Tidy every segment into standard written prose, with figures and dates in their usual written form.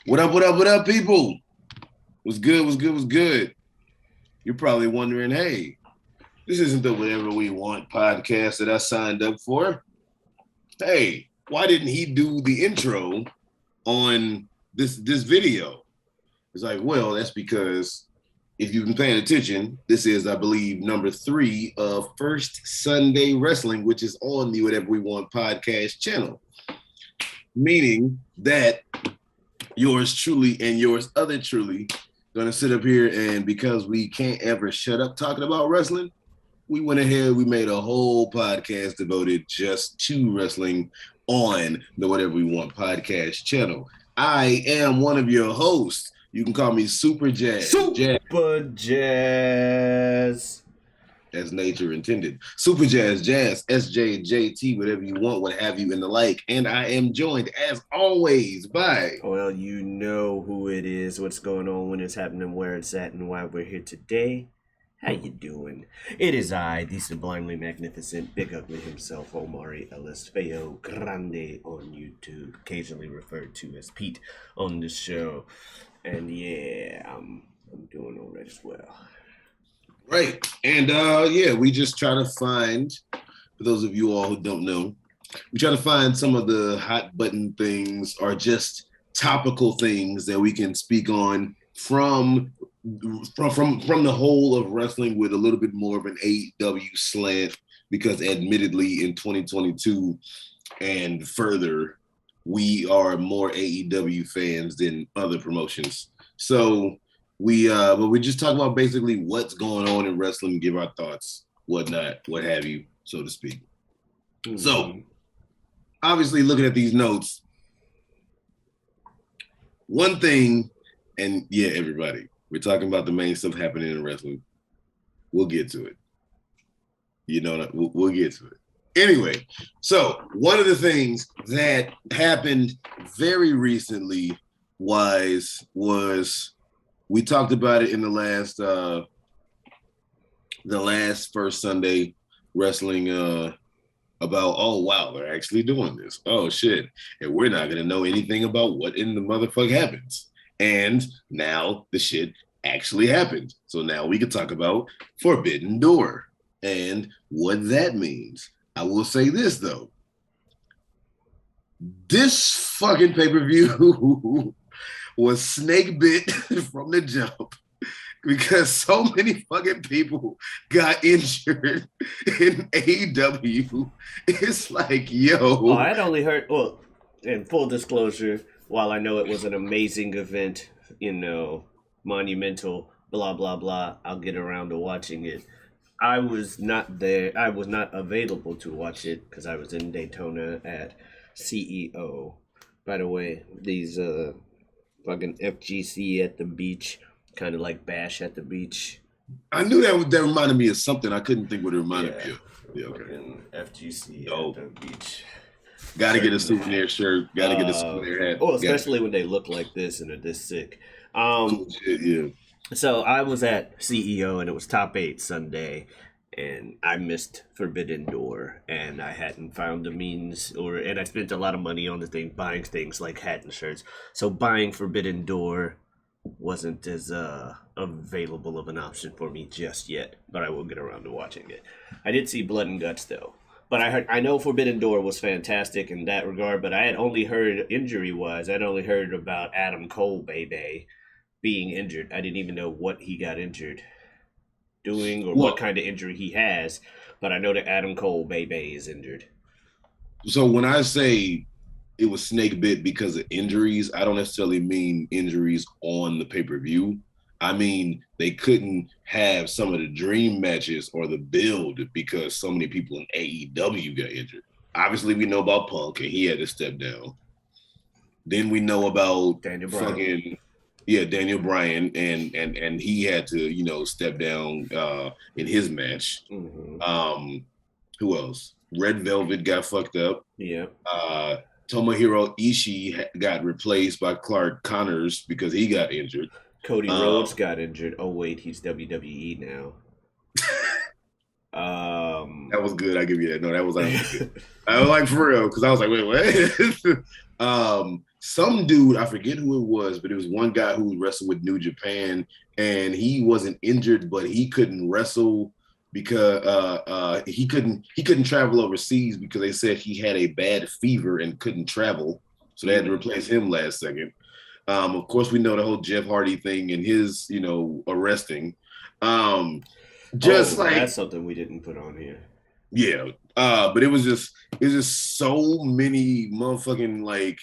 What up, what up, what up, people? What's good, what's good, what's good? You're probably wondering, hey, this isn't the Whatever We Want podcast that I signed up for. Hey, why didn't he do the intro on this video? It's like, well, that's because if you've been paying attention, this is, I believe, number 3 of First Sunday Wrestling, which is on the Whatever We Want podcast channel. Meaning that yours truly and yours other truly gonna sit up here, and because we can't ever shut up talking about wrestling, we went ahead, we made a whole podcast devoted just to wrestling on the Whatever We Want podcast channel. I am one of your hosts. You can call me Superjaz. Superjaz. As nature intended. Superjaz, Jazz, SJ, JT, whatever you want, what have you, and the like. And I am joined, as always, by... Well, you know who it is, what's going on, when it's happening, where it's at, and why we're here today. How you doing? It is I, the sublimely magnificent, big ugly himself, Omari Ellis, feogrande on YouTube, occasionally referred to as Pete on the show. And yeah, I'm doing all right as well. Right. And we just try to find, for those of you all who don't know, we try to find some of the hot button things or just topical things that we can speak on from the whole of wrestling with a little bit more of an AEW slant, because admittedly in 2022 and further, we are more AEW fans than other promotions. So we just talk about basically what's going on in wrestling, give our thoughts, whatnot, what have you, so to speak. Mm-hmm. So obviously looking at these notes, one thing, and yeah, everybody, we're talking about the main stuff happening in wrestling. We'll get to it. You know, we'll get to it. Anyway, so one of the things that happened very recently was we talked about it in the last First Sunday Wrestling about, oh wow, they're actually doing this. Oh shit. And we're not gonna know anything about what in the motherfuck happens. And now the shit actually happened. So now we can talk about Forbidden Door and what that means. I will say this though. This fucking pay-per-view was snake bit from the jump, because so many fucking people got injured in AEW. It's like, yo. Oh, I'd only heard, well, in full disclosure, while I know it was an amazing event, you know, monumental, blah, blah, blah, I'll get around to watching it. I was not there. I was not available to watch it because I was in Daytona at CEO. By the way, these fucking FGC at the beach, kind of like Bash at the beach. I knew that reminded me of something. I couldn't think what it reminded me of. Yeah, okay. FGC at the beach. Got to get a souvenir shirt. Got to get a souvenir hat. Oh, especially when they look like this and are this sick. Yeah. So I was at CEO and it was top 8 Sunday, and I missed Forbidden Door, and I hadn't found the means, and I spent a lot of money on the thing, buying things like hat and shirts. So buying Forbidden Door wasn't as available of an option for me just yet, but I will get around to watching it. I did see Blood and Guts though, but I know Forbidden Door was fantastic in that regard, but I had only heard injury-wise, I'd only heard about Adam Cole, baby, being injured. I didn't even know what he got injured doing or what kind of injury he has, but I know that Adam Cole, baby, is injured. So when I say it was snake bit because of injuries, I don't necessarily mean injuries on the pay-per-view. I mean, they couldn't have some of the dream matches or the build because so many people in AEW got injured. Obviously, we know about Punk, and he had to step down. Then we know about Daniel Bryan, and he had to, you know, step down in his match. Mm-hmm. Who else? Red Velvet got fucked up. Yeah. Tomohiro Ishii got replaced by Clark Connors because he got injured. Cody Rhodes got injured. Oh wait, he's WWE now. That was good. I give you that. No, that was good. I was like, for real, because I was like, wait, what? some dude, I forget who it was, but it was one guy who wrestled with New Japan, and he wasn't injured, but he couldn't wrestle because he couldn't travel overseas because they said he had a bad fever and couldn't travel, so they had to replace him last second. Of course, we know the whole Jeff Hardy thing and his, arresting. That's something we didn't put on here. Yeah, but it was just so many motherfucking like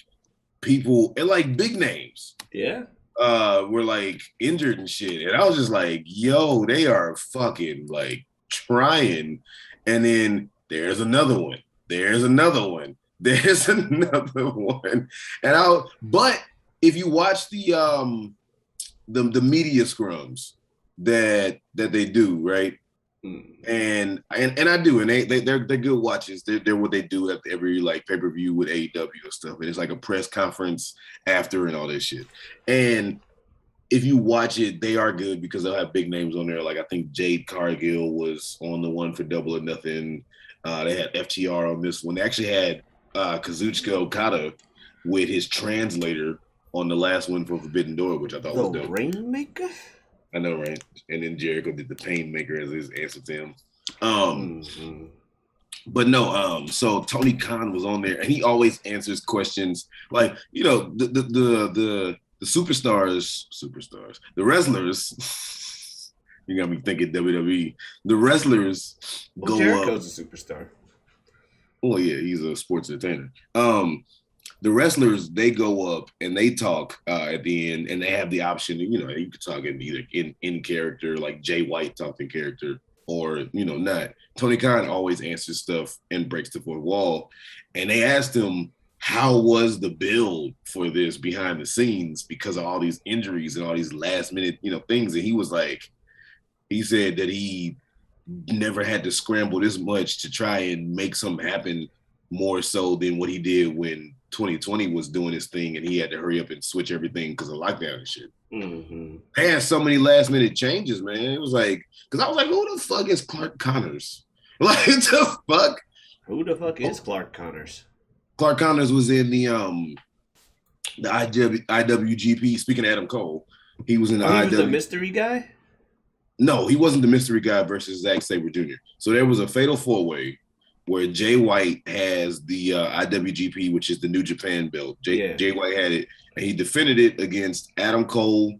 people and like big names. Yeah. Were like injured and shit. And I was just like, yo, they are fucking like trying. And then there's another one. There's another one. There's another one. But if you watch the media scrums that they do, right? And I do, and they're good watches. They're what they do at every like pay-per-view with AEW and stuff. And it's like a press conference after and all this shit. And if you watch it, they are good because they'll have big names on there. Like I think Jade Cargill was on the one for Double or Nothing. They had FTR on this one. They actually had Kazuchika Okada with his translator on the last one for Forbidden Door, which I thought was dope. The Rainmaker? I know, right? And then Jericho did the Painmaker as his answer to him. But no, so Tony Khan was on there, and he always answers questions like, the superstars, the wrestlers. You got me thinking WWE. The wrestlers go Jericho's a superstar. Oh yeah, he's a sports entertainer. The wrestlers, they go up and they talk at the end, and they have the option, you could talk in either in character, like Jay White talked in character, or, not. Tony Khan always answers stuff and breaks the fourth wall. And they asked him, how was the build for this behind the scenes because of all these injuries and all these last minute, things? And he was like, he said that he never had to scramble this much to try and make something happen more so than what he did when 2020 was doing his thing and he had to hurry up and switch everything because of lockdown and shit. They had so many last minute changes, man. It was like, because I was like, who the fuck is Clark Connors? Like, the fuck? Who the fuck is Clark Connors? Clark Connors was in the IWGP. Speaking of Adam Cole, he was in the IWGP. He was the mystery guy? No, he wasn't the mystery guy versus Zack Sabre Jr. So there was a fatal four-way where Jay White has the IWGP, which is the New Japan belt. Jay White had it, and he defended it against Adam Cole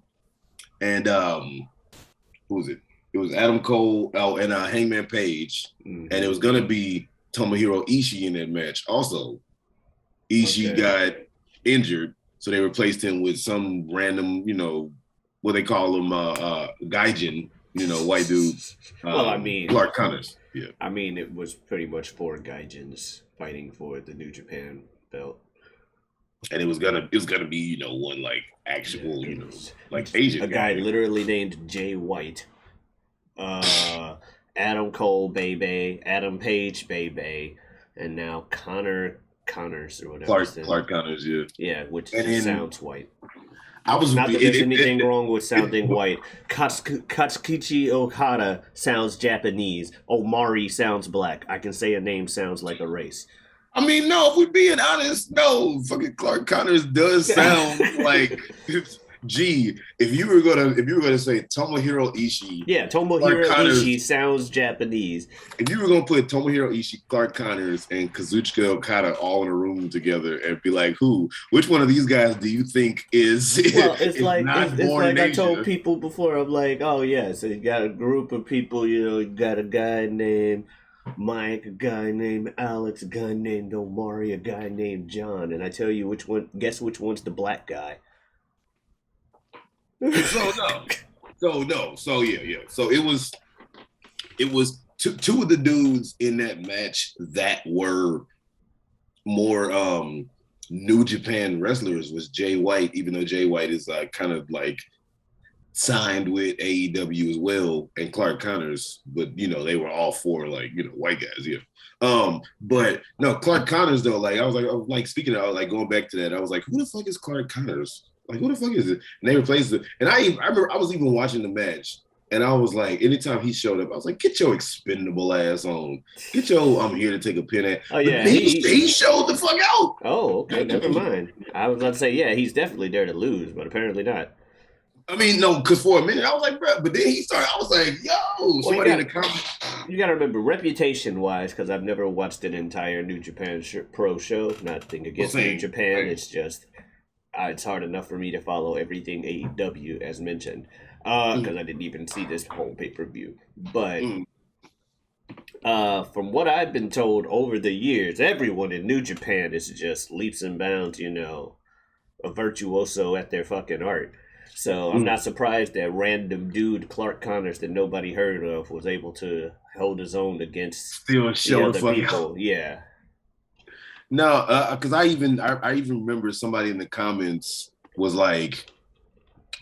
and who was it? It was Adam Cole and Hangman Page, and it was gonna be Tomohiro Ishii in that match. Also, Ishii got injured, so they replaced him with some random, what they call him, gaijin, white dude. Clark Connors. Yeah. I mean, it was pretty much 4 gaijins fighting for the New Japan belt. And it was gonna be, one like actual, like Asian guy literally named Jay White. Adam Cole, baby, Adam Page, baby, and now Connors or whatever. Clark Connors, yeah. Yeah, which sounds white. Not that there's anything wrong with sounding white. Katsukichi Okada sounds Japanese. Omari sounds black. I can say a name sounds like a race. I mean, no, if we're being honest, no. Fucking Clark Connors does sound like if you were gonna say Tomohiro Ishii. Yeah, Tomohiro Ishii sounds Japanese. If you were gonna put Tomohiro Ishii, Clark Connors, and Kazuchika Okada all in a room together and be like, which one of these guys do you think is it's like I told people before, I'm like, oh yeah, so you got a group of people, you got a guy named Mike, a guy named Alex, a guy named Omari, a guy named John, and I tell you guess which one's the black guy. So it was two of the dudes in that match that were more New Japan wrestlers was Jay White, even though Jay White is kind of like signed with AEW as well, and Clark Connors, but they were all 4 white guys, yeah. But no, Clark Connors though, I was speaking of going back to that, I was like, who the fuck is Clark Connors? Like, who the fuck is it? And they replaced it. And I remember I was even watching the match, And I was like, anytime he showed up, I was like, get your expendable ass on. Get your I'm here to take a pin at. Oh But yeah, he showed the fuck out. Oh, okay, never mind. I was about to say, yeah, he's definitely there to lose, but apparently not. I mean, no, because for a minute I was like, bro, but then he started, I was like, yo, Well, somebody in the comments. you got to remember, reputation-wise, because I've never watched an entire New Japan Pro show. Nothing against New Japan. It's just it's hard enough for me to follow everything AEW as mentioned, because I didn't even see this whole pay-per-view. But from what I've been told over the years, everyone in New Japan is just leaps and bounds, a virtuoso at their fucking art. So I'm not surprised that random dude Clark Connors that nobody heard of was able to hold his own against the other people. Yeah. No, because I even remember somebody in the comments was like,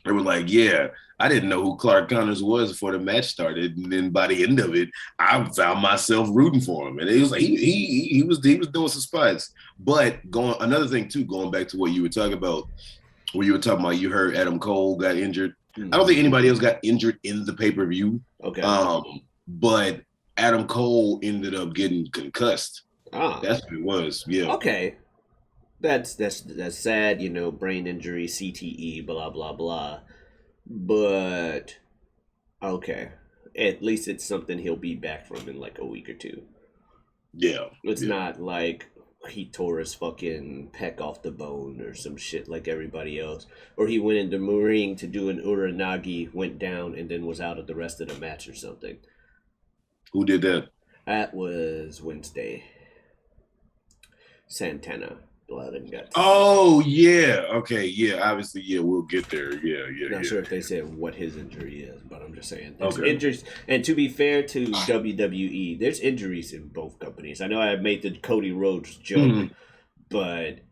they were like, yeah, I didn't know who Clark Connors was before the match started, and then by the end of it, I found myself rooting for him, and it was like he was doing some spots. But another thing too, going back to what you were talking about. Where you were talking about, you heard Adam Cole got injured. I don't think anybody else got injured in the pay-per-view. Okay. But Adam Cole ended up getting concussed. That's what it was. Yeah. Okay. That's sad, brain injury, CTE, blah blah blah. But okay. At least it's something he'll be back from in like a week or two. Yeah. It's not like he tore his fucking pec off the bone or some shit like everybody else. Or he went into the ring to do an Uranagi, went down, and then was out of the rest of the match or something. Who did that? That was Wednesday. Santana. Blood and Guts. Oh, yeah. Okay, yeah. Obviously, yeah, we'll get there. Yeah. Not sure if they said what his injury is, but I'm just saying. There's okay. Injuries. And to be fair to WWE, there's injuries in both companies. I know I made the Cody Rhodes joke, but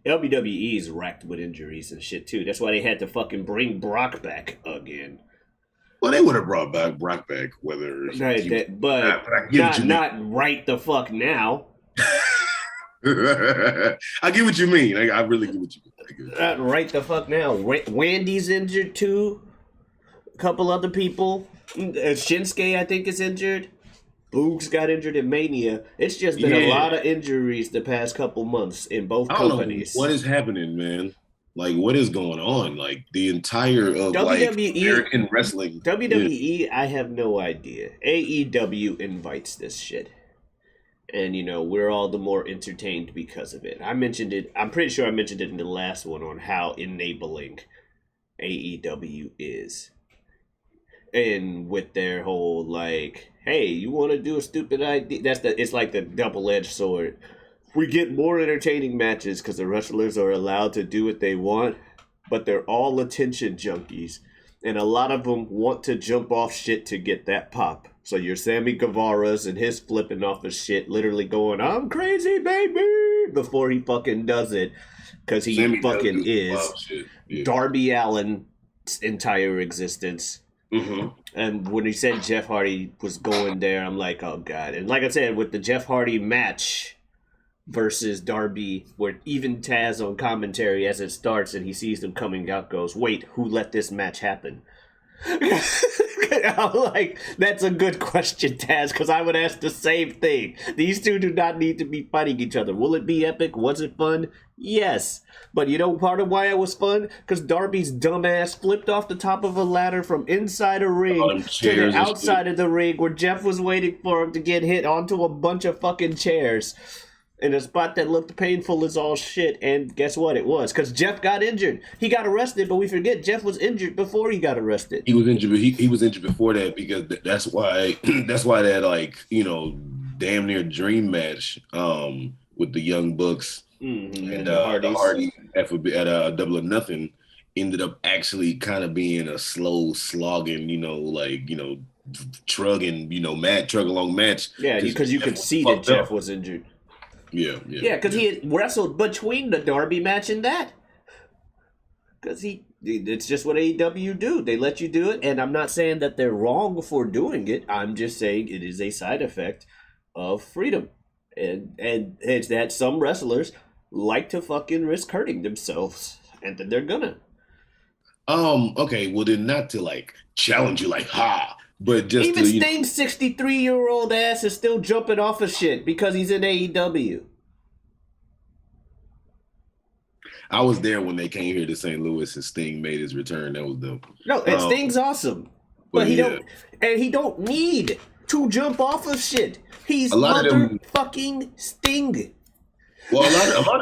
WWE is racked with injuries and shit, too. That's why they had to fucking bring Brock back again. Well, they would have brought back Brock back, whether... not right the fuck now. I get what you mean. I really get what you mean. Right the fuck now. Wendy's injured too. A couple other people. Shinsuke, I think, is injured. Boogs got injured in Mania. It's just been a lot of injuries the past couple months in both companies. What is happening, man? Like, what is going on? Like, the entire of WWE, American wrestling. WWE, I have no idea. AEW invites this shit. And, we're all the more entertained because of it. I mentioned it. I'm pretty sure I mentioned it in the last one on how enabling AEW is. And with their whole, like, hey, you want to do a stupid idea? It's like the double-edged sword. We get more entertaining matches because the wrestlers are allowed to do what they want, but they're all attention junkies. And a lot of them want to jump off shit to get that pop. So your Sammy Guevara's and his flipping off of shit, literally going, I'm crazy, baby, before he fucking does it. Because he Sammy fucking is. Yeah. Darby Allin's entire existence. Mm-hmm. And when he said Jeff Hardy was going there, I'm like, oh, God. And like I said, with the Jeff Hardy match versus Darby, where even Taz on commentary as it starts and he sees them coming out goes, wait, who let this match happen? I'm like, that's a good question, Taz, because I would ask the same thing. These two do not need to be fighting each other. Will it be epic? Was it fun? Yes. But part of why it was fun? Because Darby's dumbass flipped off the top of a ladder from inside a ring to the outside of the ring where Jeff was waiting for him to get hit onto a bunch of fucking chairs. In a spot that looked painful as all shit, and guess what? It was because Jeff got injured. He got arrested, but we forget Jeff was injured before he got arrested. He was injured. He was injured before that because that's why that damn near dream match with the Young Bucks and the Hardy at Double or Nothing ended up actually kind of being a slow slogging, trug along match. Yeah, because you could see that Jeff was injured. Yeah, because he had wrestled between the Darby match and that. Because it's just what AEW do. They let you do it, and I'm not saying that they're wrong for doing it. I'm just saying it is a side effect of freedom. And it's that some wrestlers like to fucking risk hurting themselves, and then they're gonna. Okay, well then not to like challenge you like ha, but just Even to Sting's 63-year-old ass is still jumping off of shit because he's in AEW. I was there when they came here to St. Louis and Sting made his return. That was dope. No, and Sting's awesome, But but yeah, he don't need to jump off of shit. He's a lot of them. motherfucking Sting. Well,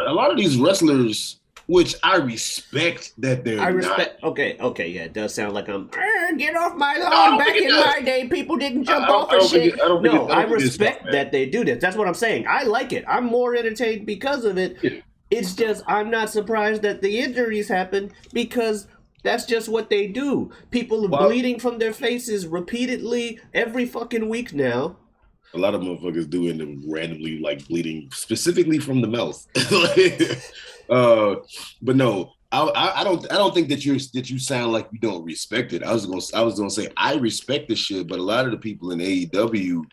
a lot of these wrestlers, which I respect that they're I not. respect. Okay, yeah, it does sound like I'm. Get off my No, I lawn. don't Back think it in does. my day, people didn't jump I don't, off I of don't think shit. it, I don't think No, it, I I don't think it's stuff, respect man. that they do this. That's what I'm saying. I like it. I'm more entertained because of it. Yeah. It's just I'm not surprised that the injuries happen because that's just what they do. People are Well, bleeding from their faces repeatedly every fucking week now. a lot of motherfuckers do end up randomly like bleeding specifically from the mouth. uh, but no, I don't think that you sound like you don't respect it. I was gonna say I respect the shit, but a lot of the people in AEW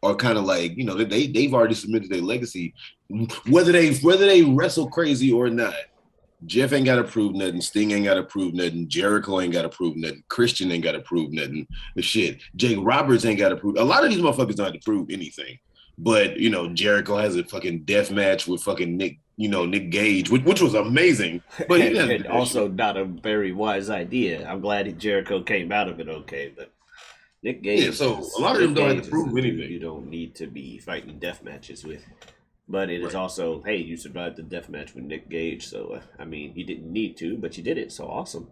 are kind of like they've already submitted their legacy, whether they wrestle crazy or not. Jeff ain't got to prove nothing. Sting ain't got to prove nothing. Jericho ain't got to prove nothing. Christian ain't got to prove nothing. The shit. Jake Roberts ain't got to prove. A lot of these motherfuckers don't have to prove anything. But Jericho has a fucking death match with fucking Nick Gage, which was amazing. But he doesn't do And that also shit. not a very wise idea. I'm glad Jericho came out of it okay, but Yeah, so a lot of them don't have to A prove dude anything. you don't need to be fighting death matches with. But it is Right. also, hey, you survived the death match with Nick Gage, so I mean, you didn't need to, but you did it, so awesome.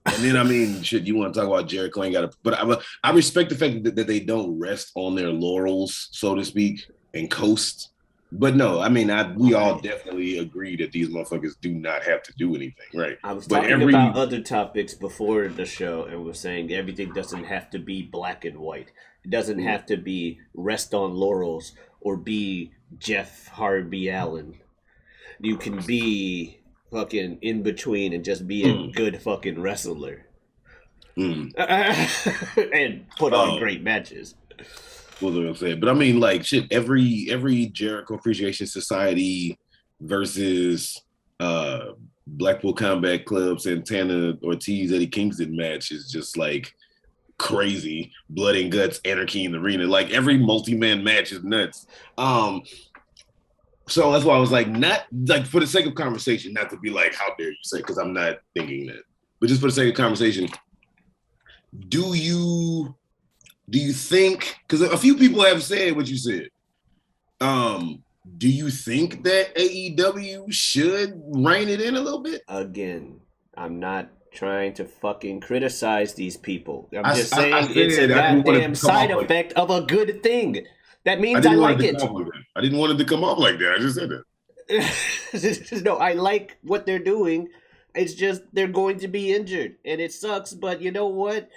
And then I mean, shit, you want to talk about Jericho ain't got to, but I respect the fact that they don't rest on their laurels, so to speak, and coast. But no, I mean, we all Okay. definitely agree that these motherfuckers do not have to do anything, right? I was But talking about other topics before the show and was saying everything doesn't have to be black and white. It doesn't have to be rest on laurels or be Jeff Harvey Allen. You can be fucking in between and just be a good fucking wrestler. mm, And put on um, great matches. what was I gonna say? But I mean, like shit, every Jericho Appreciation Society versus Blackpool Combat Club, Santana Ortiz, Eddie Kingston match is just like crazy. Blood and guts, anarchy in the arena. Like every multi-man match is nuts. So that's why I was like, not like for the sake of conversation, not to be like, how dare you say, because I'm not thinking that. But just for the sake of conversation, do you think, because a few people have said what you said. Do you think that AEW should rein it in a little bit? Again, I'm not trying to fucking criticize these people. I'm I just I saying it's a said I didn't want it goddamn to come side off like effect of a good thing. That I means I didn't want like it to come it. off like that. I didn't want it to come off like that. I just said that. No, I like what they're doing. It's just they're going to be injured, and it sucks. But you know what?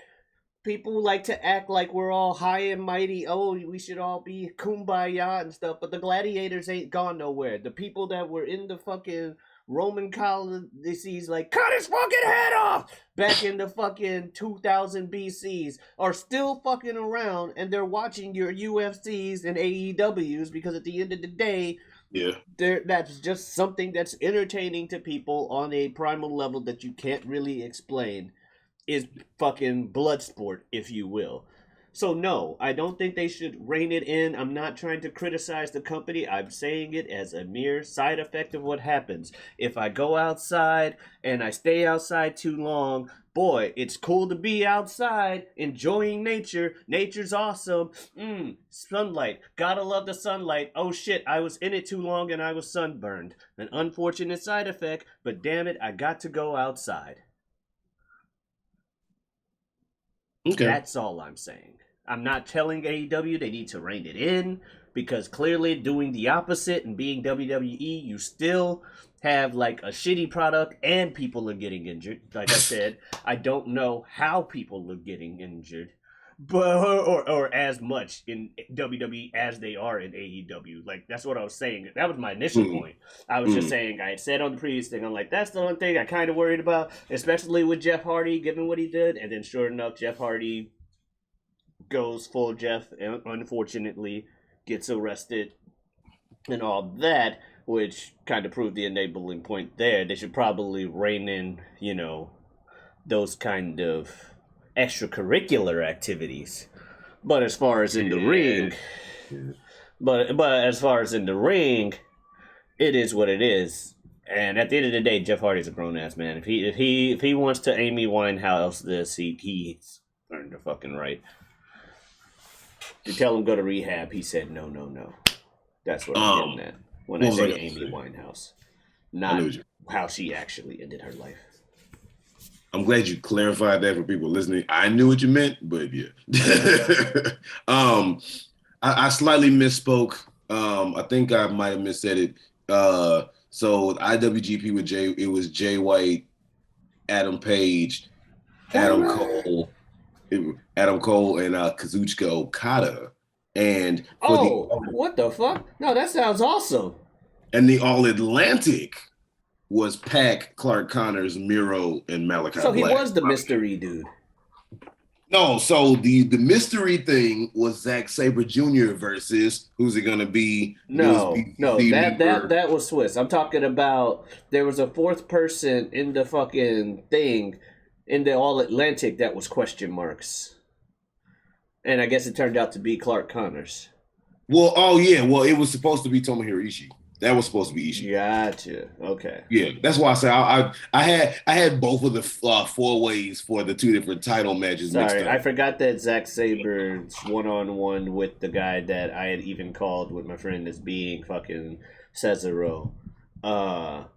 People like to act like we're all high and mighty. Oh, we should all be kumbaya and stuff. But the gladiators ain't gone nowhere. The people that were in the fucking Roman Colosseums, like cut his fucking head off back in the fucking 2000 BCs, are still fucking around, and they're watching your UFCs and AEWs because at the end of the day, Yeah. that's just something that's entertaining to people on a primal level that you can't really explain, is fucking blood sport, if you will. So no, I don't think they should rein it in. I'm not trying to criticize the company. I'm saying it as a mere side effect of what happens. If I go outside and I stay outside too long, boy, it's cool to be outside enjoying nature. Nature's awesome. Sunlight. Gotta love the sunlight. Oh shit, I was in it too long and I was sunburned. An unfortunate side effect, but damn it, I got to go outside. Okay. That's all I'm saying. I'm not telling AEW they need to rein it in, because clearly doing the opposite and being WWE, you still have like a shitty product and people are getting injured. Like I said, I don't know how people are getting injured, but or as much in WWE as they are in AEW. Like that's what I was saying. That was my initial point. I was just saying, I had said on the previous thing, I'm like, that's the one thing I kind of worried about, especially with Jeff Hardy, given what he did. And then sure enough, Jeff Hardy goes full Jeff and unfortunately gets arrested and all that, which kind of proved the enabling point there. They should probably rein in, those kind of extracurricular activities. But as far as in the ring, but as far as in the ring, it is what it is. And at the end of the day, Jeff Hardy's a grown ass man. If he wants to Amy Winehouse this, he's earned the fucking right. To tell him go to rehab, he said no. That's what I'm getting at when I say Amy Winehouse, not how she actually ended her life. I'm glad you clarified that for people listening. I knew what you meant, but yeah. I slightly misspoke. I think I might have missaid it. So with IWGP with it was Jay White, Adam Page, Adam Cole, and Kazuchika Okada. And what the fuck? No, that sounds awesome. And the All Atlantic was Pac, Clark Connors, Miro, and Malachi So Black. He was the mystery dude. No, so the mystery thing was Zack Sabre Jr. versus who's it gonna be? No, that was Swiss. I'm talking about there was a fourth person in the fucking thing in the All Atlantic that was question marks. And I guess it turned out to be Clark Connors. Well, it was supposed to be Tomohiro Ishii. That was supposed to be Ishii. Gotcha. Okay. Yeah, that's why I said I had both of the 4 ways for the 2 different title matches. Sorry, I forgot that Zack Sabre's one-on-one with the guy that I had even called with my friend as being fucking Cesaro. Because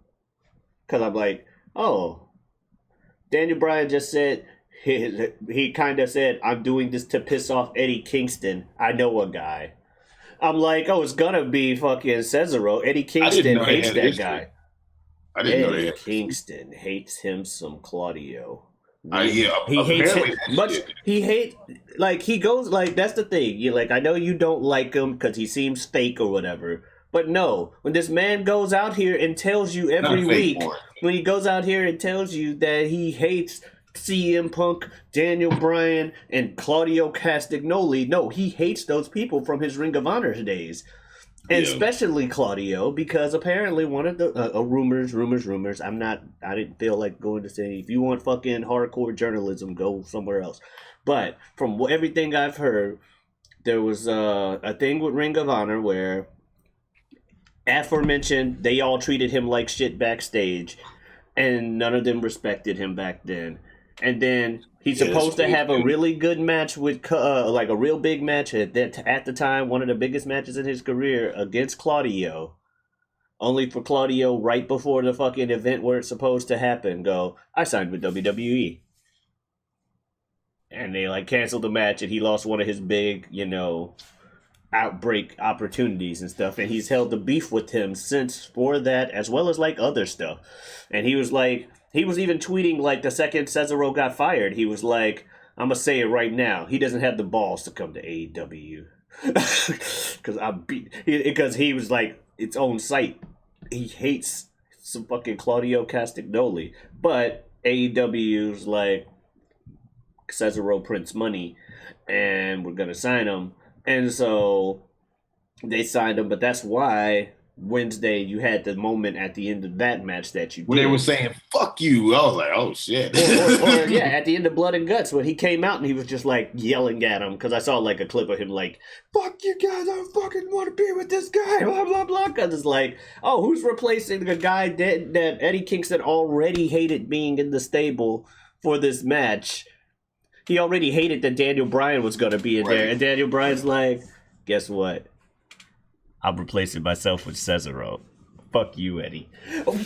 I'm like, Daniel Bryan just said, he kind of said, I'm doing this to piss off Eddie Kingston. I know a guy. I'm like, it's gonna be fucking Cesaro. Eddie Kingston hates that guy. I didn't know that. Eddie Kingston hates him some Claudio. He hates him much. He goes like, that's the thing. You like, I know you don't like him because he seems fake or whatever. But no, when this man goes out here and tells you every week, when he goes out here and tells you that he hates CM Punk, Daniel Bryan, and Claudio Castagnoli. No, he hates those people from his Ring of Honor days. And especially Claudio, because apparently one of the rumors. I didn't feel like going to say, if you want fucking hardcore journalism, go somewhere else. But from everything I've heard, there was a thing with Ring of Honor where, aforementioned, they all treated him like shit backstage, and none of them respected him back then. And then he's supposed to have a really good match with, like a real big match at the time, one of the biggest matches in his career against Claudio. Only for Claudio, right before the fucking event where it's supposed to happen, go, I signed with WWE. And they canceled the match, and he lost one of his big, outbreak opportunities and stuff. And he's held the beef with him since for that, as well as other stuff. And he was he was even tweeting the second Cesaro got fired. He was like, I'm going to say it right now. He doesn't have the balls to come to AEW. Because he was its own site. He hates some fucking Claudio Castagnoli. But AEW's Cesaro prints money and we're going to sign him. And so they signed him. But that's why Wednesday you had the moment at the end of that match that you did. When they were saying fuck you, I was like, oh shit. or at the end of Blood and Guts when he came out and he was just yelling at him, because I saw a clip of him fuck you guys, I don't fucking want to be with this guy, blah blah blah, because it's who's replacing the guy that Eddie Kingston already hated being in the stable for this match. He already hated that Daniel Bryan was going to be in there, and Daniel Bryan's guess what? I'm replacing myself with Cesaro. Fuck you, Eddie. Oh,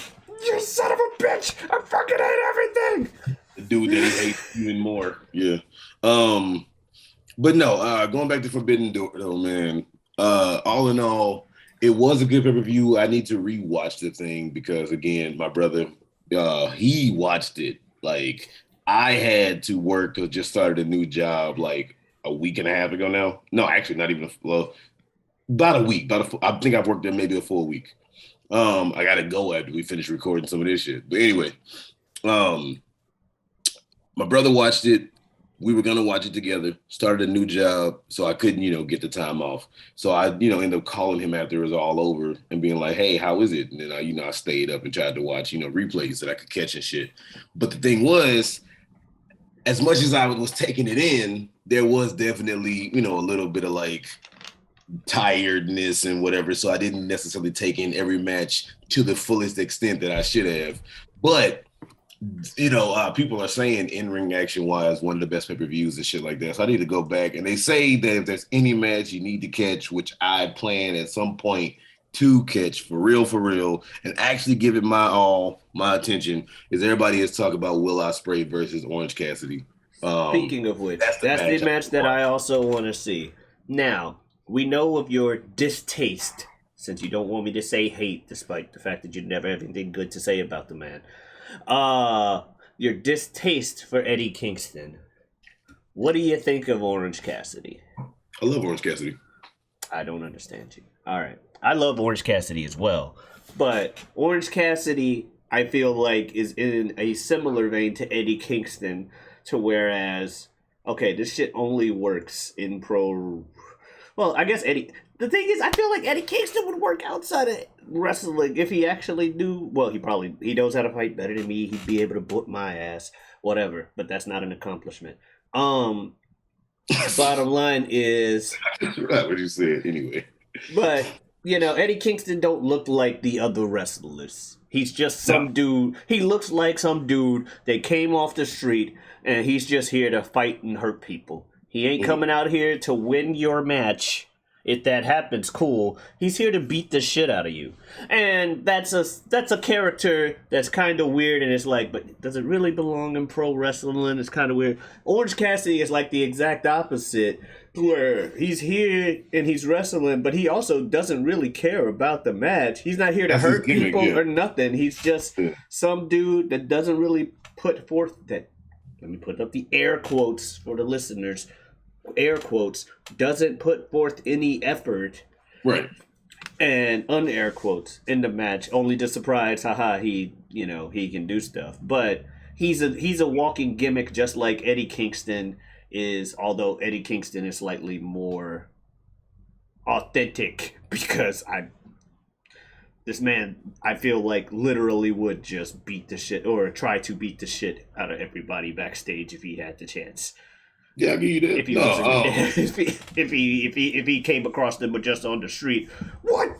you son of a bitch! I fucking hate everything! The dude that he hates even more. Yeah. But no, going back to Forbidden Door, though, man. All in all, it was a good pay-per-view. I need to rewatch the thing because, again, my brother, he watched it. I had to work because just started a new job a week and a half ago now. No, actually, not even about a week. I think I've worked there maybe a full week. I gotta go after we finish recording some of this shit. But anyway, my brother watched it. We were gonna watch it together. Started a new job, so I couldn't, get the time off. So I, ended up calling him after it was all over and being like, "Hey, how is it?" And then I stayed up and tried to watch, replays that I could catch and shit. But the thing was, as much as I was taking it in, there was definitely, a little bit of like tiredness and whatever. So I didn't necessarily take in every match to the fullest extent that I should have. But people are saying in-ring action-wise, one of the best pay-per-views and shit like that. So I need to go back. And they say that if there's any match you need to catch, which I plan at some point to catch for real, and actually give it my all, my attention, is everybody is talking about Will Ospreay versus Orange Cassidy. Speaking of which, that's the match that I also want to see. Now, we know of your distaste, since you don't want me to say hate, despite the fact that you never have anything good to say about the man. Your distaste for Eddie Kingston. What do you think of Orange Cassidy? I love Orange Cassidy. I don't understand you. All right. I love Orange Cassidy as well. But Orange Cassidy, I feel like, is in a similar vein to Eddie Kingston, to whereas, okay, this shit only works in pro... Well, I guess Eddie... The thing is, I feel like Eddie Kingston would work outside of wrestling if he actually knew. Well, he knows how to fight better than me. He'd be able to boot my ass, whatever. But that's not an accomplishment. Bottom line is, that's not what you said anyway. But Eddie Kingston don't look like the other wrestlers. He's just some dude. He looks like some dude that came off the street and he's just here to fight and hurt people. He ain't coming out here to win your match. If that happens, cool. He's here to beat the shit out of you. And that's a character that's kind of weird, and it's like, but does it really belong in pro wrestling? It's kind of weird. Orange Cassidy is like the exact opposite, where he's here and he's wrestling, but he also doesn't really care about the match. He's not here to hurt people or nothing. He's just some dude that doesn't really put forth that, let me put up the air quotes for the listeners, air quotes, doesn't put forth any effort, right, and unair quotes in the match, only to surprise, haha, he can do stuff. But he's a walking gimmick, just like Eddie Kingston is, although Eddie Kingston is slightly more authentic, because this man, I feel like, literally would just beat the shit, or try to beat the shit out of everybody backstage if he had the chance. Yeah, I'll give you that. If he came across them just on the street, what?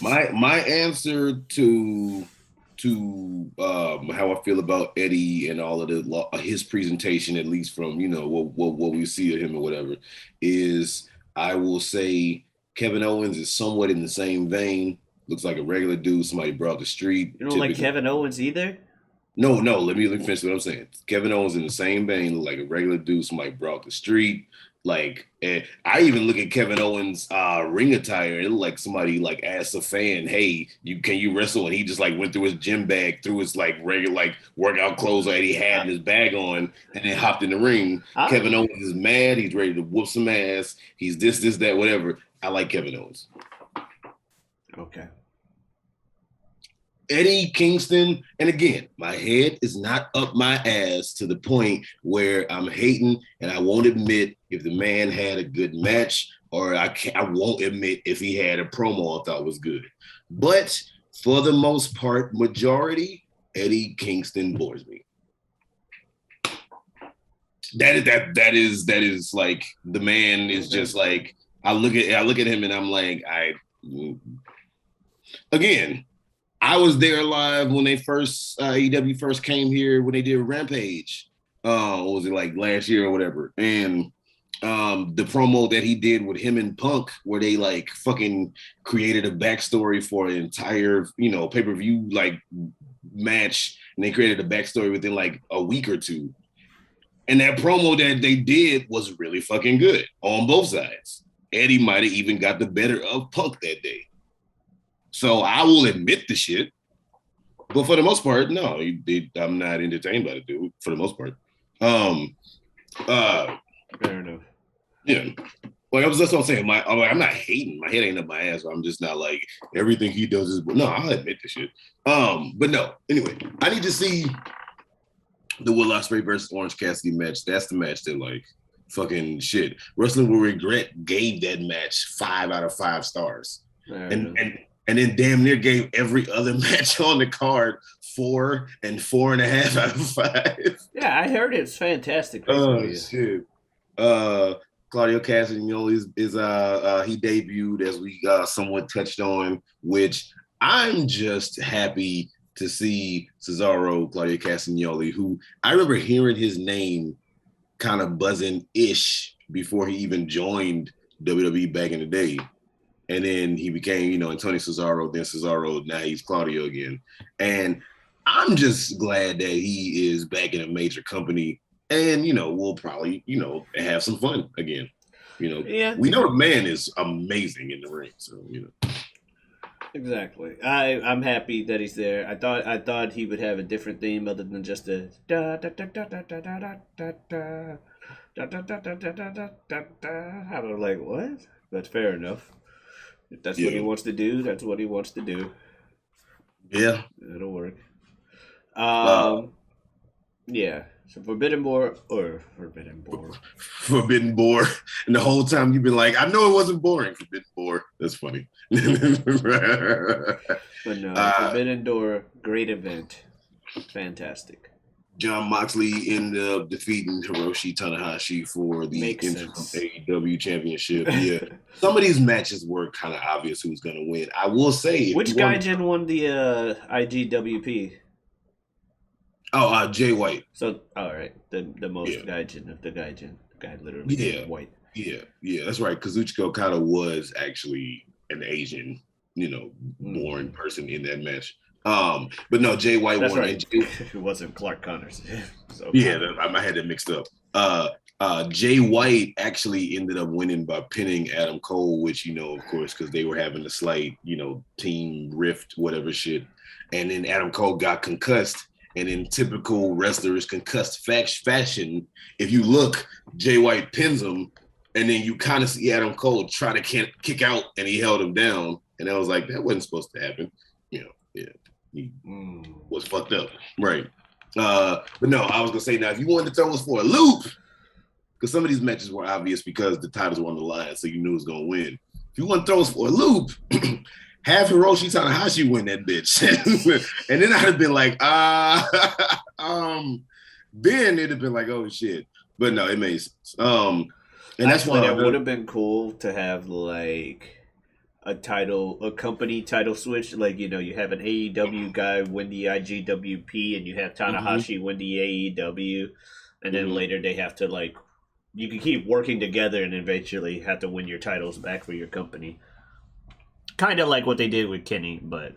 My answer to how I feel about Eddie and all of his presentation, at least from what we see of him or whatever, is I will say Kevin Owens is somewhat in the same vein. Looks like a regular dude somebody brought the street. You don't like Kevin Owens either? No, let me finish what I'm saying. Kevin Owens in the same vein, look like a regular dude somebody brought the street. Like, I even look at Kevin Owens' ring attire, and it looked like somebody like asked a fan, "Hey, can you wrestle?" And he just like went through his gym bag, threw his like regular like workout clothes that he had in his bag on, and then hopped in the ring. Kevin Owens is mad. He's ready to whoop some ass. He's this, that, whatever. I like Kevin Owens. Okay. Eddie Kingston, and again, my head is not up my ass to the point where I'm hating, and I won't admit if the man had a good match, or I won't admit if he had a promo I thought was good. But for the most part, majority, Eddie Kingston bores me. That is like, the man is just like, I look at him and I'm like, again, I was there live when they first AEW first came here, when they did Rampage. What was it, like last year or whatever? And the promo that he did with him and Punk, where they like fucking created a backstory for an entire pay-per-view like match, and they created a backstory within like a week or two. And that promo that they did was really fucking good on both sides. Eddie might have even got the better of Punk that day. So I will admit the shit, but for the most part, no, I'm not entertained by the dude for the most part. Fair enough. Yeah, like that's what I'm saying. I'm not hating. My head ain't up my ass. So I'm just not like everything he does is. No, I'll admit the shit. But no. Anyway, I need to see the Will Ospreay versus Orange Cassidy match. That's the match that like fucking shit. Wrestling Will Regret gave that match 5 out of 5 stars. And and then damn near gave every other match on the card 4 and 4.5 out of 5. Yeah, I heard it's fantastic. Oh shit. Claudio Castagnoli is he debuted, as we somewhat touched on, which I'm just happy to see Cesaro Claudio Castagnoli, who I remember hearing his name kind of buzzing ish before he even joined WWE back in the day. And then he became, Antonio Cesaro, then Cesaro, now he's Claudio again. And I'm just glad that he is back in a major company. And, we'll probably, have some fun again. Yeah. We know the man is amazing in the ring. So, Exactly. I'm happy that he's there. I thought he would have a different theme other than just a da da da da da da da da da da da da da da da da da. I was like, what? But fair enough. If that's what he wants to do, that's what he wants to do. Yeah. It'll work. Yeah. So Forbidden Door. And the whole time you've been like, I know it wasn't boring. Forbidden Door. That's funny. But no, Forbidden Door, great event. Fantastic. Jon Moxley ended up defeating Hiroshi Tanahashi for the interim AEW championship. Yeah. Some of these matches were kind of obvious who's going to win. I will say. Which Gaijin won the IGWP? Oh, Jay White. So, all right. The most Gaijin of the Gaijin. The guy literally white. Yeah, that's right. Kazuchika Okada was actually an Asian, born person in that match. But no, Jay White That's won. Right. It wasn't Clark Connors. So, I had that mixed up. Jay White actually ended up winning by pinning Adam Cole, which, of course, because they were having a slight, team rift, whatever shit. And then Adam Cole got concussed. And in typical wrestlers concussed fashion, if you look, Jay White pins him, and then you kind of see Adam Cole try to kick out, and he held him down. And I was like, that wasn't supposed to happen. He was fucked up. Right. But no, I was going to say, now, if you wanted to throw us for a loop, because some of these matches were obvious because the titles were on the line, so you knew it was going to win. If you want to throw us for a loop, have Hiroshi Tanahashi win that bitch. And then I'd have been like, then it'd have been like, oh shit. But no, it made sense. And that's why it would have been cool to have like a company title switch. Like, you have an AEW guy win the IGWP and you have Tanahashi win the AEW. And then later they have to you can keep working together and eventually have to win your titles back for your company. Kind of like what they did with Kenny, but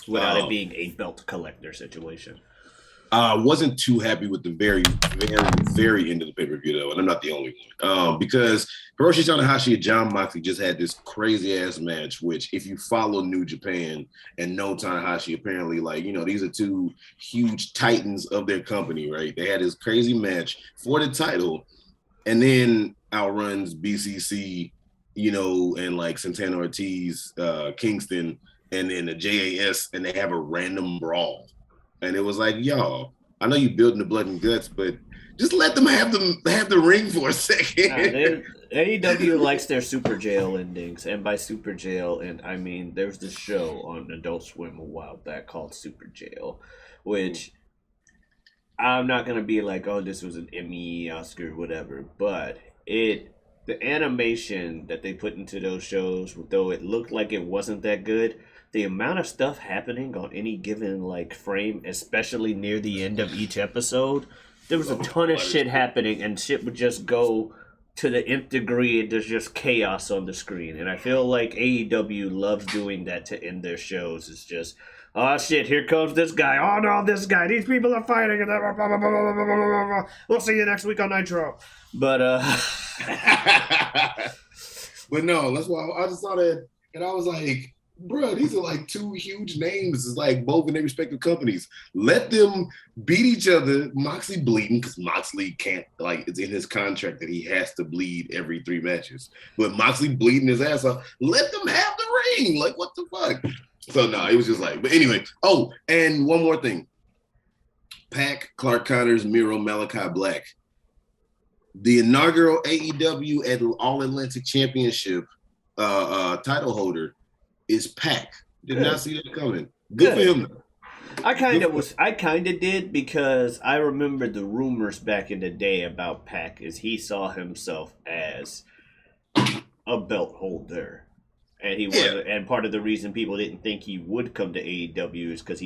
without it being a belt collector situation. I wasn't too happy with the very, very, very end of the pay-per-view, though, and I'm not the only one. Because Hiroshi Tanahashi and Jon Moxley just had this crazy-ass match, which if you follow New Japan and know Tanahashi, apparently, these are two huge titans of their company, right? They had this crazy match for the title, and then outruns BCC, and Santana Ortiz, Kingston, and then the JAS, and they have a random brawl. And it was like, y'all, I know you're building the blood and guts, but just let them have the ring for a second. AEW likes their super jail endings, and by super jail, and I mean there's this show on Adult Swim a while back called Super Jail, which I'm not gonna be like, oh, this was an Emmy, Oscar, whatever, but the animation that they put into those shows, though it looked like it wasn't that good, the amount of stuff happening on any given frame, especially near the end of each episode, there was a ton of shit happening, and shit would just go to the nth degree, and there's just chaos on the screen. And I feel like AEW loves doing that to end their shows. It's just, oh shit, here comes this guy. Oh no, this guy. These people are fighting. We'll see you next week on Nitro. But but no, that's why I just saw that, and I was like, bro, these are two huge names. It's both in their respective companies. Let them beat each other. Moxley bleeding because Moxley can't, it's in his contract that he has to bleed every 3 matches. But Moxley bleeding his ass off. Let them have the ring. What the fuck? So no, it was just but anyway. Oh, and one more thing. Pac, Clark Connors, Miro, Malachi Black. The inaugural AEW at All Atlantic Championship title holder is Pac. Did Good. not see that coming. Good for him. I kind of did because I remember the rumors back in the day about Pac is he saw himself as a belt holder. And he was, and part of the reason people didn't think he would come to AEW is because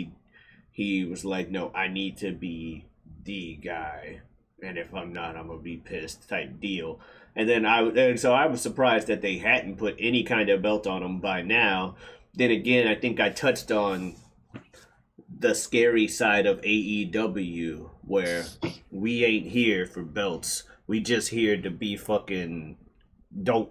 he was like, no, I need to be the guy, and if I'm not, I'm gonna be pissed type deal. And so I was surprised that they hadn't put any kind of belt on him by now. Then again, I think I touched on the scary side of AEW, where we ain't here for belts. We just here to be fucking.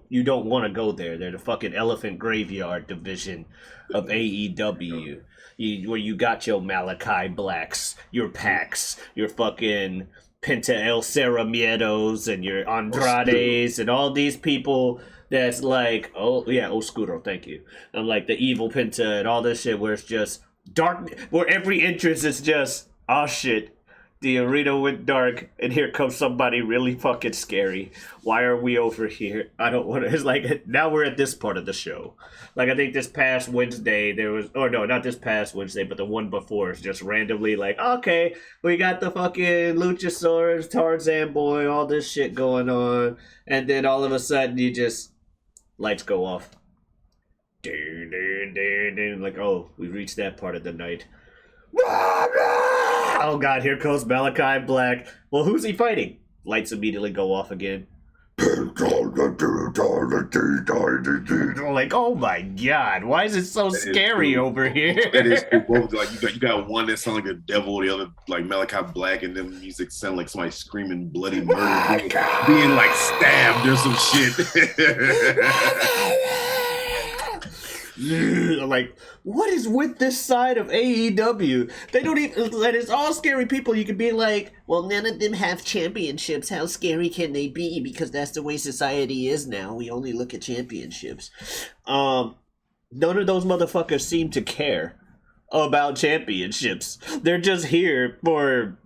You don't want to go there. They're the fucking elephant graveyard division of AEW. Where you got your Malachi Blacks, your Pacs, your fucking Penta El Cerramieros, and your Andrades, and all these people that's like, oh yeah, Oscuro, thank you. I'm like the evil Penta and all this shit where it's just dark, where every entrance is just, oh shit, the arena went dark, and here comes somebody really fucking scary. Why are we over here? I don't want to. It's like, now we're at this part of the show. Like, I think this past Wednesday, there was, or no, not this past Wednesday, but the one before, is just randomly like, okay, we got the fucking Luchasaurus, Tarzan Boy, all this shit going on. And then all of a sudden, you just, lights go off. Like, oh, we reached that part of the night. Oh god, here comes Malachi Black. Well, who's he fighting? Lights immediately go off again. Like, oh my god, why is it so scary over here? That is both like you got one that sounds like a devil, the other like Malachi Black, and then music sound like somebody screaming bloody murder, being like stabbed or some shit. Like, what is with this side of AEW? They don't even, and it's all scary people. You could be like, well, none of them have championships. How scary can they be? Because that's the way society is now. We only look at championships. None of those motherfuckers seem to care about championships. They're just here to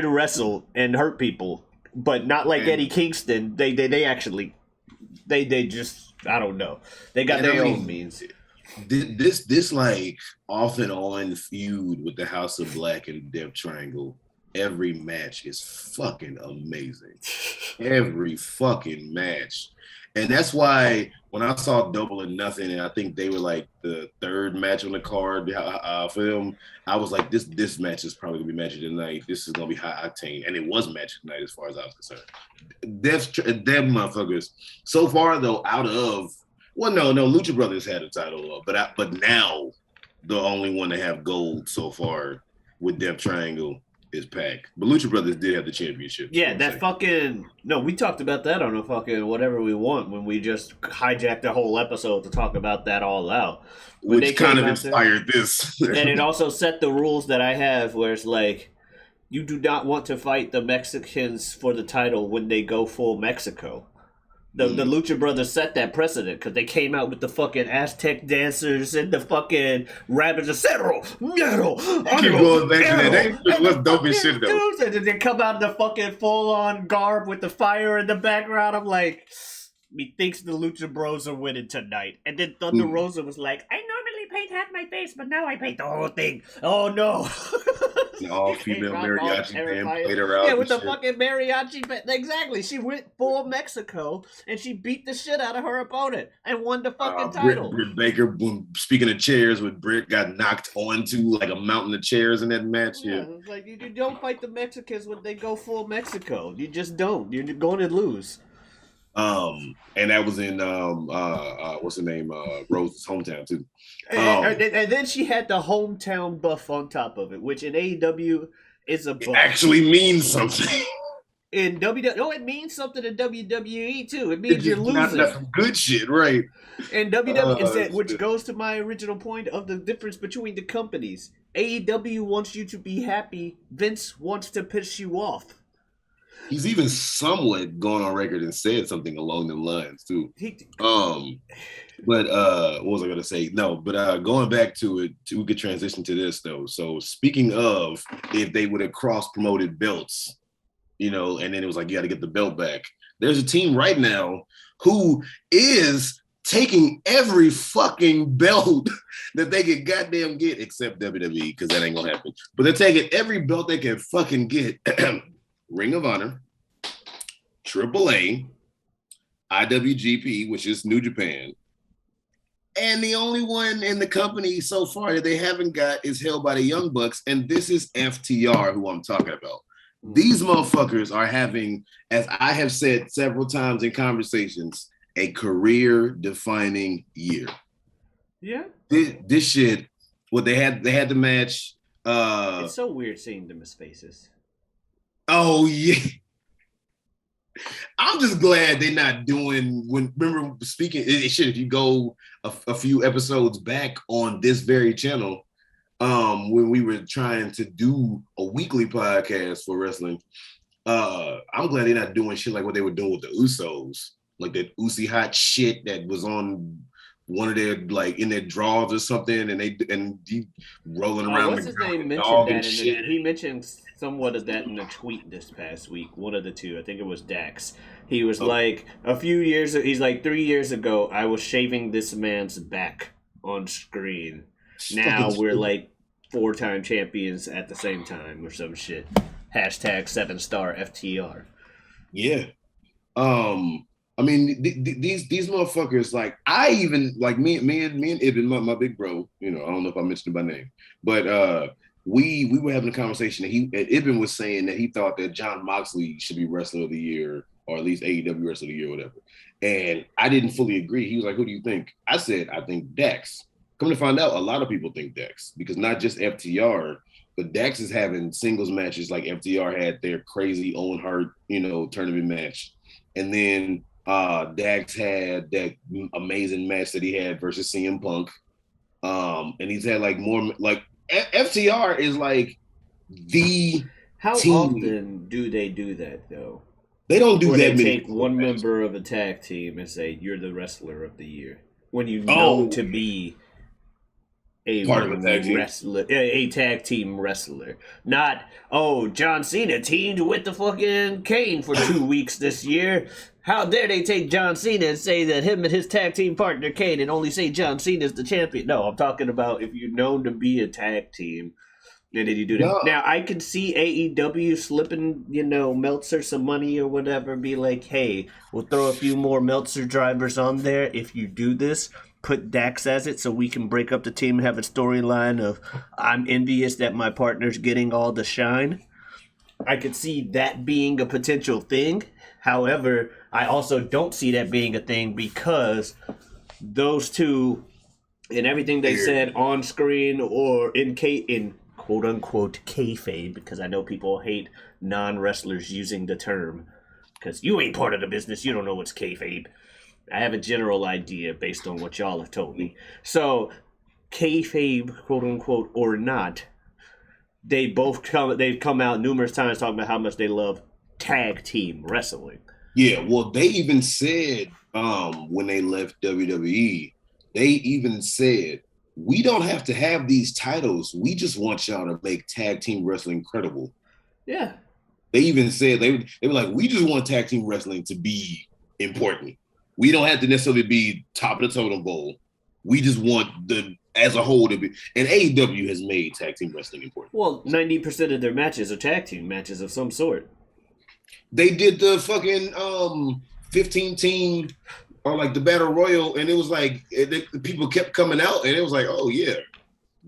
wrestle and hurt people, but not like Eddie Kingston. They actually, they just, I don't know. They got their own means. This like off and on feud with the House of Black and Death Triangle. Every match is fucking amazing. Every fucking match. And that's why when I saw Double or Nothing, and I think they were like the third match on the card for them, I was like, this match is probably gonna be match of the night. This is gonna be high octane, and it was match of the night as far as I was concerned. Them motherfuckers. So far though, out of Lucha Brothers had a title, but now the only one to have gold so far with Death Triangle is Pac. But Lucha Brothers did have the championship. Yeah, that fucking... No, we talked about that on a fucking whatever we want when we just hijacked the whole episode to talk about that all out. Which kind of inspired this. And it also set the rules that I have where it's like, you do not want to fight the Mexicans for the title when they go full Mexico. The Lucha Brothers set that precedent because they came out with the fucking Aztec dancers and the fucking rabbits of Cerro, Miedo, keep going back to that. They was dope as shit though. And then they come out in the fucking full-on garb with the fire in the background. I'm like, methinks the Lucha Bros are winning tonight. And then Thunder Rosa was like, I normally paint half my face, but now I paint the whole thing. Oh no. All female mariachi band played her out. Yeah, with the fucking mariachi band. Exactly. She went full Mexico and she beat the shit out of her opponent and won the fucking title. Britt Baker, speaking of chairs, with Britt got knocked onto like a mountain of chairs in that match. Yeah. It's like you don't fight the Mexicans when they go full Mexico. You just don't. You're going to lose. And that was in what's her name? Rose's hometown too. And then she had the hometown buff on top of it, which in AEW is a buff. It actually means something. In WWE, it means something in WWE too. It means you're losing. Not some good shit, right? And WWE, which goes to my original point of the difference between the companies. AEW wants you to be happy. Vince wants to piss you off. He's even somewhat gone on record and said something along the lines too. But what was I gonna say? No, but going back to it, we could transition to this though. So speaking of, if they would have cross promoted belts, and then it was like you got to get the belt back. There's a team right now who is taking every fucking belt that they can goddamn get, except WWE, because that ain't gonna happen. But they're taking every belt they can fucking get. Ring of Honor, AAA, IWGP, which is New Japan. And the only one in the company so far that they haven't got is held by the Young Bucks. And this is FTR, who I'm talking about. These motherfuckers are having, as I have said several times in conversations, a career-defining year. Yeah. This shit, what they had the match. It's so weird seeing them as faces. Oh, yeah. I'm just glad they're not doing, remember speaking, shit, if you go a few episodes back on this very channel, when we were trying to do a weekly podcast for wrestling, I'm glad they're not doing shit like what they were doing with the Usos, like that Usi hot shit that was on one of their, like, in their drawers or something, and he rolling around. What's his name mentioned that, and he mentioned somewhat of that in a tweet this past week. One of the two, I think it was Dax. He was like, he's like 3 years ago, I was shaving this man's back on screen. Now we're like 4-time champions at the same time or some shit. Hashtag 7-star FTR. Yeah. I mean, these motherfuckers, like, I even, like, me and Ibn, my big bro, you know, I don't know if I mentioned him by name, but we were having a conversation, and Ibn was saying that he thought that Jon Moxley should be Wrestler of the Year, or at least AEW Wrestler of the Year, or whatever. And I didn't fully agree. He was like, who do you think? I said, I think Dax. Come to find out, a lot of people think Dax, because not just FTR, but Dax is having singles matches like FTR had their crazy Owen Hart, you know, tournament match. And then Dax had that amazing match that he had versus CM Punk. And he's had like more, like FTR is like the How team. often do they do that though? They don't do where that they many. Take one member of a tag team and say, you're the Wrestler of the Year. When you know to be a part of a tag team wrestler, a tag team wrestler. Not, John Cena teamed with the fucking Kane for 2 weeks this year. How dare they take John Cena and say that him and his tag team partner Kane and only say John Cena's the champion? No, I'm talking about if you're known to be a tag team, and then you do that. No. Now, I can see AEW slipping, Meltzer some money or whatever, be like, hey, we'll throw a few more Meltzer drivers on there if you do this. Put Dax as it so we can break up the team and have a storyline of I'm envious that my partner's getting all the shine. I could see that being a potential thing. However, I also don't see that being a thing because those two and everything they said on screen or in quote unquote kayfabe, because I know people hate non-wrestlers using the term because you ain't part of the business, you don't know what's kayfabe. I have a general idea based on what y'all have told me. So, kayfabe, quote unquote, or not, they've come out numerous times talking about how much they love tag team wrestling. Yeah, well, they even said when they left WWE, they even said, we don't have to have these titles. We just want y'all to make tag team wrestling credible. Yeah. They even said, they were like, we just want tag team wrestling to be important. We don't have to necessarily be top of the totem pole. We just want as a whole to be. And AEW has made tag team wrestling important. Well, 90% of their matches are tag team matches of some sort. They did the fucking 15 team or like the Battle Royal, and it was like people kept coming out, and it was like, oh yeah,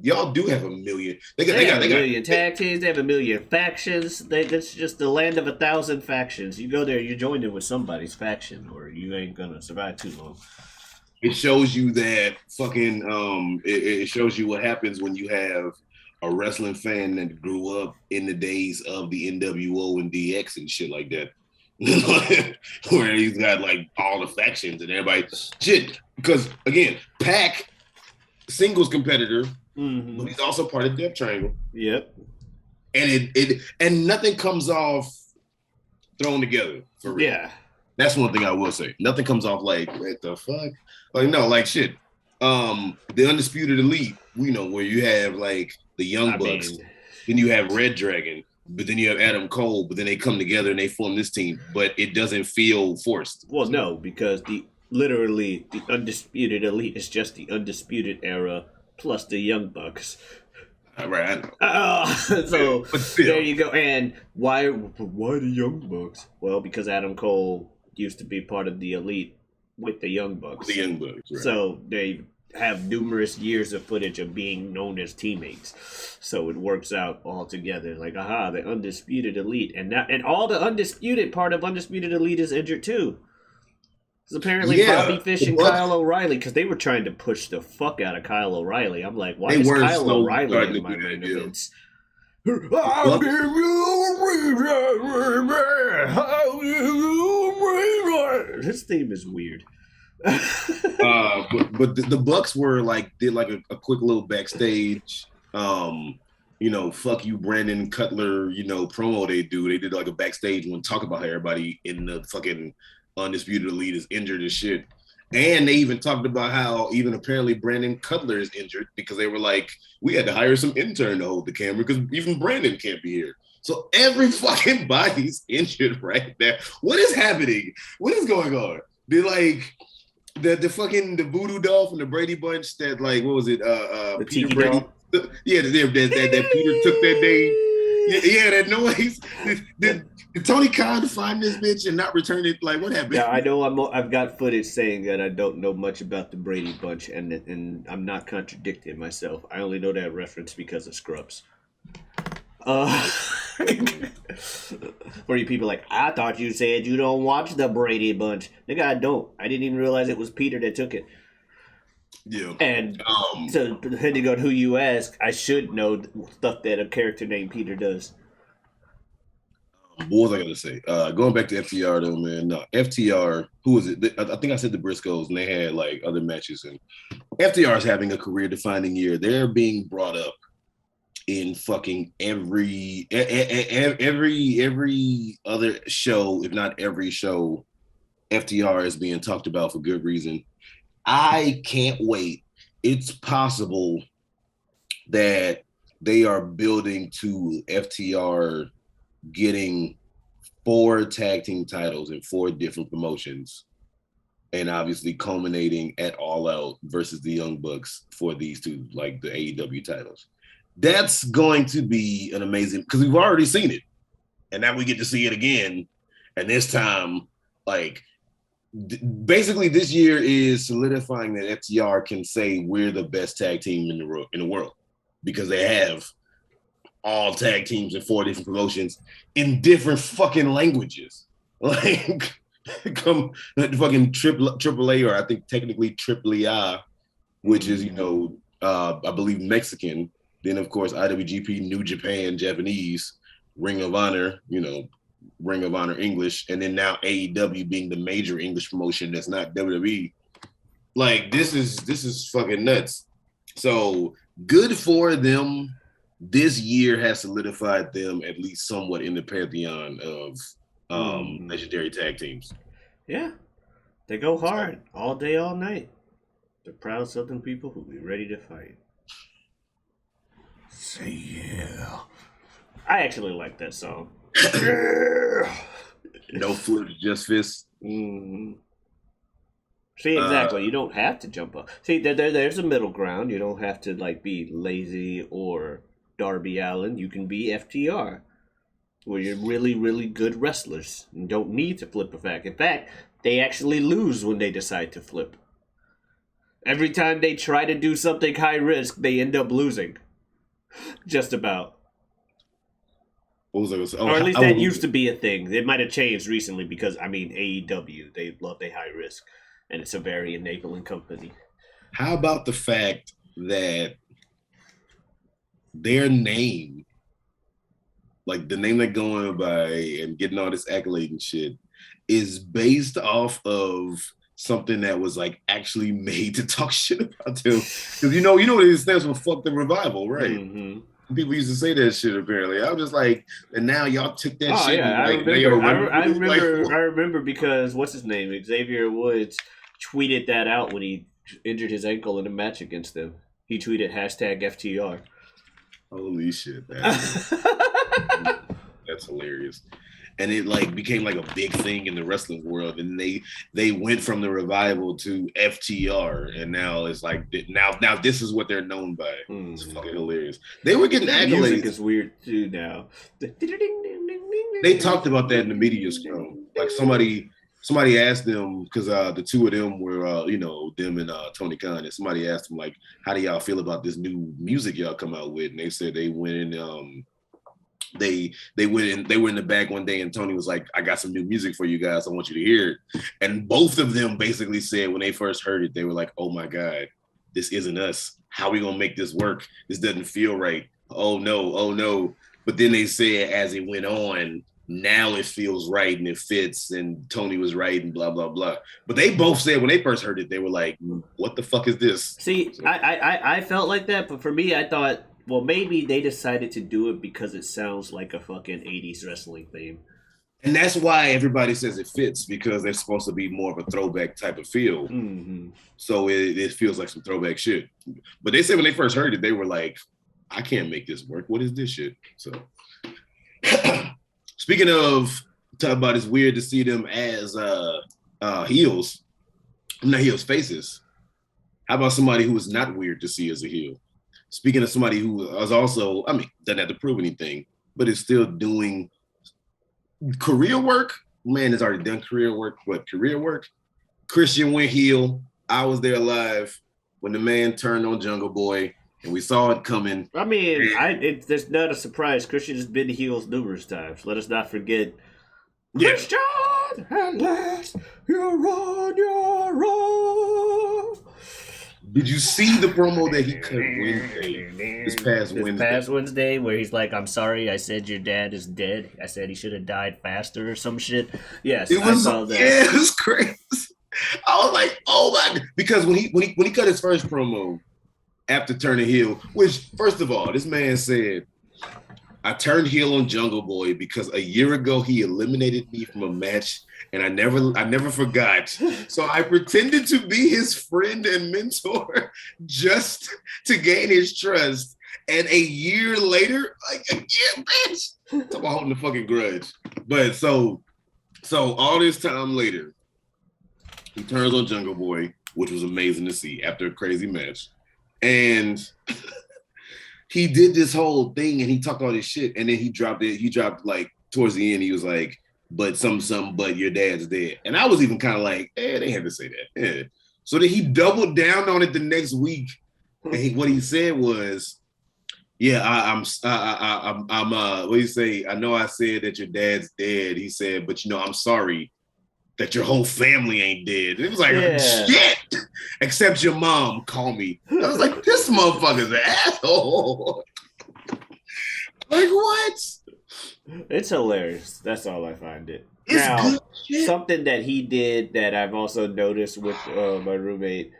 y'all do have a million. They got a million tag teams. They have a million factions. That's just the land of 1,000 factions. You go there, you join in with somebody's faction, or you ain't gonna survive too long. It shows you that fucking. It shows you what happens when you have a wrestling fan that grew up in the days of the NWO and DX and shit like that. Where he's got like all the factions and everybody shit. Because again, Pac, singles competitor, but he's also part of Death Triangle. Yep. And and nothing comes off thrown together for real. Yeah. That's one thing I will say. Nothing comes off like, what the fuck? Like, no, like shit. The Undisputed Elite, where you have like the Young Bucks, then you have Red Dragon, but then you have Adam Cole, but then they come together and they form this team, but it doesn't feel forced. Well, no, because literally the Undisputed Elite is just the Undisputed Era plus the Young Bucks. Right, I know. So But still. there you go. And why the Young Bucks? Well, because Adam Cole used to be part of the Elite with the Young Bucks. The Young Bucks, right. So they have numerous years of footage of being known as teammates. So it works out all together. Like, aha, the Undisputed Elite. And all the Undisputed part of Undisputed Elite is injured too. Because apparently Bobby Fish and Kyle O'Reilly, because they were trying to push the fuck out of Kyle O'Reilly. I'm like, why is Kyle O'Reilly in my main events? This theme is weird. But the Bucks were like did like a quick little backstage fuck you Brandon Cutler promo they did like a backstage one, talk about how everybody in the fucking Undisputed Elite is injured as shit. And they even talked about how even apparently Brandon Cutler is injured because they were like, we had to hire some intern to hold the camera because even Brandon can't be here. So every fucking body's injured right now. What is happening? What is going on? They're like the fucking the voodoo doll from the Brady Bunch that like what was it? Peter Brady. Yeah, that Peter took that day. Yeah, that noise. Did Tony Khan find this bitch and not return it? Like, what happened? Yeah, I know. I've got footage saying that I don't know much about the Brady Bunch, and I'm not contradicting myself. I only know that reference because of Scrubs. For you people like, I thought you said you don't watch the Brady Bunch. Nigga, I don't. I didn't even realize it was Peter that took it. Yeah. And so depending on who you ask, I should know stuff that a character named Peter does. What was I going to say? Going back to FTR though, man. No, FTR, who was it? I think I said the Briscoes, and they had like other matches. And FTR is having a career-defining year. They're being brought up in fucking every other show, if not every show. FTR is being talked about for good reason. I can't wait. It's possible that they are building to FTR getting 4 tag team titles in 4 different promotions, and obviously culminating at All Out versus the Young Bucks for these 2, like the AEW titles. That's going to be an amazing, because we've already seen it, and now we get to see it again, and this time, like, basically this year is solidifying that FTR can say we're the best tag team in the world, because they have all tag teams in 4 different promotions in different fucking languages. Like, come fucking AAA, or I think technically AAA, which is, I believe Mexican. Then, of course, IWGP, New Japan, Japanese, Ring of Honor, Ring of Honor English, and then now AEW being the major English promotion that's not WWE. Like, this is fucking nuts. So good for them. This year has solidified them at least somewhat in the pantheon of legendary tag teams. Yeah, they go hard all day, all night. They're proud Southern people who be ready to fight. Say yeah. I actually like that song. No flips, just fists. Mm-hmm. See, exactly. You don't have to jump up. See, there's a middle ground. You don't have to be lazy or Darby Allin. You can be FTR, where you're really, really good wrestlers and don't need to flip a fact. In fact, they actually lose when they decide to flip. Every time they try to do something high risk, they end up losing. Just about. What was I gonna say? Or at least that used to be a thing. It might have changed recently because, AEW, they love their high risk. And it's a very enabling company. How about the fact that their name, like the name they're going by and getting all this accolade and shit, is based off of something that was actually made to talk shit about them? Because you know what it stands for, fuck the revival, right? Mm-hmm. People used to say that shit apparently. I was just like, and now y'all took that shit. Yeah, I remember because what's his name? Xavier Woods tweeted that out when he injured his ankle in a match against them. He tweeted #FTR. Holy shit, man. That's hilarious. and it like became like a big thing in the wrestling world. And they went from the Revival to FTR, and now it's like now this is what they're known by. It's fucking hilarious. They were getting accolades. Music is weird too now. They talked about that in the media scrum. Like somebody asked them, because the two of them were them and Tony Khan, and somebody asked them like, how do y'all feel about this new music y'all come out with? And they said they went in they were in the back one day, and Tony was like, I got some new music for you guys, I want you to hear it. And both of them basically said when they first heard it, they were like, oh my God, this isn't us. How are we gonna make this work? This doesn't feel right. Oh no. But then they said as it went on, now it feels right and it fits, and Tony was right and blah, blah, blah. But they both said when they first heard it, they were like, what the fuck is this? See, so, I felt like that, but for me, I thought, well, maybe they decided to do it because it sounds like a fucking 80s wrestling theme. And that's why everybody says it fits, because they're supposed to be more of a throwback type of feel. Mm-hmm. So it feels like some throwback shit. But they said when they first heard it, they were like, I can't make this work. What is this shit? So speaking of talking about, it's weird to see them as heels. Not heels, faces. How about somebody who is not weird to see as a heel? Speaking of somebody who is also, doesn't have to prove anything, but is still doing career work. Man has already done career work. What career work? Christian went heel. I was there live when the man turned on Jungle Boy, and we saw it coming. I mean, it's not a surprise. Christian has been heels numerous times. Let us not forget. Yeah. Christian, at last, you're on your own. Did you see the promo that he cut Wednesday? This past Wednesday, where he's like, I'm sorry, I said your dad is dead. I said he should have died faster or some shit. Yes, I saw that. Yeah, it was crazy. I was like, oh my God. Because when he cut his first promo after turning heel, which, first of all, this man said, I turned heel on Jungle Boy because a year ago he eliminated me from a match, and I never forgot. So I pretended to be his friend and mentor just to gain his trust. And a year later, like, yeah, bitch, talk about holding the fucking grudge. But so all this time later, he turns on Jungle Boy, which was amazing to see after a crazy match. And he did this whole thing and he talked all this shit, and then he dropped it. He dropped like towards the end, he was like, but but your dad's dead. And I was even kind of like, they had to say that. Yeah. So then he doubled down on it the next week. And what he said was, yeah, I'm what do you say? I know I said that your dad's dead. He said, but I'm sorry that your whole family ain't dead. And it was like, shit, except your mom, call me. I was like, this motherfucker's an asshole. Like, what? It's hilarious. That's all I find it. It's now, good shit. Something that he did that I've also noticed with my roommate,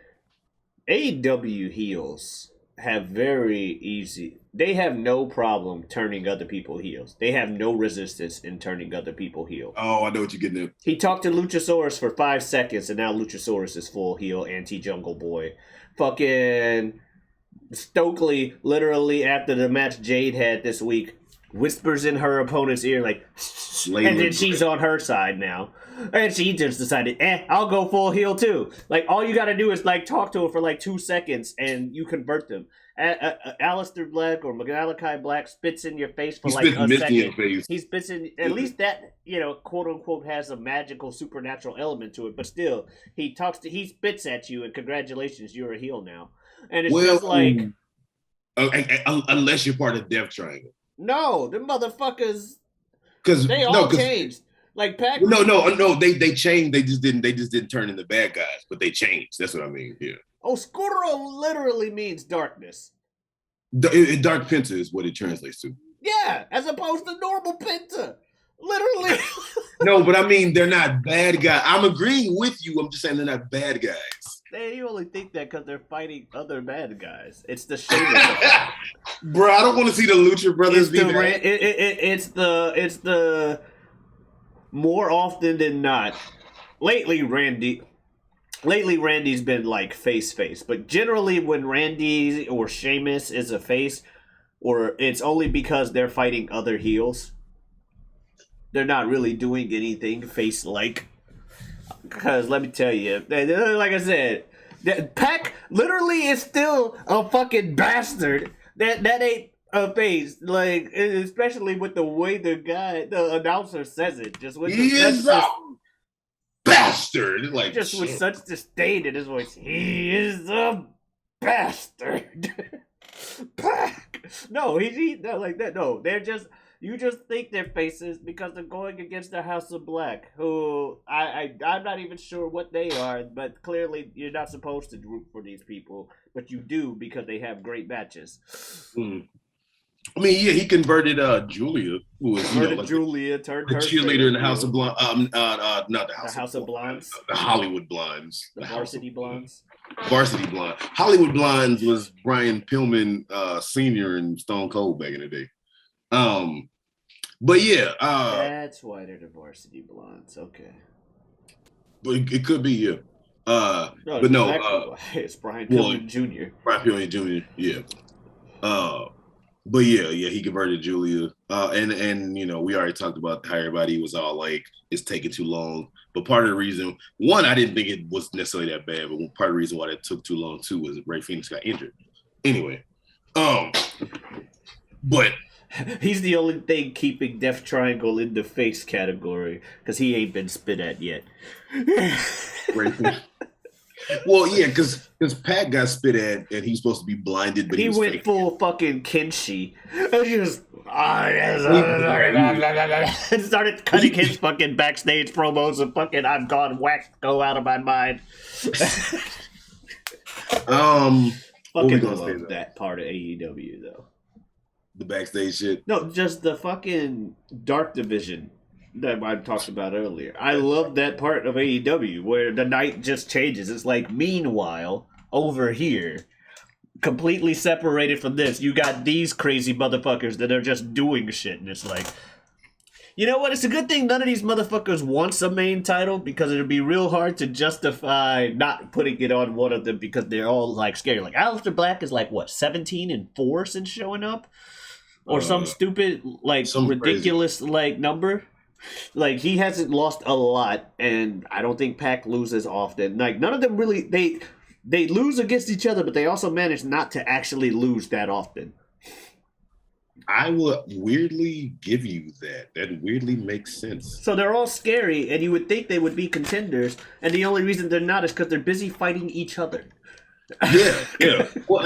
AEW heels have they have no problem turning other people heels. They have no resistance in turning other people heel. Oh, I know what you're getting at. He talked to Luchasaurus for 5 seconds, and now Luchasaurus is full heel, anti-Jungle Boy. Fucking Stokely, literally after the match Jade had this week, whispers in her opponent's ear like, and then she's on her side now. And she just decided, I'll go full heel too. Like, all you gotta do is like talk to him for like 2 sequence and you convert them. Aleister Black or Malachi Black spits in your face for like a second. He spits in, at least that, quote unquote, has a magical supernatural element to it. But still, he spits at you and congratulations, you're a heel now. And it's just like, unless you're part of Death Triangle. No, the motherfuckers, because they all changed. Like Pac. No, they changed. They just didn't turn into bad guys, but they changed. That's what I mean. Yeah. Oscuro literally means darkness. Dark Penta is what it translates to. Yeah, as opposed to normal Penta. Literally. No, but I mean, they're not bad guys. I'm agreeing with you. I'm just saying they're not bad guys. You only think that because they're fighting other bad guys. It's the Sheamus. Bro, I don't want to see the Lucha Brothers be bad. It's the more often than not. Lately, Randy's been like face, but generally when Randy or Sheamus is a face, or it's only because they're fighting other heels. they're not really doing anything face-like. Because let me tell you, like I said, Pac literally is still a fucking bastard. That ain't a face. Like, especially with the way the announcer says it. Just with he is a bastard. Like, just with such disdain in his voice. He is a bastard. Pac. No, he's not like that. No, they're just. You just think they're faces because they're going against the House of Black, who I'm not even sure what they are, but clearly you're not supposed to root for these people, but you do because they have great matches. I mean, yeah, he converted Julia, who was Julia turned her cheerleader in the House of Blondes, not the House of Blondes, the Hollywood Blondes, the Varsity Blondes. Varsity Blonde. Hollywood Blondes was Brian Pillman Sr. and Stone Cold back in the day. But yeah, that's why they're the Varsity Blondes. Okay, but it could be yeah. No, but no, it's Brian Pillman Jr. Brian Pillman Jr. Yeah. But yeah, he converted Julia. And you know, we already talked about how everybody was all like, it's taking too long. But part of the reason, one, I didn't think it was necessarily that bad, but part of the reason why that took too long too was Ray Phoenix got injured. Anyway, but he's the only thing keeping Death Triangle in the face category because he ain't been spit at yet. Well, yeah, because Pat got spit at and he's supposed to be blinded, but he went fake. Full fucking Kenshi. And he just and started cutting his fucking backstage promos and fucking I'm gone whack, go out of my mind. Fucking love that part of AEW though. The backstage shit? No, just the fucking Dark Division that I talked about earlier. I love that part of AEW where the night just changes. It's like, meanwhile, over here, completely separated from this, you got these crazy motherfuckers that are just doing shit. And it's like, you know what? It's a good thing none of these motherfuckers wants a main title because it'd be real hard to justify not putting it on one of them because they're all like scary. Like, Aleister Black is like, what, 17-4 since showing up? Or some stupid, like, some ridiculous, crazy, like, number. Like, he hasn't lost a lot, and I don't think Pac loses often. Like, none of them really, they lose against each other, but they also manage not to actually lose that often. I will weirdly give you that. That weirdly makes sense. So they're all scary, and you would think they would be contenders, and the only reason they're not is because they're busy fighting each other. Yeah. Well,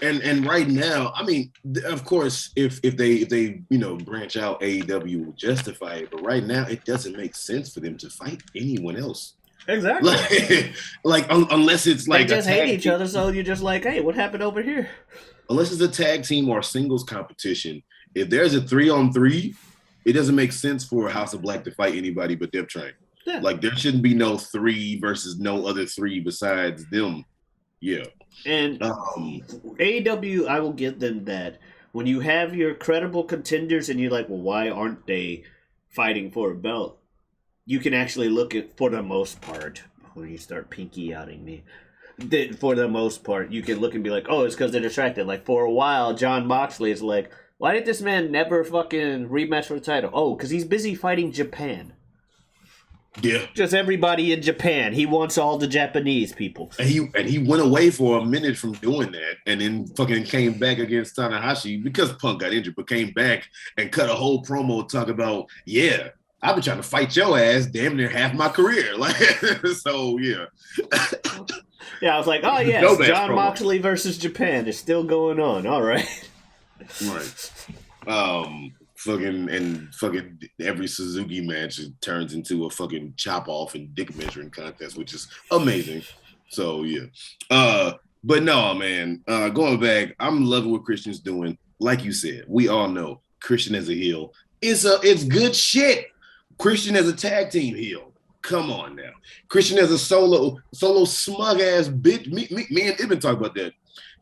and right now, I mean, of course, if they branch out, AEW will justify it. But right now, it doesn't make sense for them to fight anyone else. Exactly. Like unless it's like they just hate each other, so you're just like, hey, what happened over here? Unless it's a tag team or a singles competition, if there's a 3-on-3, it doesn't make sense for House of Black to fight anybody but Death Triangle. Yeah. Like there shouldn't be no 3 versus no other 3 besides them. Yeah. And AEW, I will give them that. When you have your credible contenders and you're like, well, why aren't they fighting for a belt? You can actually look at, for the most part, when you start pinky-outing me, for the most part, you can look and be like, oh, it's because they're distracted. Like, for a while, Jon Moxley is like, why did this man never fucking rematch for the title? Oh, because he's busy fighting Japan. Yeah, just everybody in Japan. He wants all the Japanese people. And he went away for a minute from doing that, and then fucking came back against Tanahashi because Punk got injured, but came back and cut a whole promo talk about, yeah, I've been trying to fight your ass damn near half my career. Like, so yeah. Yeah, I was like, oh yes, no Jon Moxley versus Japan is still going on. All right. Right. Fucking every Suzuki match turns into a fucking chop off and dick measuring contest, which is amazing. So yeah. But no, man. Going back, I'm loving what Christian's doing. Like you said, we all know Christian as a heel. It's good shit. Christian as a tag team heel. Come on now. Christian as a solo smug ass bitch. Me and Ibn talk about that.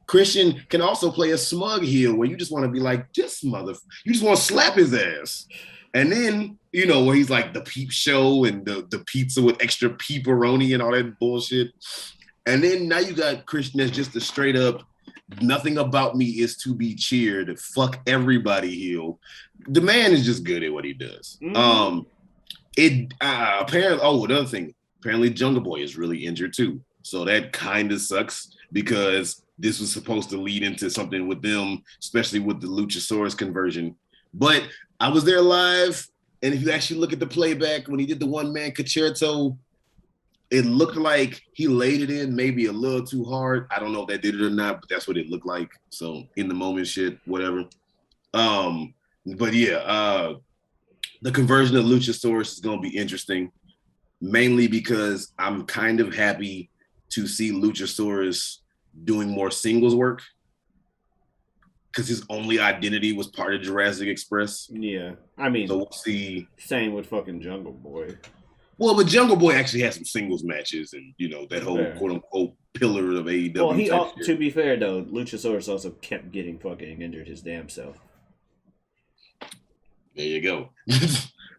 Christian can also play a smug heel where you just want to be like, you just want to slap his ass. And then, where he's like the peep show and the pizza with extra pepperoni and all that bullshit. And then now you got Christian as just a straight up, nothing about me is to be cheered. Fuck everybody heel. The man is just good at what he does. Mm-hmm. Apparently, another thing. Apparently, Jungle Boy is really injured too. So that kind of sucks because this was supposed to lead into something with them, especially with the Luchasaurus conversion. But I was there live, and if you actually look at the playback when he did the one-man concerto, it looked like he laid it in maybe a little too hard. I don't know if that did it or not, but that's what it looked like. So in the moment shit, whatever. But yeah, the conversion of Luchasaurus is going to be interesting, mainly because I'm kind of happy to see Luchasaurus doing more singles work because his only identity was part of Jurassic Express. Yeah, I mean, so we'll see. Same with fucking Jungle Boy. Well, but Jungle Boy actually had some singles matches, and that whole quote unquote pillar of AEW. Well, to be fair though, Luchasaurus also kept getting fucking injured his damn self. There you go.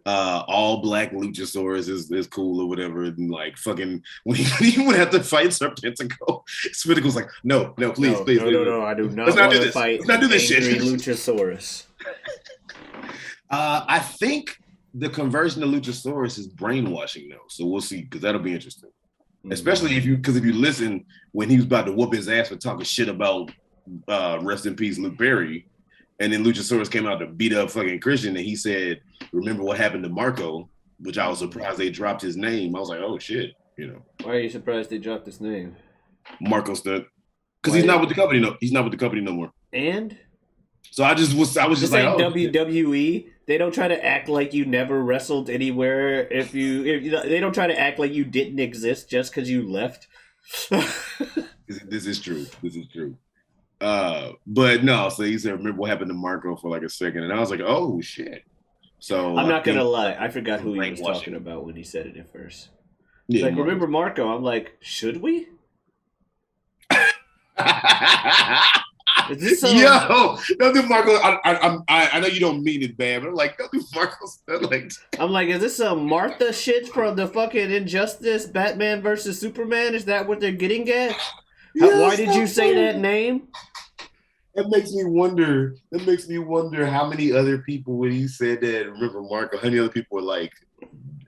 All black Luchasaurus is cool or whatever, and like fucking when he would have to fight Serpentico, Serpentico's like, no, please, no, I do not want to fight. Let's not do this shit. Luchasaurus. I think the conversion of Luchasaurus is brainwashing though, so we'll see because that'll be interesting. Mm-hmm. Especially if you listen when he was about to whoop his ass for talking shit about rest in peace Luke Perry, and then Luchasaurus came out to beat up fucking Christian, and he said, "Remember what happened to Marco?" Which I was surprised they dropped his name. I was like, "Oh shit," Why are you surprised they dropped his name? Marco Stunt, because he's not with the company. No, he's not with the company no more. And so I was just like, oh, WWE. Shit. They don't try to act like you never wrestled anywhere. If they don't try to act like you didn't exist just because you left. This is true. But no, so he said, "Remember what happened to Marco?" for like a second, and I was like, "Oh shit!" So I'm not gonna lie, I forgot who he was talking about when he said it at first. Yeah, like, remember Marco? I'm like, should we? Is this Yo, don't do Marco. I know you don't mean it bad, but I'm like, don't do Marco stuff like that. I'm like, is this some Martha shit from the fucking Injustice, Batman versus Superman? Is that what they're getting at? Yes, why did you say that name? That makes me wonder how many other people, when he said that, remember Marco, how many other people were like,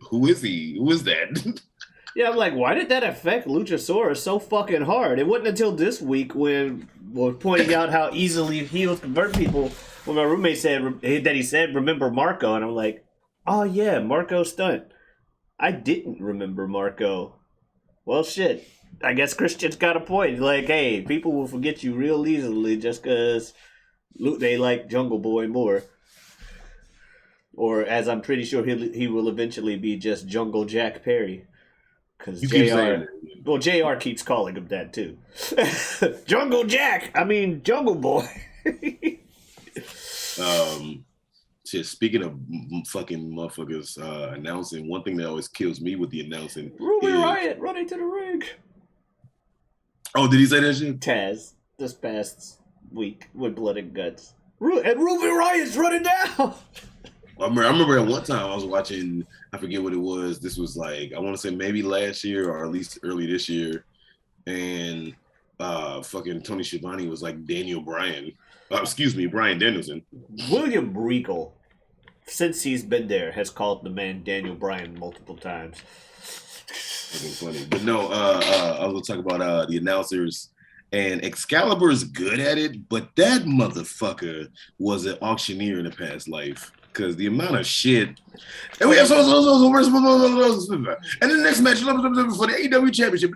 who is he? Who is that? Yeah, I'm like, why did that affect Luchasaurus so fucking hard? It wasn't until this week when we're pointing out how easily heels convert people when my roommate said that he said, remember Marco? And I'm like, oh yeah, Marco Stunt. I didn't remember Marco. Well, shit. I guess Christian's got a point. Like, hey, people will forget you real easily just because they like Jungle Boy more. Or, as I'm pretty sure he will eventually be just Jungle Jack Perry. Because JR keeps calling him that too. Jungle Jack! I mean, Jungle Boy. Shit, speaking of fucking motherfuckers announcing, one thing that always kills me with the announcing Ruby Riott running to the ring. Oh, did he say that shit? Taz, this past week with Blood and Guts. And Ruby Riott's running down! I remember at one time I was watching, I forget what it was. This was like, I want to say maybe last year or at least early this year. And fucking Tony Schiavone was like Daniel Bryan. Brian Danielson. William Regal, since he's been there, has called the man Daniel Bryan multiple times. Funny. But no, I was going to talk about the announcers. And Excalibur's good at it, but that motherfucker was an auctioneer in a past life. Because the amount of shit. And we have and then the next match for the AEW Championship.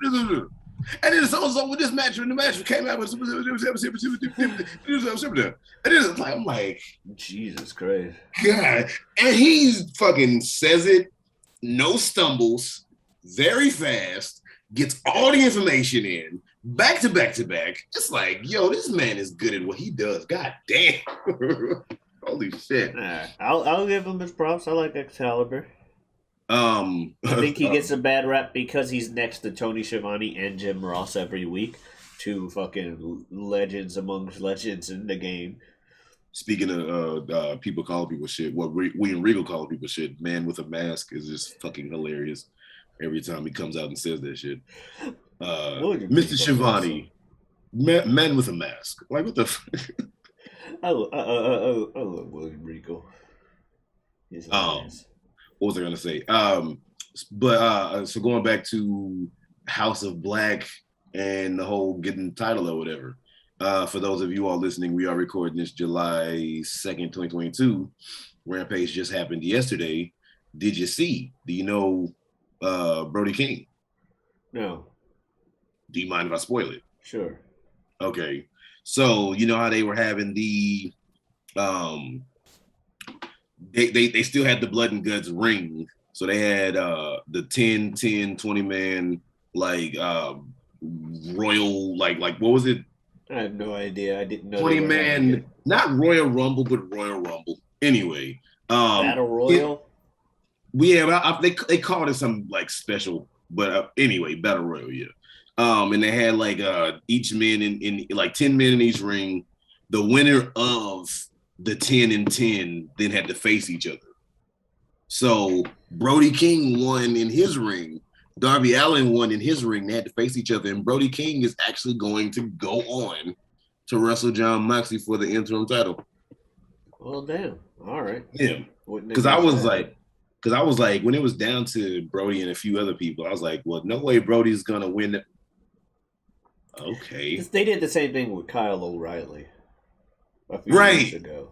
And then so with this match, when the match came out, and then I'm like, Jesus Christ. God. And he fucking says it, no stumbles, very fast, gets all the information in, back to back to back. It's like, yo, this man is good at what he does. God damn. Holy shit. I'll give him his props. I like Excalibur. I think he gets a bad rap because he's next to Tony Schiavone and Jim Ross every week. Two fucking legends amongst legends in the game. Speaking of people calling people shit, what William Regal calling people shit, man with a mask is just fucking hilarious every time he comes out and says that shit. Mr. Schiavone, Men with a mask. Like what the? I love William Regal. He's Um, hilarious. what was I gonna say? So going back to House of Black and the whole getting the title or whatever. For those of you all listening, we are recording this July 2nd, 2022. Rampage just happened yesterday. Did you see? Do you know Brody King? No. Do you mind if I spoil it? Sure. Okay. So you know how they were having the um they still had the blood and guts ring. So they had the 10, 20 man like royal like what was it? I have no idea. I didn't know 20 they were having man, it. not Royal Rumble, but Royal Rumble. Anyway, Battle Royal? they called it some like special, but anyway, Battle Royal, yeah. And they had like each man in like 10 men in each ring. The winner of the 10 and 10 then had to face each other. So Brody King won in his ring. Darby Allin won in his ring. They had to face each other, and Brody King is actually going to go on to wrestle John Moxley for the interim title. Well, damn. All right. Yeah, because I was like, when it was down to Brody and a few other people, I was like, well, no way Brody's gonna win it. Okay, they did the same thing with Kyle O'Reilly a few years ago.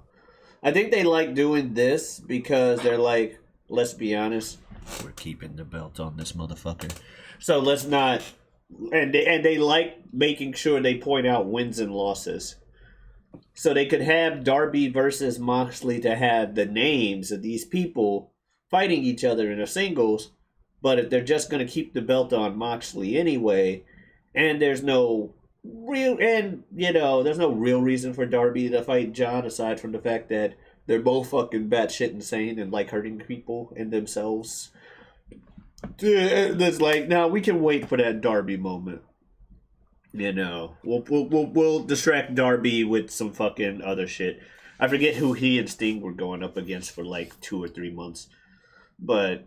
I think they like doing this because they're like, let's be honest, we're keeping the belt on this motherfucker. So let's not. And they like making sure they point out wins and losses. So they could have Darby versus Moxley to have the names of these people fighting each other in a singles, but if they're just going to keep the belt on Moxley anyway, and there's no real reason for Darby to fight John aside from the fact that they're both fucking batshit insane and like hurting people and themselves. It's like, now we can wait for that Darby moment. You know, we'll distract Darby with some fucking other shit. I forget who he and Sting were going up against for like 2 or 3 months, but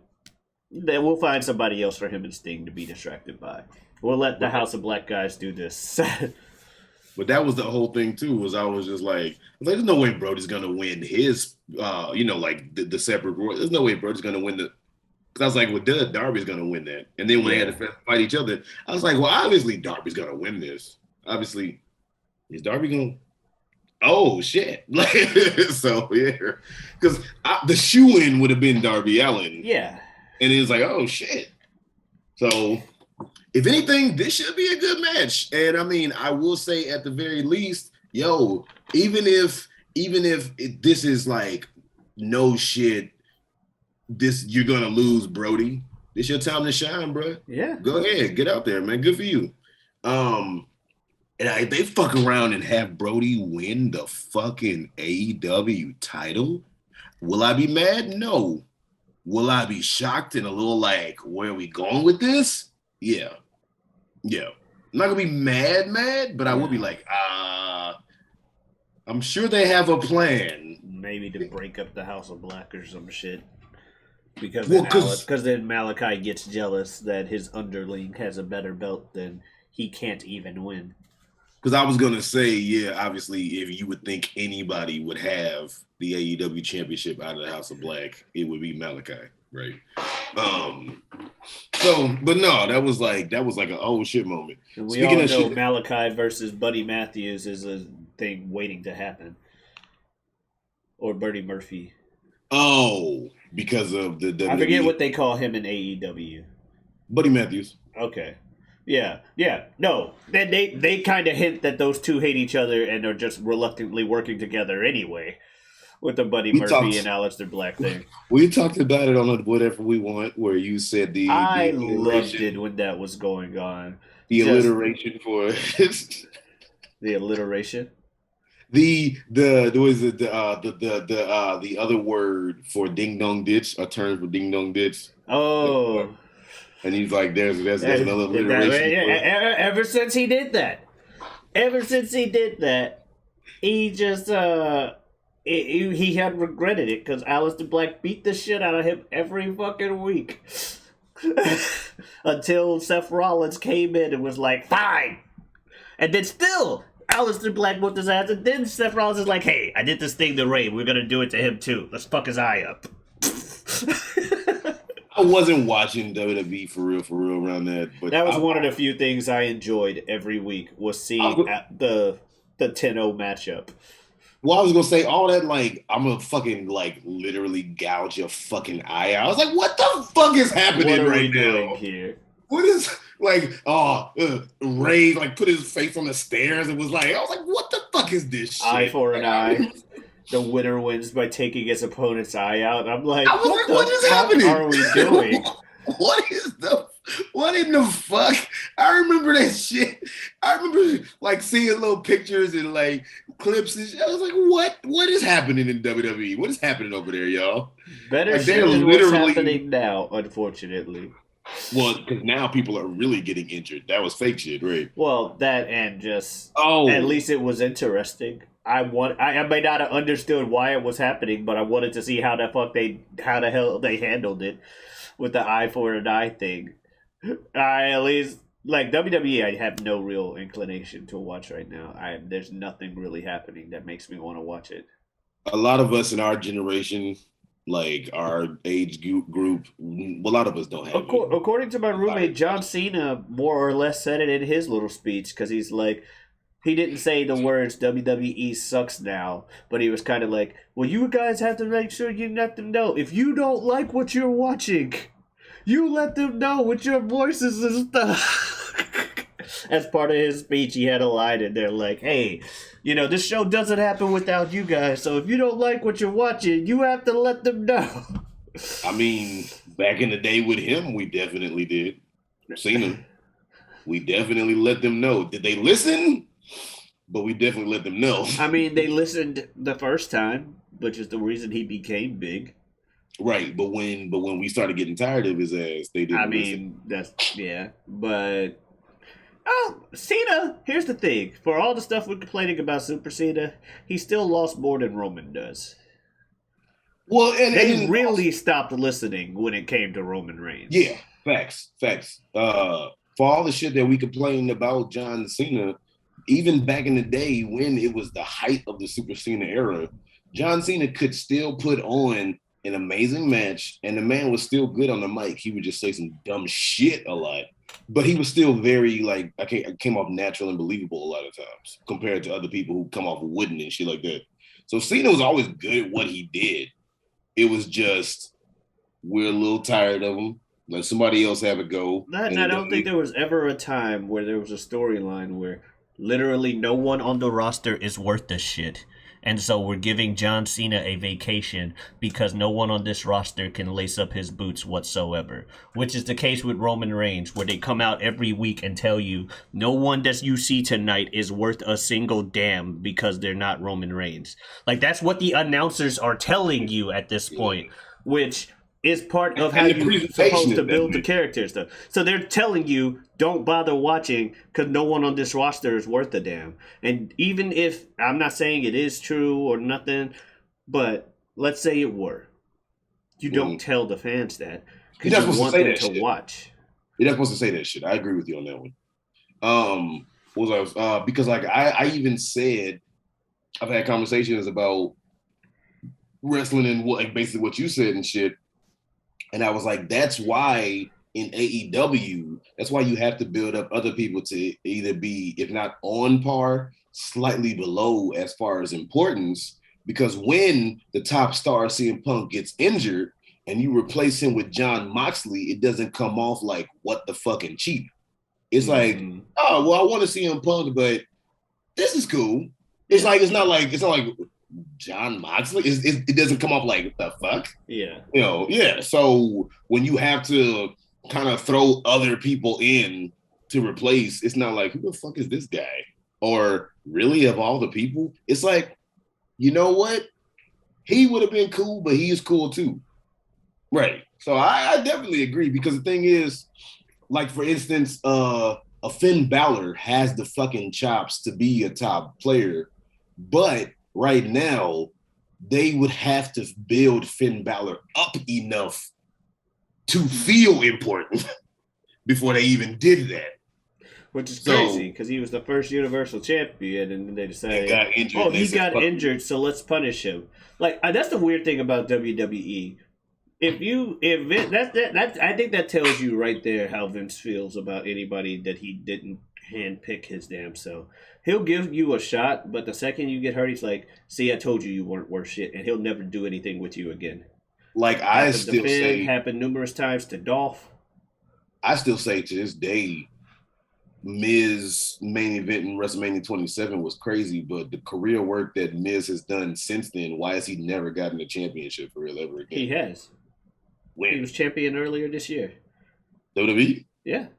then we'll find somebody else for him and Sting to be distracted by. We'll let the House of Black guys do this. But that was the whole thing too. Was I was just like, there's no way Brody's gonna win his, like the separate. There's no way Brody's gonna win the. Because I was like, well, Darby's gonna win that. And then when they had to fight each other, I was like, well, obviously Darby's gonna win this. Obviously, is Darby gonna? Oh shit! Like so, yeah. Because the shoe-in would have been Darby Allin. Yeah. And it was like, oh shit. So, if anything, this should be a good match. And I mean, I will say at the very least, even if this is like no shit. You're gonna lose, Brody. This your time to shine, bro. Yeah. Go ahead, get out there, man. Good for you. And they fuck around and have Brody win the fucking AEW title. Will I be mad? No. Will I be shocked and a little like, where are we going with this? Yeah. I'm not gonna be mad, but I will be like, I'm sure they have a plan. Maybe to break up the House of Black or some shit. Because then Malachi gets jealous that his underling has a better belt than he can't even win. Because I was going to say, obviously, if you would think anybody would have the AEW championship out of the House of Black, it would be Malachi, right? But no, that was like an oh shit moment. And we all know Malachi versus Buddy Matthews is a thing waiting to happen. Or Buddy Murphy. Oh, because of the WWE. I forget what they call him in AEW. Buddy Matthews. Okay. Yeah. No, they kind of hint that those two hate each other and are just reluctantly working together anyway with the Buddy Murphy and Aleister Black thing. We talked about it on Whatever We Want, where you said I loved it when that was going on. The alliteration for it. The alliteration? The other word for ding dong ditch, a term for ding dong ditch. Oh. And he's like, there's another alliteration. Ever since he did that, he just he had regretted it because Aleister Black beat the shit out of him every fucking week until Seth Rollins came in and was like, fine, And then still, Aleister Black whooped his ass, and then Seth Rollins is like, hey, I did this thing to Ray. We're going to do it to him too. Let's fuck his eye up. I wasn't watching WWE for real around that. But that was one of the few things I enjoyed every week was seeing the 10-0 matchup. Well, I was gonna say all that, like, I'm gonna fucking like literally gouge your fucking eye out. I was like, what the fuck is happening right now? Here? What is like? Ray like put his face on the stairs and was like, I was like, what the fuck is this shit? Eye for an eye. The winner wins by taking his opponent's eye out. I'm like, what is happening? Are we doing? What in the fuck? I remember that shit. I remember like seeing little pictures and like clips and shit. I was like, what is happening in WWE? What is happening over there, y'all? Better like, shit than what's happening now, unfortunately. Well, because now people are really getting injured. That was fake shit, right? Well, that and just at least it was interesting. I may not have understood why it was happening, but I wanted to see how the hell they handled it with the eye for an eye thing. I at least like WWE. I have no real inclination to watch right now. There's nothing really happening that makes me want to watch it. A lot of us in our generation, like our age group, a lot of us don't have. According to my roommate, John Cena more or less said it in his little speech because he's like. He didn't say the words WWE sucks now, but he was kind of like, well, you guys have to make sure you let them know. If you don't like what you're watching, you let them know with your voices and stuff. As part of his speech, he had a line in there like, hey, this show doesn't happen without you guys, so if you don't like what you're watching, you have to let them know. I mean, back in the day with him, we definitely did. Cena, we definitely let them know. Did they listen? But we definitely let them know. I mean, they listened the first time, which is the reason he became big. Right, but when we started getting tired of his ass, they didn't. I mean, listen. But Cena. Here's the thing: for all the stuff we're complaining about Super Cena, he still lost more than Roman does. Well, and they really stopped listening when it came to Roman Reigns. Yeah, facts. For all the shit that we complained about John Cena. Even back in the day when it was the height of the Super Cena era, John Cena could still put on an amazing match, and the man was still good on the mic. He would just say some dumb shit a lot, but he was still very like I came off natural and believable a lot of times compared to other people who come off wooden and shit like that. So Cena was always good at what he did. It was just we're a little tired of him. Let somebody else have a go. I don't think there was ever a time where there was a storyline where literally no one on the roster is worth the shit. And so we're giving John Cena a vacation because no one on this roster can lace up his boots whatsoever. Which is the case with Roman Reigns, where they come out every week and tell you no one that you see tonight is worth a single damn because they're not Roman Reigns. Like, that's what the announcers are telling you at this point, which is part of how you're supposed to build the characters, though. So they're telling you, don't bother watching because no one on this roster is worth a damn. And even if, I'm not saying it is true or nothing, but let's say it were. You don't tell the fans that because you want them to watch. You're not supposed to say that shit. I agree with you on that one. Because like I even said, I've had conversations about wrestling and basically what you said and shit. And I was like, that's why in AEW, that's why you have to build up other people to either be, if not on par, slightly below as far as importance. Because when the top star CM Punk gets injured and you replace him with Jon Moxley, it doesn't come off like what the fucking cheap. It's like, oh, well, I want to see CM Punk, but this is cool. It's not like Jon Moxley. It doesn't come off like the fuck. Yeah. Yeah. So when you have to kind of throw other people in to replace, it's not like, who the fuck is this guy? Or really, of all the people, it's like, you know what? He would have been cool, but he is cool too. Right. So I definitely agree because the thing is, like, for instance, a Finn Balor has the fucking chops to be a top player, but right now, they would have to build Finn Balor up enough to feel important before they even did that. Which is crazy because he was the first Universal Champion, and then they decided, he got injured, so let's punish him. Like that's the weird thing about WWE. I think that tells you right there how Vince feels about anybody that he didn't handpick his damn self. He'll give you a shot, but the second you get hurt, he's like, "See, I told you weren't worth shit," and he'll never do anything with you again. Like happened numerous times to Dolph. I still say to this day, Miz main event in WrestleMania 27 was crazy, but the career work that Miz has done since then, why has he never gotten a championship for real ever again? He has. When? He was champion earlier this year. WWE? Yeah.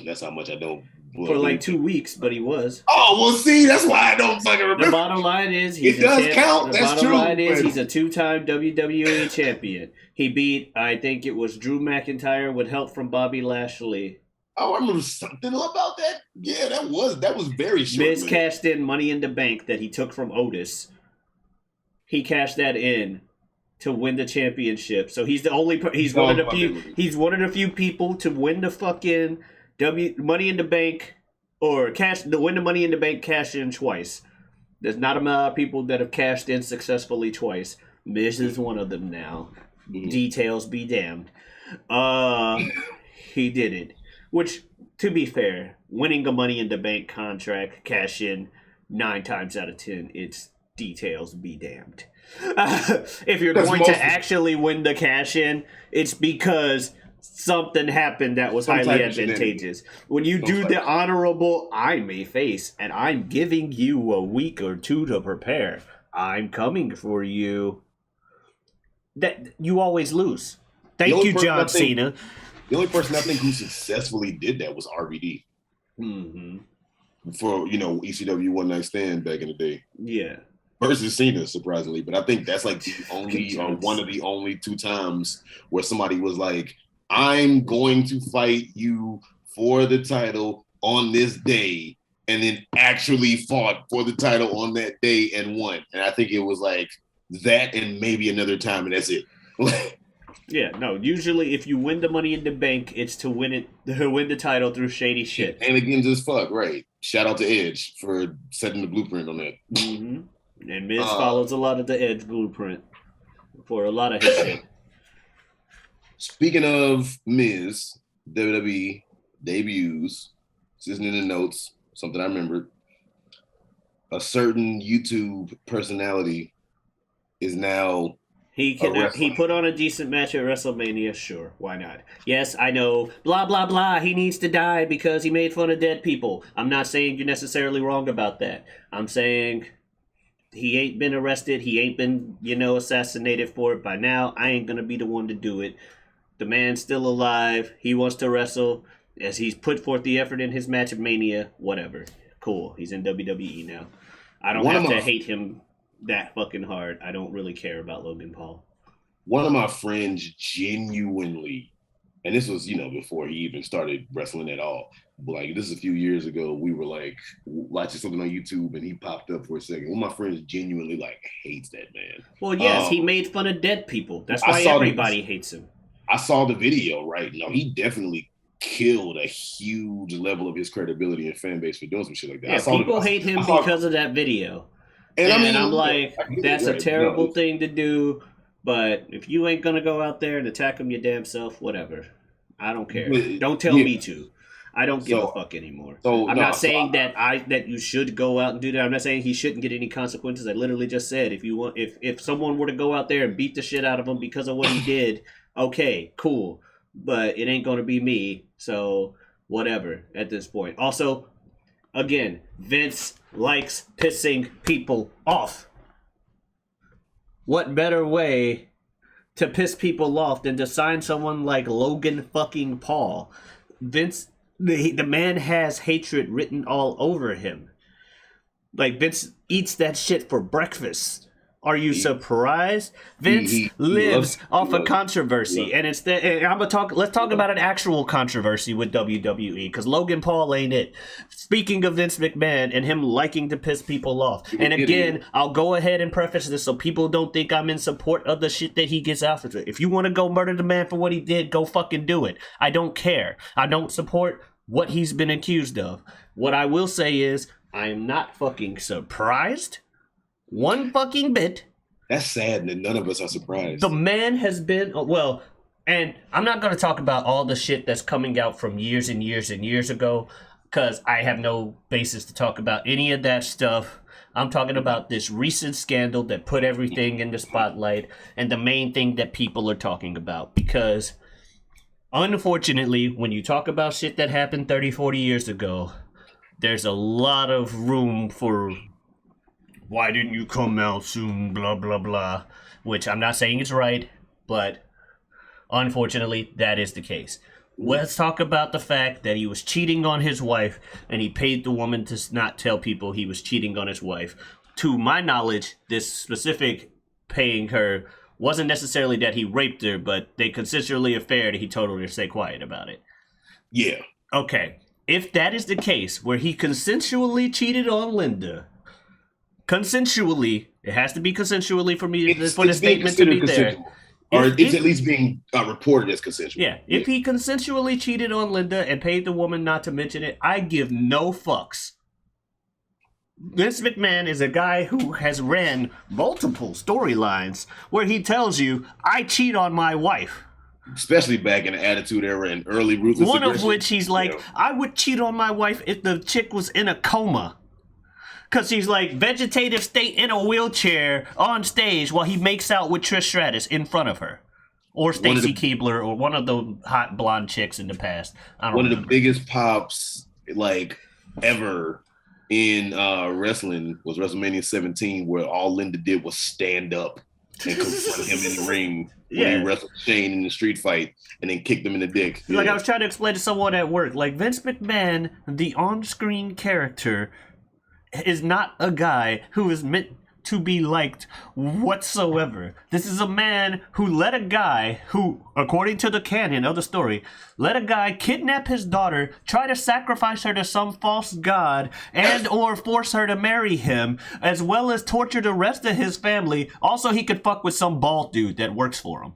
That's how much I don't. For like 2 weeks, but he was. Oh, well, see, that's why I don't fucking remember. The bottom line is it does count. That's true. The bottom line is he's a 2-time WWE champion. He beat, I think it was Drew McIntyre with help from Bobby Lashley. Oh, I remember something about that. Yeah, that was very short. Miz cashed in Money in the Bank that he took from Otis. He cashed that in to win the championship. So he's the only he's one of the few people to win the fucking Money in the Bank or win the Money in the Bank cash in twice. There's not a lot of people that have cashed in successfully twice. Miz is one of them now. Mm-hmm. Details be damned. He did it. Which, to be fair, winning a Money in the Bank contract, cash in 9 times out of 10, it's details be damned. If you're going to actually win the cash in, it's because something happened that was highly advantageous. When you do the honorable, I may face, and I'm giving you a week or 2 to prepare. I'm coming for you. That you always lose. Thank you, John Cena. The only person I think who successfully did that was RVD. Mm-hmm. For, ECW One Night Stand back in the day. Yeah. Versus Cena, surprisingly. But I think that's like the only, or one of the only 2 times where somebody was like, I'm going to fight you for the title on this day, and then actually fought for the title on that day and won. And I think it was like that and maybe another time, and that's it. Yeah, no. Usually, if you win the Money in the Bank, it's to win the title through shady shit. And again, just fuck, right? Shout out to Edge for setting the blueprint on that. Mm-hmm. And Miz follows a lot of the Edge blueprint for a lot of his shit. Speaking of Miz, WWE debuts. This isn't in the notes. Something I remembered. A certain YouTube personality is now. He put on a decent match at WrestleMania, sure, why not? Yes, I know, blah, blah, blah, he needs to die because he made fun of dead people. I'm not saying you're necessarily wrong about that. I'm saying he ain't been arrested, he ain't been, assassinated for it by now. I ain't gonna be the one to do it. The man's still alive, he wants to wrestle, as he's put forth the effort in his match of Mania, whatever. Cool, he's in WWE now. I don't have to hate him that fucking hard. I don't really care about Logan Paul. One of my friends genuinely, and this was, before he even started wrestling at all. Like, this is a few years ago. We were like watching something on YouTube and he popped up for a second. One of my friends genuinely hates that man. Well, yes, he made fun of dead people. That's why everybody hates him. I saw the video, right? No, he definitely killed a huge level of his credibility and fan base for doing some shit like that. Yeah, people hate him because of that video. And I'm like, that's a terrible thing to do, but if you ain't going to go out there and attack him your damn self, whatever. I don't care. Don't tell me to. I don't give a fuck anymore. I'm not saying that you should go out and do that. I'm not saying he shouldn't get any consequences. I literally just said if someone were to go out there and beat the shit out of him because of what he did, okay, cool. But it ain't going to be me, so whatever at this point. Also, again, Vince likes pissing people off. What better way to piss people off than to sign someone like Logan fucking Paul? Vince, the man has hatred written all over him. Like, Vince eats that shit for breakfast. Are you surprised? Vince lives off of controversy, and it's let's talk about an actual controversy with WWE, because Logan Paul ain't it. Speaking of Vince McMahon and him liking to piss people off, and again, I'll go ahead and preface this so people don't think I'm in support of the shit that he gets after. If you want to go murder the man for what he did, go fucking do it. I don't care. I don't support what he's been accused of. What I will say is, I am not fucking surprised one fucking bit. That's sad that none of us are surprised. The man has been, well, and I'm not going to talk about all the shit that's coming out from years and years and years ago, because I have no basis to talk about any of that stuff. I'm talking about this recent scandal that put everything in the spotlight and the main thing that people are talking about. Because, unfortunately, when you talk about shit that happened 30, 40 years ago, there's a lot of room for, why didn't you come out soon, blah, blah, blah. Which I'm not saying it's right, but unfortunately, that is the case. Let's talk about the fact that he was cheating on his wife, and he paid the woman to not tell people he was cheating on his wife. To my knowledge, this specific paying her wasn't necessarily that he raped her, but they consensually affared and he told her to stay quiet about it. Yeah. Okay. If that is the case, where he consensually cheated on Linda, consensually, it has to be consensually for me for the statement to be there. Or it's at least being reported as consensual. Yeah, if he consensually cheated on Linda and paid the woman not to mention it, I give no fucks. Vince McMahon is a guy who has ran multiple storylines where he tells you, I cheat on my wife. Especially back in the Attitude Era and early Ruthless One Aggression. of which he's like, I would cheat on my wife if the chick was in a coma. Because she's like vegetative state in a wheelchair on stage while he makes out with Trish Stratus in front of her. Or Stacy Keibler or one of the hot blonde chicks in the past. One of the biggest pops like ever in wrestling was WrestleMania 17, where all Linda did was stand up and confront him in the ring when he wrestled Shane in the street fight and then kicked him in the dick. Like I was trying to explain to someone at work, like Vince McMahon, the on-screen character, is not a guy who is meant to be liked whatsoever. This is a man who let a guy who, according to the canon of the story, let a guy kidnap his daughter, try to sacrifice her to some false god, and or force her to marry him, as well as torture the rest of his family. Also, he could fuck with some bald dude that works for him.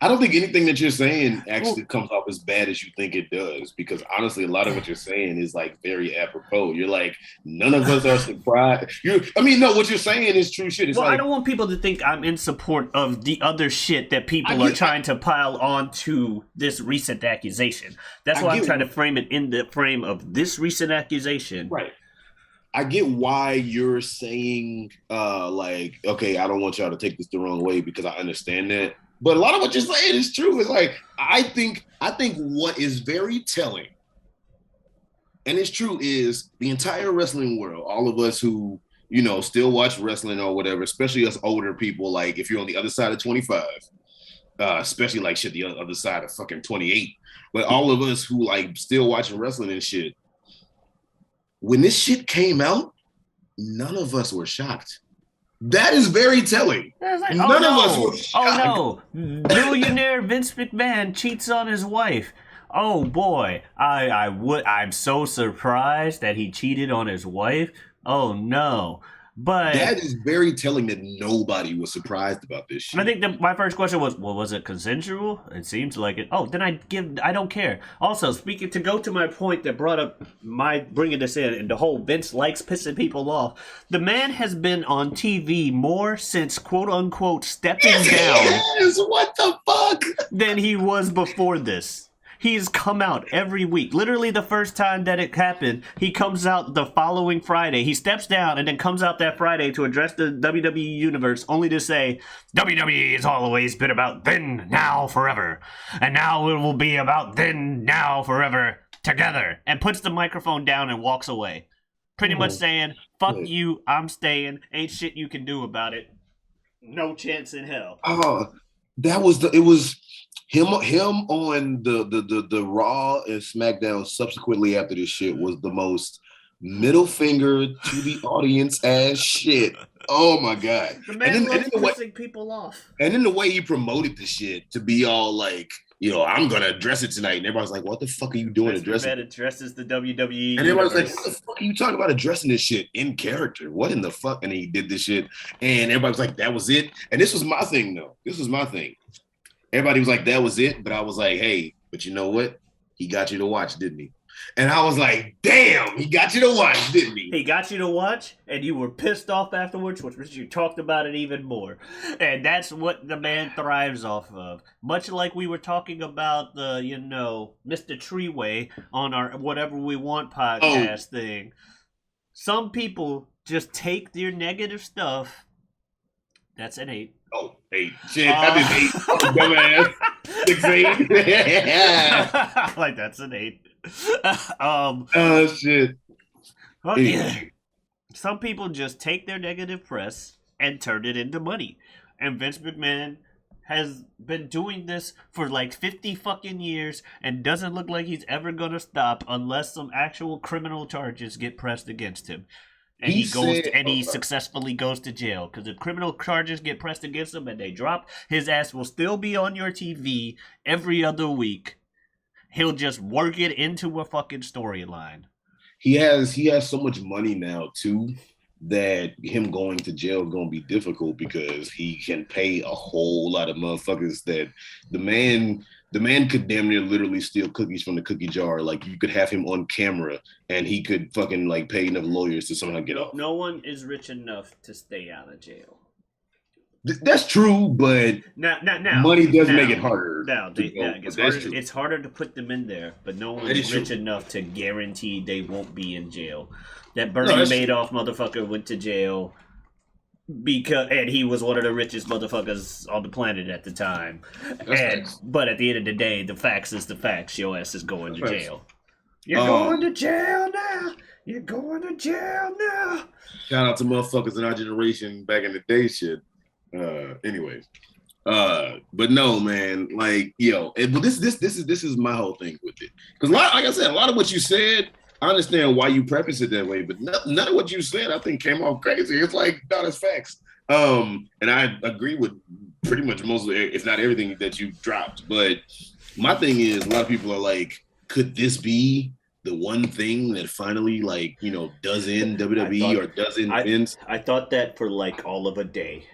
I don't think anything that you're saying actually comes off as bad as you think it does, because honestly, a lot of what you're saying is like very apropos. You're like, none of us are surprised. What you're saying is true shit. It's I don't want people to think I'm in support of the other shit that people are trying to pile onto this recent accusation. That's why I'm trying to frame it in the frame of this recent accusation. Right. I get why you're saying, okay, I don't want y'all to take this the wrong way, because I understand that. But a lot of what you're saying is true. It's like, I think what is very telling, and it's true, is the entire wrestling world, all of us who, still watch wrestling or whatever, especially us older people, like if you're on the other side of 25, especially like shit, the other side of fucking 28, but all of us who like still watching wrestling and shit, when this shit came out, none of us were shocked. That is very telling. Like, None of us were shocked. Oh no, billionaire Vince McMahon cheats on his wife. Oh boy, I'm so surprised that he cheated on his wife. Oh no. But that is very telling that nobody was surprised about this shit. I think my first question was, well, was it consensual? It seems like it. Oh, then I don't care. Also, to go to my point that brought up my bringing this in, and the whole Vince likes pissing people off. The man has been on TV more since quote unquote stepping down. Yes, what the fuck? Than he was before this. He's come out every week. Literally the first time that it happened, he comes out the following Friday. He steps down and then comes out that Friday to address the WWE Universe, only to say, WWE has always been about then, now, forever. And now it will be about then, now, forever, together. And puts the microphone down and walks away. Pretty much saying, fuck you, I'm staying. Ain't shit you can do about it. No chance in hell. It was him on the Raw and SmackDown subsequently after this shit was the most middle finger to the audience ass shit. Oh my god! The man loves pissing people off. And then the way he promoted the shit to be all like, I'm gonna address it tonight, and everybody's like, "What the fuck are you doing addressing?" Man addresses the WWE. And everybody's like, "What the fuck are you talking about addressing this shit in character? What in the fuck?" And he did this shit, and everybody was like, "That was it." And this was my thing, though. This was my thing. Everybody was like, that was it. But I was like, hey, But you know what? He got you to watch, didn't he? And I was like, damn, he got you to watch, didn't he? He got you to watch, and you were pissed off afterwards, which you talked about it even more. And that's what the man thrives off of. Much like we were talking about the, Mr. Treeway on our Whatever We Want podcast thing. Some people just take their negative stuff. That's an 8. Oh, 8. Shit, that is 8. Dumbass. 6, 8. Like, that's an 8. Oh, shit. Anyway. Some people just take their negative press and turn it into money. And Vince McMahon has been doing this for like 50 fucking years and doesn't look like he's ever going to stop unless some actual criminal charges get pressed against him. And he successfully goes to jail. Because if criminal charges get pressed against him and they drop, his ass will still be on your TV every other week. He'll just work it into a fucking storyline. He has so much money now too that him going to jail is going to be difficult because he can pay a whole lot of motherfuckers that the man could damn near literally steal cookies from the cookie jar. Like, you could have him on camera and he could fucking like pay enough lawyers to somehow get off. No one is rich enough to stay out of jail. That's true, but now money does make it harder. It's harder to put them in there, but no one's rich enough to guarantee they won't be in jail. That Bernie Madoff motherfucker went to jail and he was one of the richest motherfuckers on the planet at the time. But at the end of the day, the facts is the facts. Your ass is going to jail. You're going to jail now. You're going to jail now. Shout out to motherfuckers in our generation back in the day, shit. Anyways, but no, man, like, but this is my whole thing with it, because like I said, a lot of what you said, I understand why you preface it that way, but none of what you said I think came off crazy. It's like, no, that's facts. And I agree with pretty much most of it, if not everything that you dropped. But my thing is, a lot of people are like, could this be the one thing that finally, like, does end WWE or does end Vince? I thought that for like all of a day.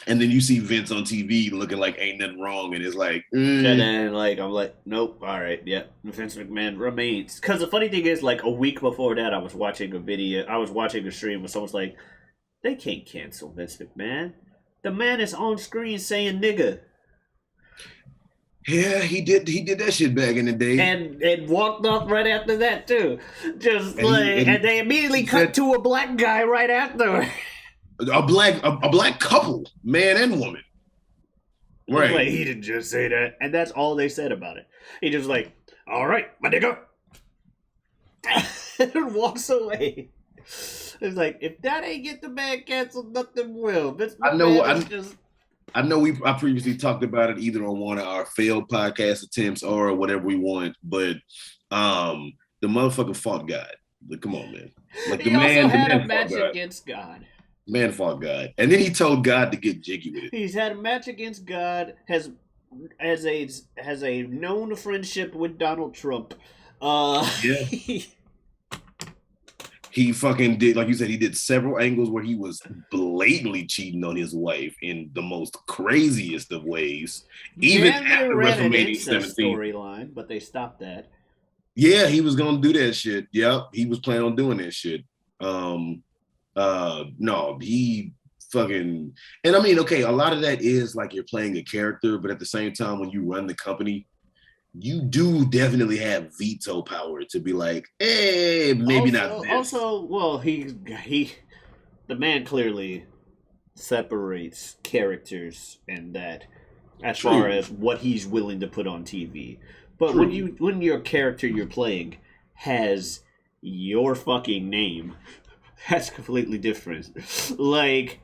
And then you see Vince on TV looking like ain't nothing wrong, and it's like, And then I'm like, nope, all right, yeah, Vince McMahon remains. Because the funny thing is, like a week before that, I was watching a stream where someone's like, they can't cancel Vince McMahon. The man is on screen saying nigga. Yeah, he did that shit back in the day. And walked off right after that too. And they immediately cut to a black guy right after. A black couple, man and woman. Right. Like, he didn't just say that. And that's all they said about it. He just like, all right, my nigga. And walks away. It's like, if that ain't get the man canceled, nothing will. I know I previously talked about it either on one of our failed podcast attempts or whatever we want, but the motherfucker fought God. Like, come on, man. Like, he also had a match against God. Man fought God. And then he told God to get jiggy with it. He's had a match against God, has a known friendship with Donald Trump. Yeah. He fucking did, like you said, he did several angles where he was blatantly cheating on his wife in the most craziest of ways. Even after WrestleMania 17 storyline, but they stopped that. Yeah, he was gonna do that shit. Yep, he was planning on doing that shit. No, he fucking, and I mean, okay, a lot of that is like you're playing a character, but at the same time, when you run the company, you do definitely have veto power to be like, hey, maybe not this. Also, well, the man clearly separates characters and that as far as what he's willing to put on TV. But when your character you're playing has your fucking name, that's completely different. Like,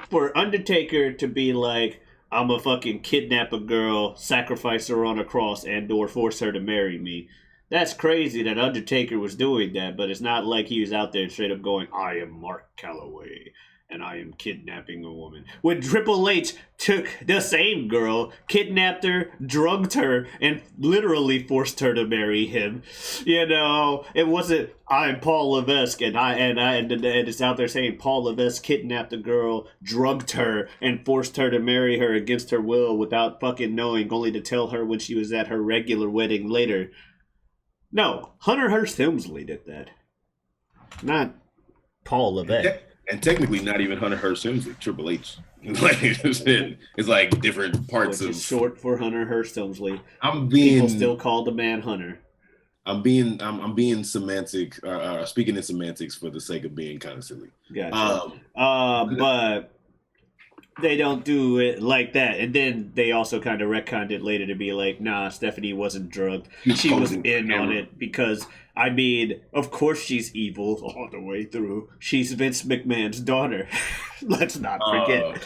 for Undertaker to be like, I'm a fucking kidnap a girl, sacrifice her on a cross, and/or force her to marry me. That's crazy that Undertaker was doing that, but it's not like he was out there straight up going, I am Mark Calloway. and I am kidnapping a woman. When Triple H took the same girl, kidnapped her, drugged her, and literally forced her to marry him. You know, it wasn't I'm Paul Levesque and it's out there saying Paul Levesque kidnapped a girl, drugged her, and forced her to marry her against her will without fucking knowing, only to tell her when she was at her regular wedding later. No, Hunter Hearst Helmsley did that. Not Paul Levesque. And technically, not even Hunter Hearst Helmsley, Triple H. Like it's like different parts Which of. is short for Hunter Hearst Helmsley. I'm being. People still call the man Hunter. I'm being semantic. Speaking in semantics for the sake of being kind of silly. Gotcha. But they don't do it like that. And then they also kind of retconned it later to be like, nah, Stephanie wasn't drugged. She was in on it because, I mean, of course she's evil all the way through. She's Vince McMahon's daughter. Let's not forget.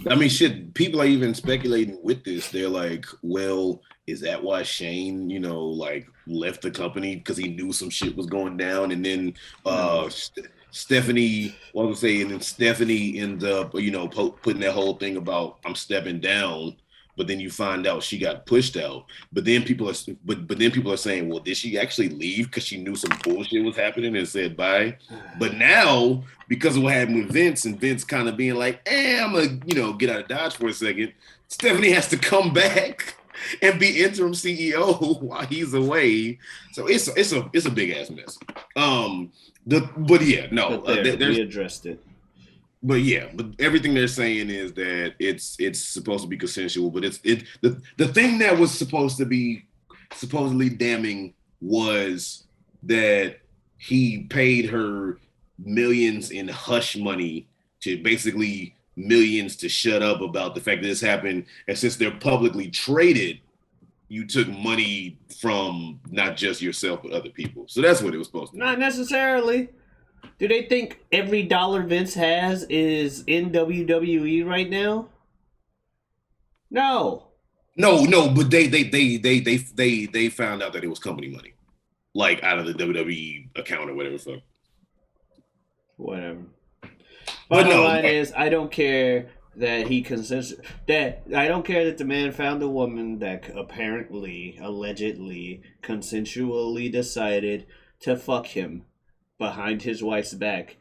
I mean, shit, people are even speculating with this. They're like, well, is that why Shane, like left the company because he knew some shit was going down? And then Stephanie, what was saying, and Stephanie ends up, putting that whole thing about I'm stepping down, but then you find out she got pushed out. But then people are saying, well, did she actually leave because she knew some bullshit was happening and said bye? But now, because of what happened with Vince and Vince kind of being like, I'm gonna, get out of Dodge for a second, Stephanie has to come back and be interim CEO while he's away. So it's a big ass mess. We addressed it. But everything they're saying is that it's supposed to be consensual, but the thing that was supposed to be supposedly damning was that he paid her millions in hush money to basically millions to shut up about the fact that this happened, and since they're publicly traded, you took money from not just yourself but other people. So that's what it was supposed to be. Not necessarily. Do they think every dollar Vince has is in WWE right now? No, but they found out that it was company money, like out of the WWE account or whatever. So whatever. Bottom line is, I don't care that he I don't care that the man found a woman that allegedly, consensually decided to fuck him behind his wife's back,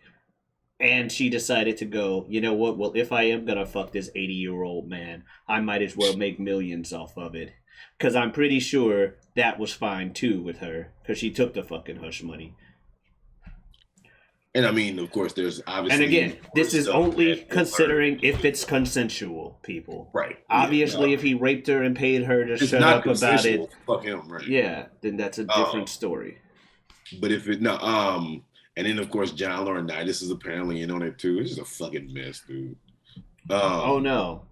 and she decided to go, you know what, well, if I am gonna fuck this 80-year-old man, I might as well make millions off of it, because I'm pretty sure that was fine too with her, because she took the fucking hush money. And I mean, of course, there's obviously. And again, this is only considering if it's consensual, people. Right. Obviously, if he raped her and paid her to shut up about it, fuck him, right? Yeah, then that's a different story. But if it and then of course John Laurinaitis is apparently in on it too. It's just a fucking mess, dude. Oh no.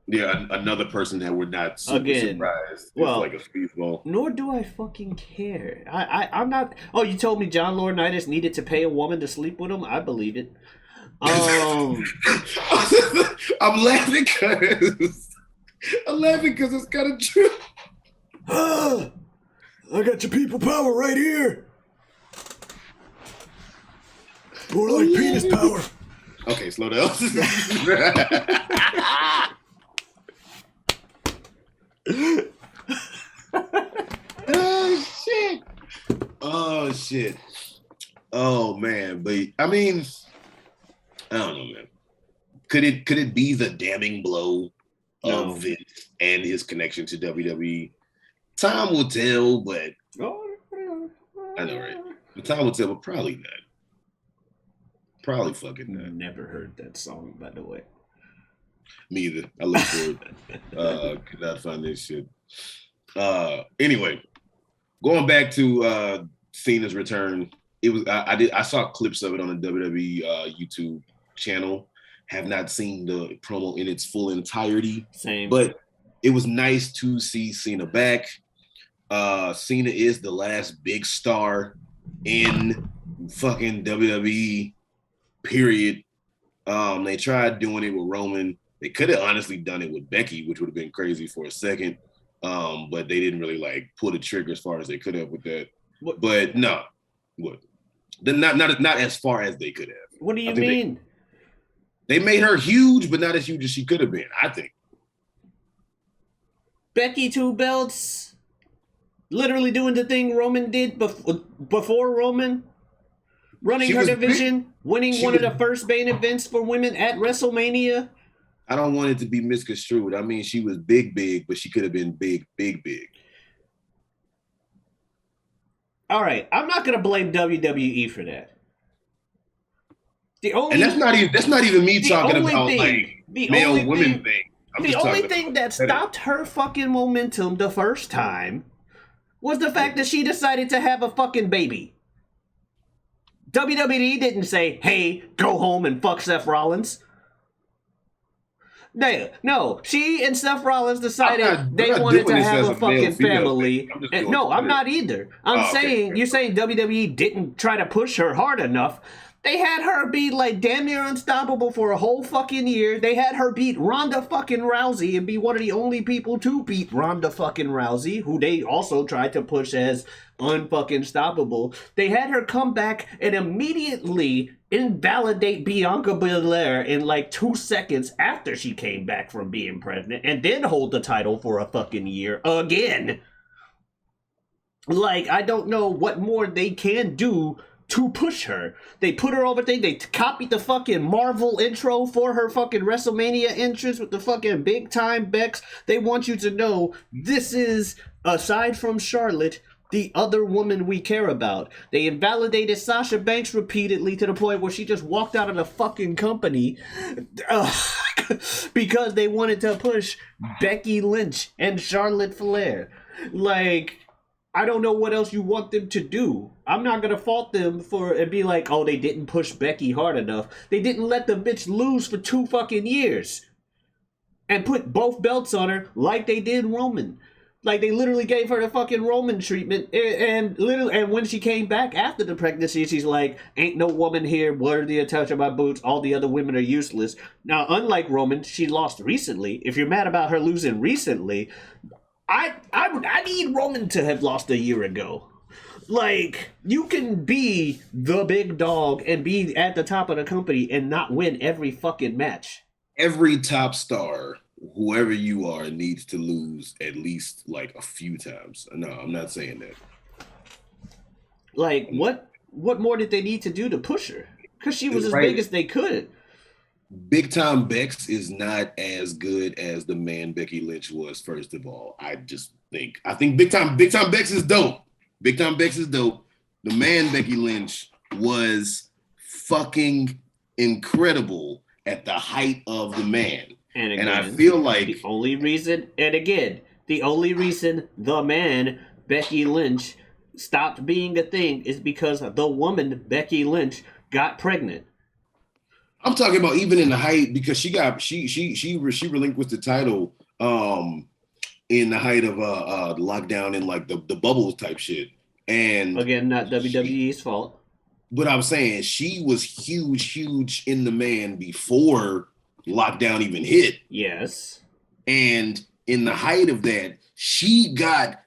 Yeah, another person that we're not super surprised. Well, like a speedball. Nor do I fucking care. I'm not. Oh, you told me John Laurinaitis needed to pay a woman to sleep with him? I believe it. I'm laughing because it's kind of true. I got your people power right here. More like penis power. Okay, slow down. Oh shit. Oh man, but I mean, I don't know, man. Could it be the damning blow of Vince and his connection to WWE? Time will tell, but I know, right? The time will tell, but probably not. Probably fucking not. Never heard that song, by the way. Me either. I look for it. Could not find this shit. Anyway, going back to Cena's return, it was I saw clips of it on the WWE YouTube channel. Have not seen the promo in its full entirety. Same. But it was nice to see Cena back. Cena is the last big star in fucking WWE, period. They tried doing it with Roman. They could have honestly done it with Becky, which would have been crazy for a second. But they didn't really like pull the trigger as far as they could have with that. What? But no, what? Not as far as they could have. What do you mean? They made her huge, but not as huge as she could have been, I think. Becky 2 belts, literally doing the thing Roman did before Roman, running her division, winning one of the first main events for women at WrestleMania. I don't want it to be misconstrued. I mean, she was big, but she could have been big. All right, I'm not gonna blame WWE for that. And that's not even me talking about like male women thing. The only thing that stopped her fucking momentum the first time was the fact that she decided to have a fucking baby. WWE didn't say, "Hey, go home and fuck Seth Rollins." No, she and Seth Rollins decided they wanted to have a fucking family. No, I'm not either. I'm saying, you're saying WWE didn't try to push her hard enough. They had her be like damn near unstoppable for a whole fucking year. They had her beat Ronda fucking Rousey and be one of the only people to beat Ronda fucking Rousey, who they also tried to push as unfucking stoppable. They had her come back and immediately invalidate Bianca Belair in like 2 seconds after she came back from being pregnant, and then hold the title for a fucking year again. Like, I don't know what more they can do to push her. They put her over thing. They copied the fucking Marvel intro for her fucking WrestleMania entrance with the fucking big time Bex. They want you to know this is, aside from Charlotte, the other woman we care about. They invalidated Sasha Banks repeatedly to the point where she just walked out of the fucking company because they wanted to push Becky Lynch and Charlotte Flair. Like, I don't know what else you want them to do. I'm not going to fault them for and be like, oh, they didn't push Becky hard enough. They didn't let the bitch lose for 2 fucking years. And put both belts on her like they did Roman. Like, they literally gave her the fucking Roman treatment. And when she came back after the pregnancy, she's like, ain't no woman here worthy of touching my boots. All the other women are useless. Now, unlike Roman, she lost recently. If you're mad about her losing recently, I need Roman to have lost a year ago. Like, you can be the big dog and be at the top of the company and not win every fucking match. Every top star, whoever you are, needs to lose at least like a few times. No, I'm not saying that. Like, what more did they need to do to push her? Because she was as big as they could. Big Time Bex is not as good as the man Becky Lynch was, first of all. I think Big Time Bex is dope. Big Time Bex is dope. The man Becky Lynch was fucking incredible at the height of the man. And I feel like the only reason the man Becky Lynch stopped being a thing is because the woman Becky Lynch got pregnant. I'm talking about even in the height, because she relinquished the title in the height of the lockdown and like the bubbles type shit. And again, not WWE's fault. But I'm saying she was huge in the man before lockdown even hit. Yes. And in the height of that, she got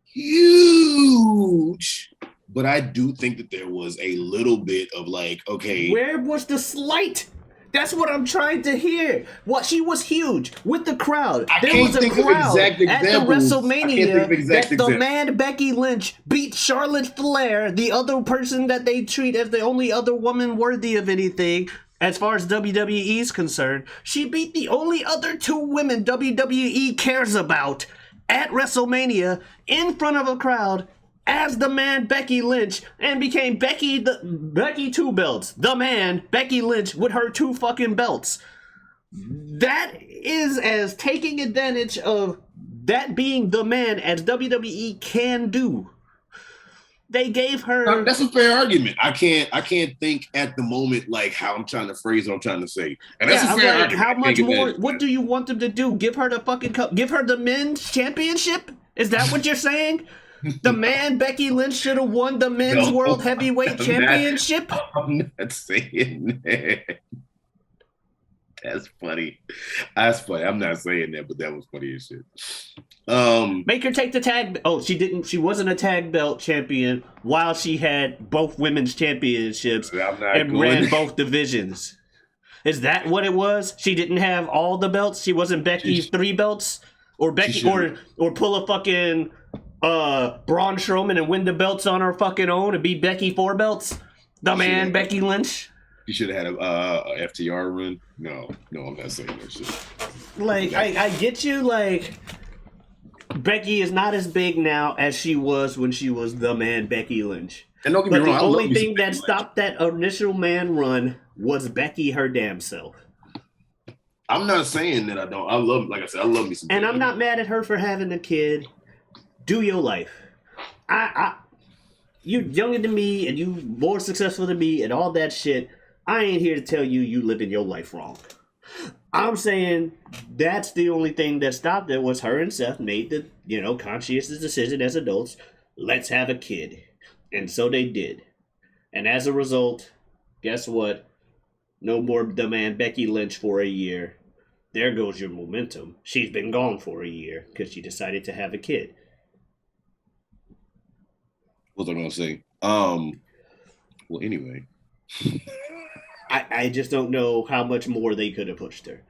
huge. But I do think that there was a little bit of like, okay. Where was the slight? That's what I'm trying to hear. What, she was huge with the crowd. There was a crowd at the WrestleMania that the man Becky Lynch beat Charlotte Flair, the other person that they treat as the only other woman worthy of anything as far as WWE is concerned. She beat the only other 2 women WWE cares about at WrestleMania in front of a crowd as the man Becky Lynch, and became Becky 2 belts. The man Becky Lynch with her 2 fucking belts. That is as taking advantage of that being the man as WWE can do. They gave her. That's a fair argument. I can't think at the moment like how I'm trying to phrase what I'm trying to say. And that's a fair argument. How much more? What do you want them to do? Give her the fucking cup? Give her the men's championship? Is that what you're saying? The man Becky Lynch should have won the men's world heavyweight championship? I'm not saying that. That's funny. That's funny. I'm not saying that, but that was funny as shit. Make her take the tag. Oh, she didn't. She wasn't a tag belt champion while she had both women's championships and ran both divisions. Is that what it was? She didn't have all the belts. She wasn't Becky's 3 belts, or Becky, or pull a fucking Braun Strowman and win the belts on her fucking own and beat Becky 4 belts. The man, Becky Lynch. You should have had a FTR run. No, I'm not saying that shit. Like, I get you. Like, Becky is not as big now as she was when she was the man, Becky Lynch. And don't get me wrong, the only thing that stopped that initial man run was Becky her damn self. I'm not saying that I don't. I love, like I said, I love me some. And I'm not mad at her for having a kid. Do your life. You younger than me and you more successful than me and all that shit. I ain't here to tell you living your life wrong. I'm saying that's the only thing that stopped it was her and Seth made the, conscientious decision as adults. Let's have a kid. And so they did. And as a result, guess what? No more the man Becky Lynch for a year. There goes your momentum. She's been gone for a year because she decided to have a kid. What was I going to say? Well, anyway. I just don't know how much more they could have pushed her.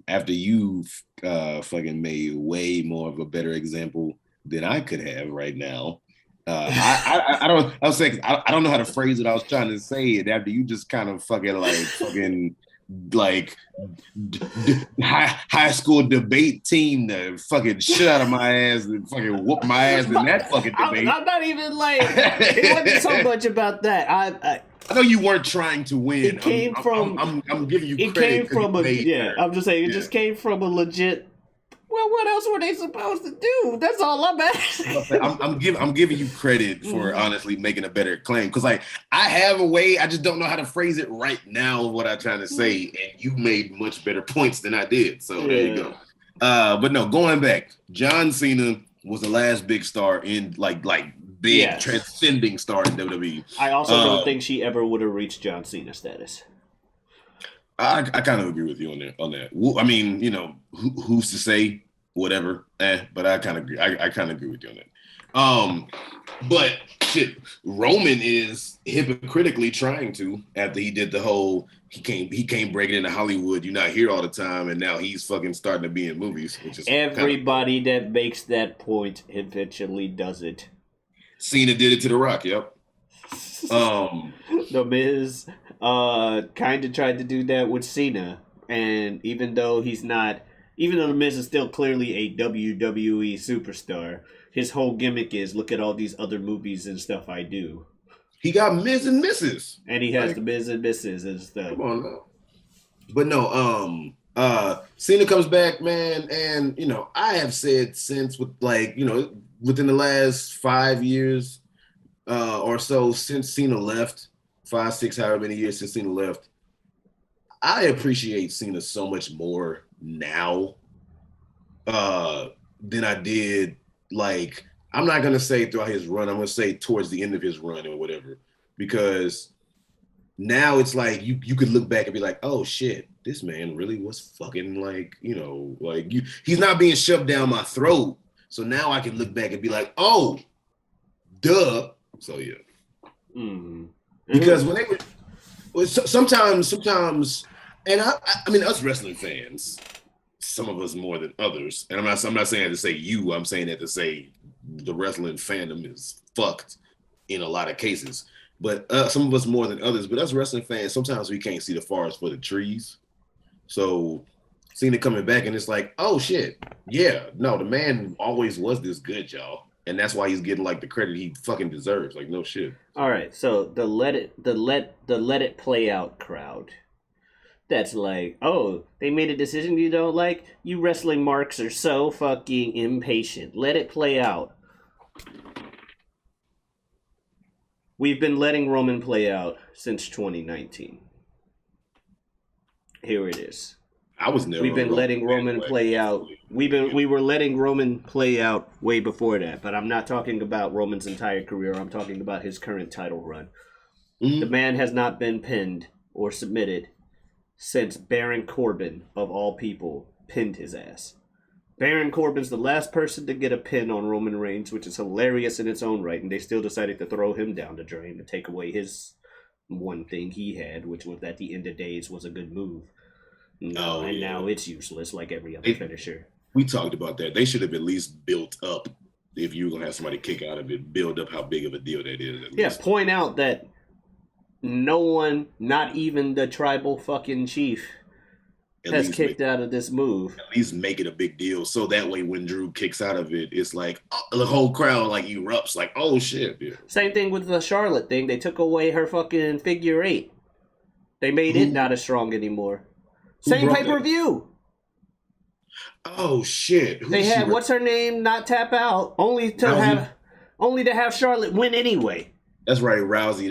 After you fucking made way more of a better example than I could have right now. I don't know how to phrase what I was trying to say it after you just kind of high school debate team that fucking shit out of my ass and fucking whoop my ass in that fucking debate. I'm not even like it wasn't so much about that. I know you weren't trying to win. It came from. I'm giving you credit. It came from I'm just saying. It just came from a legit. Well, what else were they supposed to do? That's all I'm asking. I'm giving you credit for honestly making a better claim because I have a way. I just don't know how to phrase it right now. What I'm trying to say, and you made much better points than I did. So there you go. But no, going back, John Cena was the last big star in big transcending star in WWE. I also don't think she ever would have reached John Cena status. I kind of agree with you on that. I mean, who's to say whatever? But I kind of agree. I kind of agree with you on that. But shit, Roman is hypocritically trying to after he did the whole he came breaking into Hollywood. You're not here all the time, and now he's fucking starting to be in movies. Which is everybody that makes that point eventually does it. Cena did it to The Rock. Yep. The Miz kind of tried to do that with Cena, and even though The Miz is still clearly a WWE superstar, his whole gimmick is look at all these other movies and stuff I do. He got Miz and Mrs. And he has the Miz and Mrs. and stuff. Come on now. But no, Cena comes back, man, and I have said since within the last 5 years or so since Cena left, 5, 6, however many years since Cena left, I appreciate Cena so much more now than I did. Like, I'm not gonna say throughout his run. I'm gonna say towards the end of his run or whatever, because now it's like you could look back and be like, oh shit, this man really was fucking he's not being shoved down my throat. So now I can look back and be like, oh, duh. So yeah. Mm-hmm. Because when they were sometimes, and I mean us wrestling fans, some of us more than others, and I'm not saying that to say you, I'm saying that to say the wrestling fandom is fucked in a lot of cases. But some of us more than others, but us wrestling fans, sometimes we can't see the forest for the trees. So Cena coming back and it's like, oh shit, yeah, no, the man always was this good, y'all. And that's why he's getting the credit he fucking deserves. Like, no shit. All right, so the let it play out crowd. That's like, oh, they made a decision you don't like? You wrestling marks are so fucking impatient. Let it play out. We've been letting Roman play out since 2019. Here it is. I was never. We've been letting Roman play out. We were letting Roman play out way before that, but I'm not talking about Roman's entire career. I'm talking about his current title run. Mm-hmm. The man has not been pinned or submitted since Baron Corbin, of all people, pinned his ass. Baron Corbin's the last person to get a pin on Roman Reigns, which is hilarious in its own right, and they still decided to throw him down the drain to take away his one thing he had, which was that the end of days was a good move. No, Oh, and yeah. now it's useless like every other finisher. We talked about that. They should have at least built up, if you were gonna have somebody kick out of it, build up how big of a deal that is. At least. Point out that no one, not even the tribal fucking chief, has kicked out of this move. At least make it a big deal, so that way when Drew kicks out of it, it's like the whole crowd like erupts, like, oh shit. Yeah. Same thing with the Charlotte thing. They took away her fucking figure 8. They made it not as strong anymore. Same pay-per-view. Oh shit! They had what's her name not tap out, only to have Charlotte win anyway. That's right, Rousey.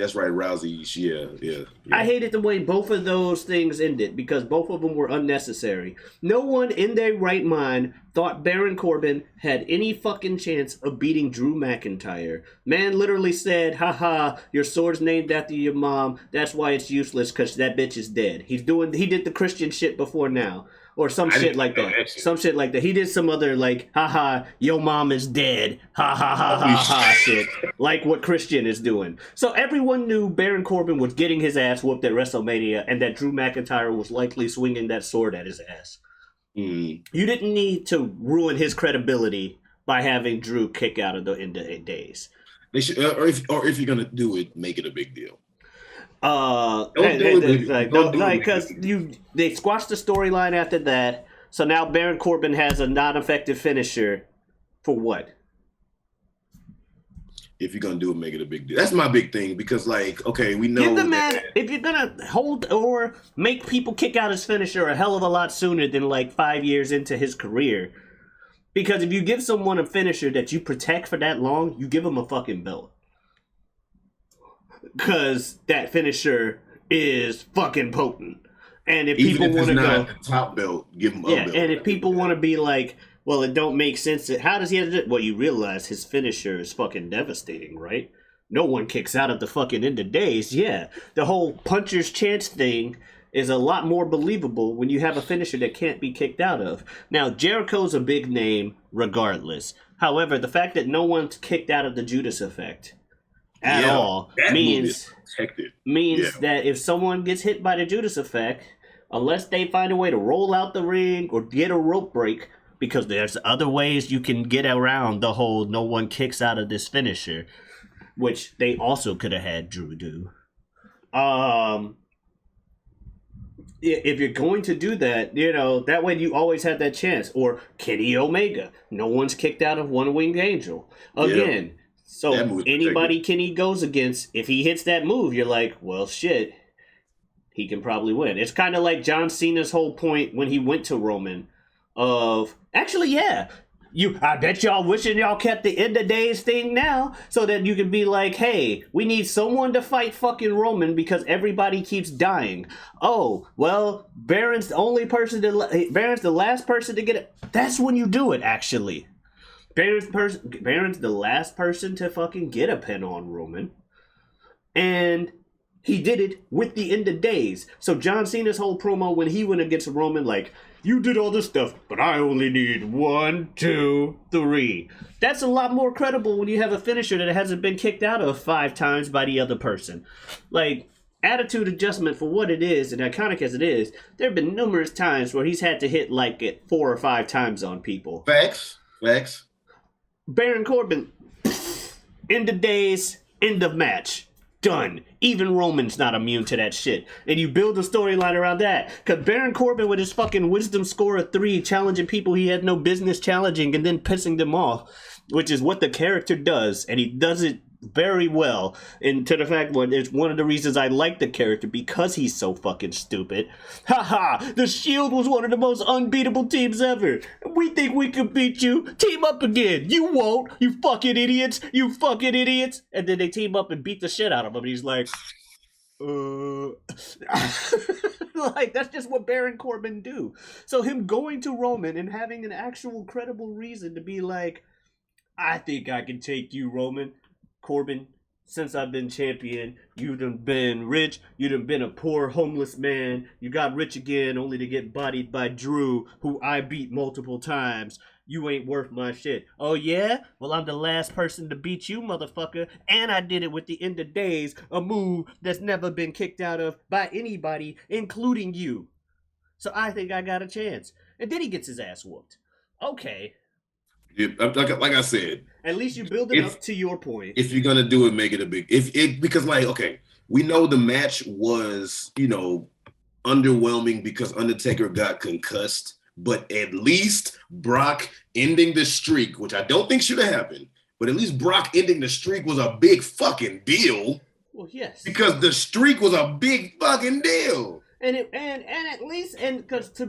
Yeah. I hated the way both of those things ended because both of them were unnecessary. No one in their right mind thought Baron Corbin had any fucking chance of beating Drew McIntyre. Man literally said, haha, your sword's named after your mom. That's why it's useless because that bitch is dead. He did the Christian shit before now. Or some shit like that. Some shit like that. He did some other like, haha, your mom is dead. Ha ha ha ha ha shit. Like what Christian is doing. So everyone knew Baron Corbin was getting his ass whooped at WrestleMania and that Drew McIntyre was likely swinging that sword at his ass. You didn't need to ruin his credibility by having Drew kick out of the end of days. They should, or if you're gonna do it, make it a big deal. Because they squashed the storyline after that, so now Baron Corbin has a non-effective finisher. For what? If you're gonna do it, make it a big deal. That's my big thing because, like, okay, we know give the man. If you're gonna hold or make people kick out his finisher a hell of a lot sooner than like 5 years into his career, because if you give someone a finisher that you protect for that long, you give them a fucking belt. Because that finisher is fucking potent. And if people want to go the top belt, give him a belt. And if people want to be like, well, it don't make sense. How does he have to do it? Well, you realize his finisher is fucking devastating, right? No one kicks out of the fucking end of days. Yeah. The whole puncher's chance thing is a lot more believable when you have a finisher that can't be kicked out of. Now, Jericho's a big name regardless. However, the fact that no one's kicked out of the Judas effect at all means that if someone gets hit by the Judas effect, unless they find a way to roll out the ring or get a rope break, because there's other ways you can get around the whole no one kicks out of this finisher, which they also could have had Drew do. If you're going to do that, that way you always have that chance. Or Kenny Omega. No one's kicked out of One Winged Angel. Again. Yeah. So anybody Kenny goes against, if he hits that move, you're like, well, shit, he can probably win. It's kind of like John Cena's whole point when he went to Roman of, actually, yeah, I bet y'all wishing y'all kept the end of days thing now so that you can be like, hey, we need someone to fight fucking Roman because everybody keeps dying. Oh, well, Baron's the last person to get it. That's when you do it, actually. Baron's the last person to fucking get a pin on Roman. And he did it with the end of days. So John Cena's whole promo when he went against Roman, like, you did all this stuff, but I only need 1, 2, 3. That's a lot more credible when you have a finisher that hasn't been kicked out of 5 times by the other person. Like, attitude adjustment for what it is, and iconic as it is, there have been numerous times where he's had to hit like it 4 or 5 times on people. Facts. Baron Corbin, end of days, end of match. Done. Even Roman's not immune to that shit. And you build a storyline around that. Because Baron Corbin with his fucking wisdom score of 3 challenging people he had no business challenging and then pissing them off, which is what the character does. And he does it very well. And to the fact that it's one of the reasons I like the character because he's so fucking stupid. Haha, the Shield was one of the most unbeatable teams ever. We think we can beat you. Team up again. You won't. You fucking idiots. You fucking idiots. And then they team up and beat the shit out of him. And he's like, like, that's just what Baron Corbin do. So him going to Roman and having an actual credible reason to be like, I think I can take you, Roman. Corbin, since I've been champion. You done been rich. You done been a poor homeless man. You got rich again only to get bodied by Drew, who I beat multiple times. You ain't worth my shit. Oh yeah? Well, I'm the last person to beat you, motherfucker. And I did it with the end of days, a move that's never been kicked out of by anybody, including you. So I think I got a chance. And then he gets his ass whooped. Okay. Yeah, like I said, at least you build it up to your point. If you're gonna do it, make it a big. Because like, okay, we know the match was, underwhelming because Undertaker got concussed, but at least Brock ending the streak, which I don't think should have happened, but at least Brock ending the streak was a big fucking deal. Well, yes, because the streak was a big fucking deal. And at least, and because to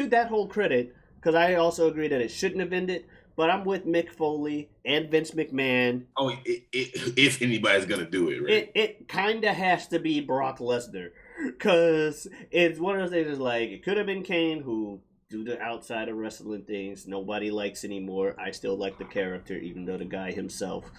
that whole credit, because I also agree that it shouldn't have ended. But I'm with Mick Foley and Vince McMahon. Oh, if anybody's gonna do it, right? It kind of has to be Brock Lesnar, because it's one of those things. Is like it could have been Kane, who, due to outside of wrestling things, nobody likes anymore. I still like the character, even though the guy himself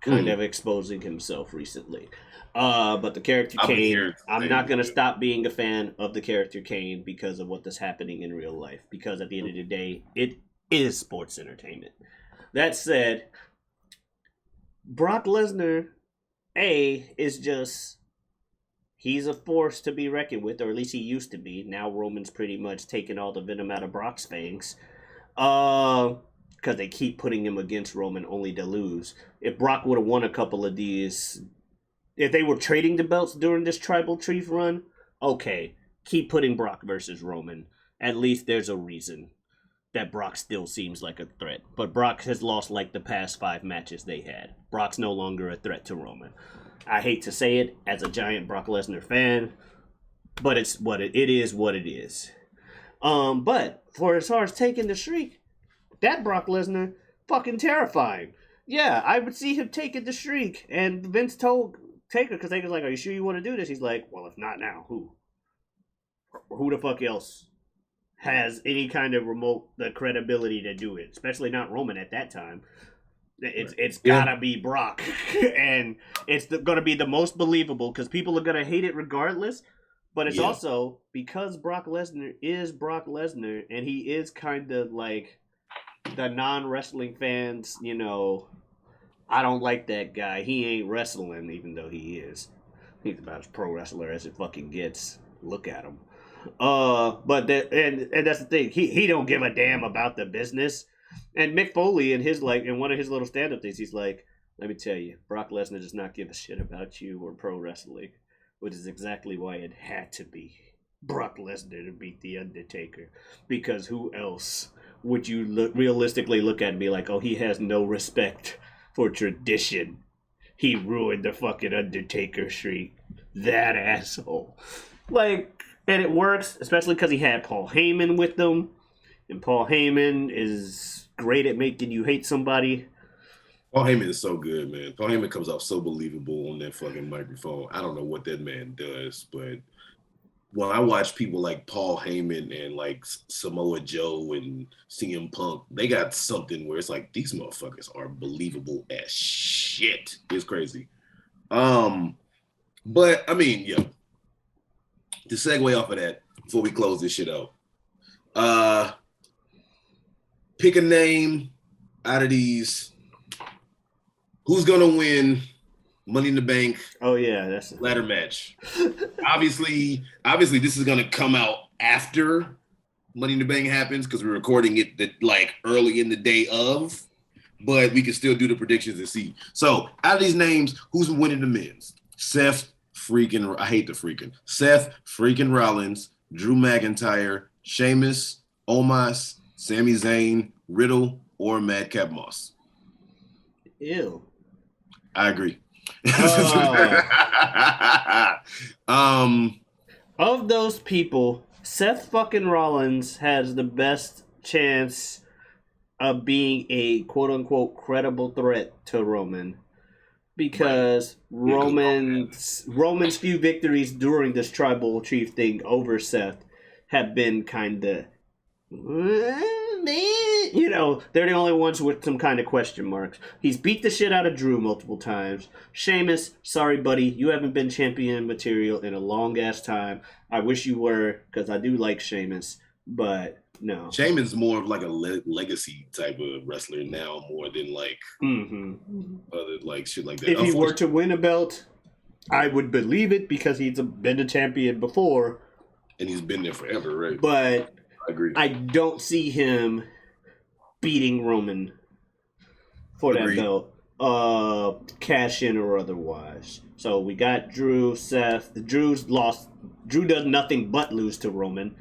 kind of exposing himself recently. But the character Kane, I'm not gonna stop being a fan of the character Kane because of what is happening in real life. Because at the end of the day, it is sports entertainment. That said, Brock Lesnar, is just, he's a force to be reckoned with, or at least he used to be. Now Roman's pretty much taken all the venom out of Brock's fangs. Because they keep putting him against Roman only to lose. If Brock would have won a couple of these, if they were trading the belts during this Tribal Chief run, okay, keep putting Brock versus Roman. At least there's a reason that Brock still seems like a threat. But Brock has lost like the past 5 matches they had. Brock's no longer a threat to Roman. I hate to say it as a giant Brock Lesnar fan, but it's what it is what it is. But for as far as taking the streak, that Brock Lesnar, fucking terrifying. Yeah, I would see him taking the streak. And Vince told Taker, because Taker's like, are you sure you want to do this? He's like, well, if not now, who? Who the fuck else has any kind of the credibility to do it, especially not Roman at that time. It's gotta be Brock, and it's gonna be the most believable because people are gonna hate it regardless. But it's also because Brock Lesnar is Brock Lesnar, and he is kind of like the non-wrestling fans. I don't like that guy. He ain't wrestling, even though he is. He's about as pro wrestler as it fucking gets. Look at him. But and that's the thing. He don't give a damn about the business. And Mick Foley in one of his little stand-up things, he's like, let me tell you, Brock Lesnar does not give a shit about you or pro wrestling, which is exactly why it had to be Brock Lesnar to beat The Undertaker. Because who else would you realistically look at and be like, oh, he has no respect for tradition. He ruined the fucking Undertaker streak. That asshole. And it works, especially because he had Paul Heyman with them. And Paul Heyman is great at making you hate somebody. Paul Heyman is so good, man. Paul Heyman comes off so believable on that fucking microphone. I don't know what that man does, but when I watch people like Paul Heyman and like Samoa Joe and CM Punk, they got something where it's like, these motherfuckers are believable as shit. It's crazy. But I mean, yeah. To segue off of that, before we close this shit out, pick a name out of these. Who's gonna win Money in the Bank? Oh yeah, that's a ladder match. obviously, this is gonna come out after Money in the Bank happens because we're recording it like early in the day of. But we can still do the predictions and see. So out of these names, who's winning the men's? Seth freaking Rollins, Drew McIntyre, Sheamus, Omos, Sami Zayn, Riddle, or Madcap Moss. Ew. I agree. Of those people, Seth fucking Rollins has the best chance of being a quote-unquote credible threat to Roman. Because Roman's few victories during this Tribal Chief thing over Seth have been kind of man. You know, they're the only ones with some kind of question marks. He's beat the shit out of Drew multiple times. Sheamus, sorry, buddy, you haven't been champion material in a long ass time. I wish you were, because I do like Sheamus, but no. Sheamus is more of like a legacy type of wrestler now, more than like other like shit like that. If he were to win a belt, I would believe it because he's been a champion before. And he's been there forever, right? But I agree. I don't see him beating Roman for that belt, cash in or otherwise. So we got Drew, Seth. Drew's lost. Drew does nothing but lose to Roman.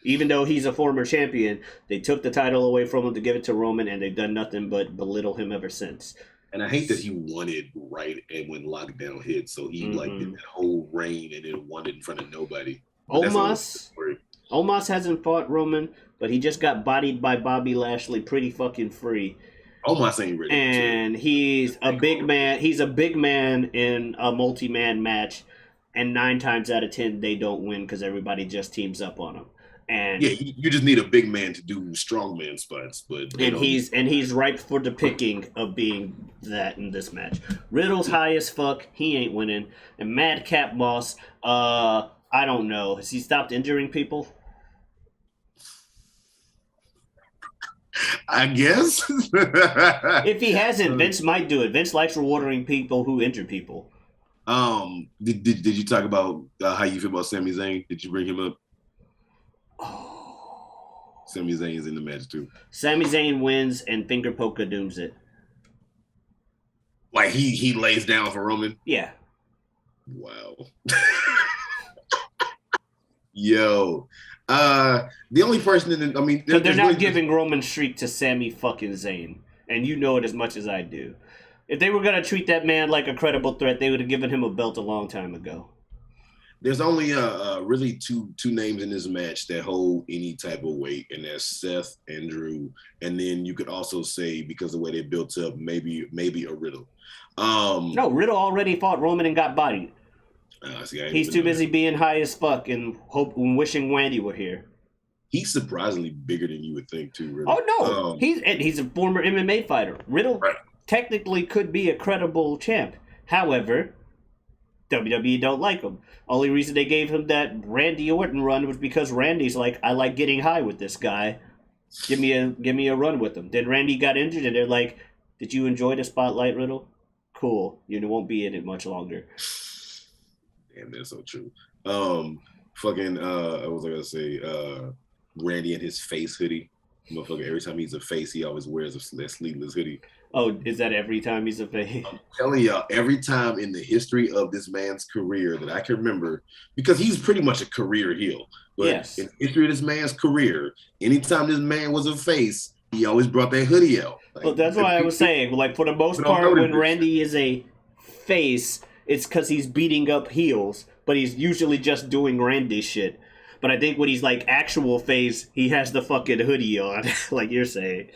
Even though he's a former champion, they took the title away from him to give it to Roman, and they've done nothing but belittle him ever since. And I hate that he won it right and when lockdown hit, so he like did that whole reign and then won it in front of nobody. Omos hasn't fought Roman, but he just got bodied by Bobby Lashley pretty fucking free. Omos ain't ready. And he's a big man. He's a big man in a multi-man match, and 9 times out of 10 they don't win because everybody just teams up on him. And yeah, you just need a big man to do strongman spots, but he's ripe for the picking of being that in this match. Riddle's high as fuck, he ain't winning. And Madcap Moss, I don't know. Has he stopped injuring people? I guess. If he hasn't, Vince might do it. Vince likes rewarding people who injure people. Did you talk about how you feel about Sami Zayn? Did you bring him up? Oh. Sami Zayn is in the match too. Sami Zayn wins and Finger Poker dooms it. Like he lays down for Roman? Yeah. Wow. Yo. The only person because they're not giving Roman streak to Sami fucking Zayn. And you know it as much as I do. If they were gonna treat that man like a credible threat, they would have given him a belt a long time ago. There's only really two names in this match that hold any type of weight, and that's Seth and Drew. And then you could also say, because of the way they built up, maybe a Riddle. No, Riddle already fought Roman and got bodied. He's too busy being high as fuck and wishing Randy were here. He's surprisingly bigger than you would think, too, Riddle. Oh, no. He's a former MMA fighter. Riddle technically could be a credible champ. However, WWE don't like him. Only reason they gave him that Randy Orton run was because Randy's like, I like getting high with this guy. Give me a run with him. Then Randy got injured, and they're like, did you enjoy the spotlight, Riddle? Cool. You won't be in it much longer. Damn, that's so true. What was I gonna say? Randy and his face hoodie. Motherfucker, every time he's a face, he always wears that sleeveless hoodie. Oh, is that every time he's a face? I'm telling y'all, every time in the history of this man's career that I can remember, because he's pretty much a career heel. But in the history of this man's career, anytime this man was a face, he always brought that hoodie out. Like, well, that's why I was saying, like, for the most part, when Randy is a face, it's because he's beating up heels, but he's usually just doing Randy shit. But I think when he's like actual face, he has the fucking hoodie on, like you're saying.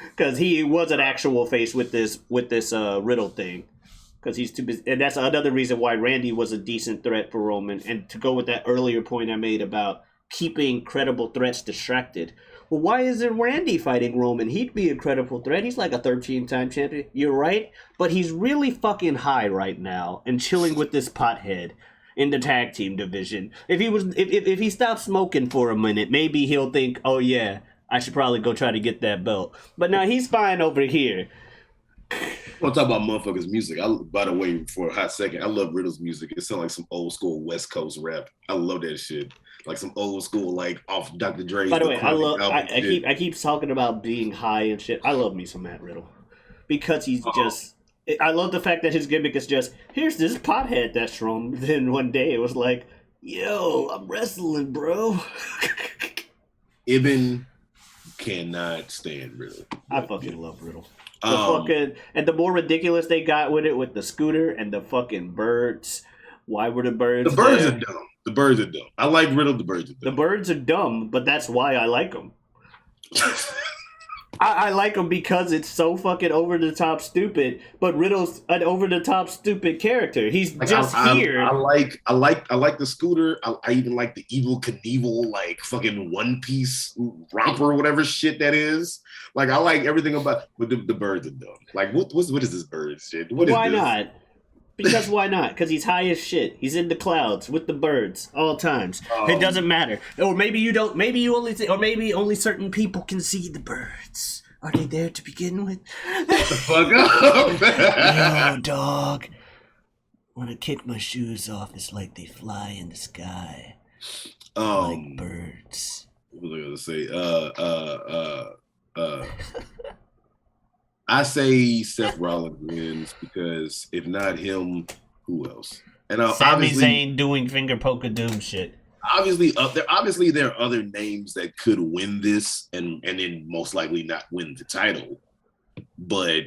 Because he was an actual face with this Riddle thing. Because he's too busy. And that's another reason why Randy was a decent threat for Roman. And to go with that earlier point I made about keeping credible threats distracted. Well, why isn't Randy fighting Roman? He'd be a credible threat. He's like a 13-time champion. You're right. But he's really fucking high right now and chilling with this pothead in the tag team division. If he stopped smoking for a minute, maybe he'll think, oh yeah, I should probably go try to get that belt. But now he's fine over here. I want to talk about motherfuckers' music. By the way, for a hot second, I love Riddle's music. It sounds like some old school West Coast rap. I love that shit. Like some old school, like off Dr. Dre's. By the way, I keep talking about being high and shit. I love me some Matt Riddle because he's just. I love the fact that his gimmick is just, here's this pothead that's strong. Then one day it was like, yo, I'm wrestling, bro. Ibn cannot stand Riddle. I fucking love Riddle. And the more ridiculous they got with it, with the scooter and the fucking birds. Why were the birds? The birds are dumb. The birds are dumb. I like Riddle. The birds are dumb. The birds are dumb, but that's why I like them. I like him because it's so fucking over the top stupid. But Riddle's an over the top stupid character. He's Like just here. I like the Scooter. I even like the Evil Knievel, like fucking One Piece romper, whatever shit that is. Like I like everything about. But the birds are dumb. Like what is this bird shit? What is Why this? not? Because why not? Because he's high as shit. He's in the clouds with the birds all times. It doesn't matter. Or maybe you don't. Maybe you only. Or maybe only certain people can see the birds. Are they there to begin with? Shut the fuck up. Yo, dog. When I kick my shoes off, it's like they fly in the sky, like birds. What was I gonna say? I say Seth Rollins wins because if not him, who else? And Sami Zayn doing finger poke of doom shit. Obviously, there are other names that could win this and then most likely not win the title. But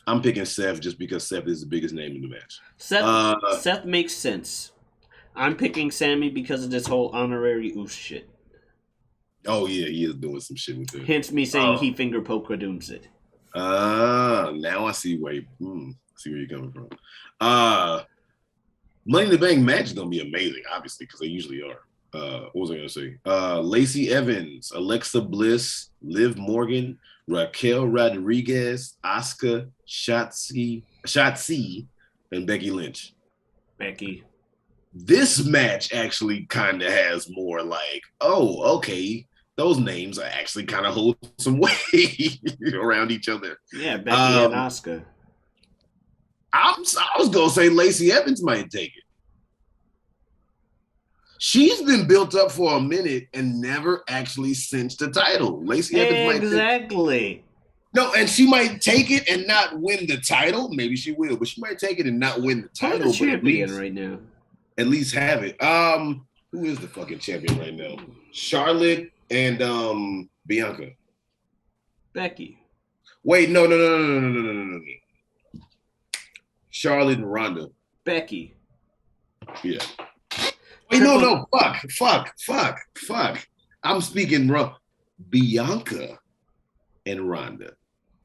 I'm picking Seth just because Seth is the biggest name in the match. Seth makes sense. I'm picking Sami because of this whole honorary Uso shit. Oh yeah, he is doing some shit with it. Hence me saying he finger poke of dooms it. Now I see where you're coming from. Money in the Bank match is gonna be amazing, obviously, because they usually are. What was I gonna say? Lacey Evans, Alexa Bliss, Liv Morgan, Raquel Rodriguez, Asuka, Shotzi, and Becky Lynch. Becky. This match actually kind of has more like, oh, okay, those names are actually kind of hold some weight around each other. Yeah, Becky and Asuka. I was gonna say Lacey Evans might take it. She's been built up for a minute and never actually cinched the title. Lacey Evans might exactly. No, and she might take it and not win the title. Maybe she will, but she might take it and not win the title. Who's the champion right now? At least have it. Who is the fucking champion right now? Charlotte and Bianca. Becky. Wait, no. Charlotte and Ronda. Becky. Yeah. Wait, no. Fuck. I'm speaking wrong. Bianca and Ronda.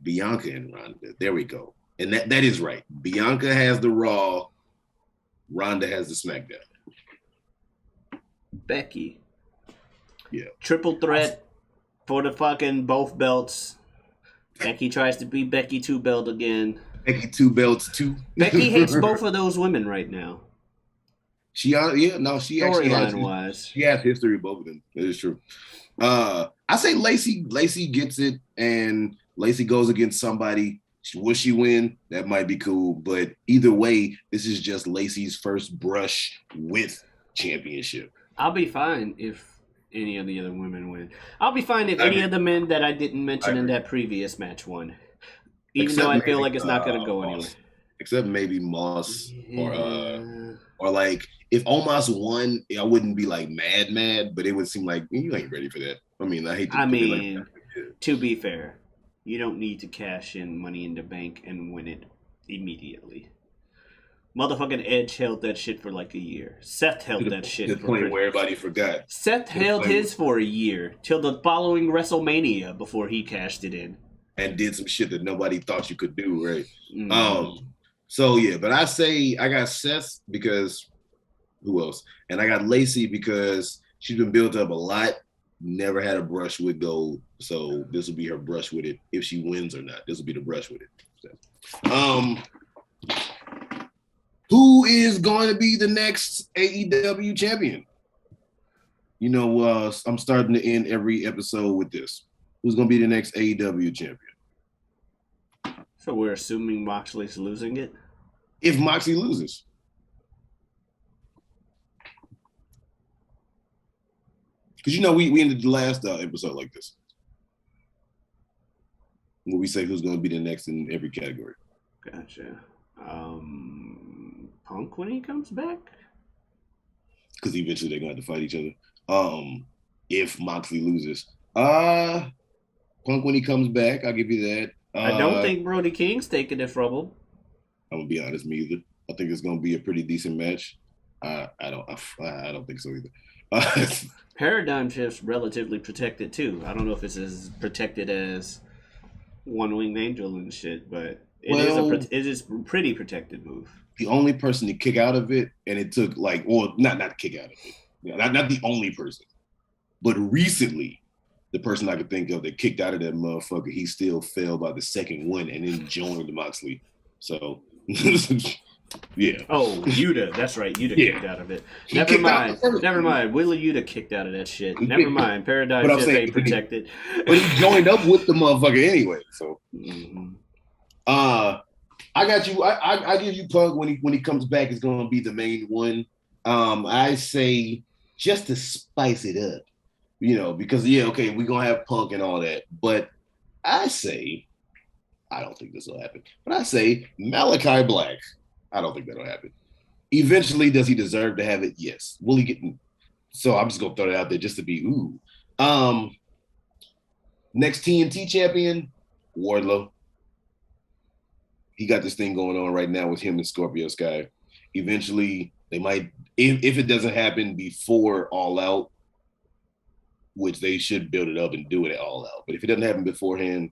There we go. And that is right. Bianca has the Raw. Ronda has the SmackDown. Becky. Yeah. Triple threat for the fucking both belts. Becky tries to beat Becky 2 belt again. Becky 2 belts too. Becky hates both of those women right now. She actually has storyline-wise. She has history with both of them. That is true. I say Lacey gets it, and Lacey goes against somebody. Will she win? That might be cool, but either way, this is just Lacey's first brush with championship. I'll be fine if any of the other women win. I'll be fine if any of the men that I didn't mention in that previous match won. Even though I feel like it's not going to go anywhere. Except maybe Moss or like if Omos won, I wouldn't be like mad, but it would seem like you ain't ready for that. I mean, to be fair, you don't need to cash in Money in the Bank and win it immediately. Motherfucking Edge held that shit for like a year. Seth held that shit to the point where everybody forgot. Seth held his for a year till the following WrestleMania before he cashed it in. And did some shit that nobody thought you could do, right? Mm. So yeah, but I say I got Seth because who else? And I got Lacey because she's been built up a lot, never had a brush with gold. So this will be her brush with it. If she wins or not, this will be the brush with it. So, who is going to be the next AEW champion? You know, I'm starting to end every episode with this. Who's going to be the next AEW champion? So we're assuming Moxley's losing it? If Moxley loses. Because, you know, we ended the last episode like this. Where we say who's going to be the next in every category. Gotcha. Punk when he comes back? Because eventually they're going to have to fight each other. If Moxley loses. Punk when he comes back, I'll give you that. I don't think Brody King's taking it from him. I'm gonna be honest, me either. I think it's gonna be a pretty decent match. I don't think so either. Paradigm Shift's relatively protected too. I don't know if it's as protected as one winged angel and shit, but Well, it is a pretty protected move. the only person to kick out of it, and it took like, well, not to kick out of it, not the only person, but recently, the person I could think of that kicked out of that motherfucker, he still fell by the second one and then joined Moxley. So, yeah. Oh, Yuta. That's right. Yuta kicked out of it. Never mind. Willa Yuta kicked out of that shit. Never mind. Paradigm Shift ain't protected. But he joined up with the motherfucker anyway. So, I got you. I give you Punk when he comes back is going to be the main one. I say just to spice it up, because we're gonna have Punk and all that. But I say, I don't think this will happen. But I say Malachi Black. I don't think that'll happen. Eventually, does he deserve to have it? Yes. Will he get? So I'm just gonna throw that out there just to be ooh. Next TNT champion, Wardlow. He got this thing going on right now with him and Scorpio Sky. Eventually, they might, if it doesn't happen before All Out, which they should build it up and do it All Out. But if it doesn't happen beforehand,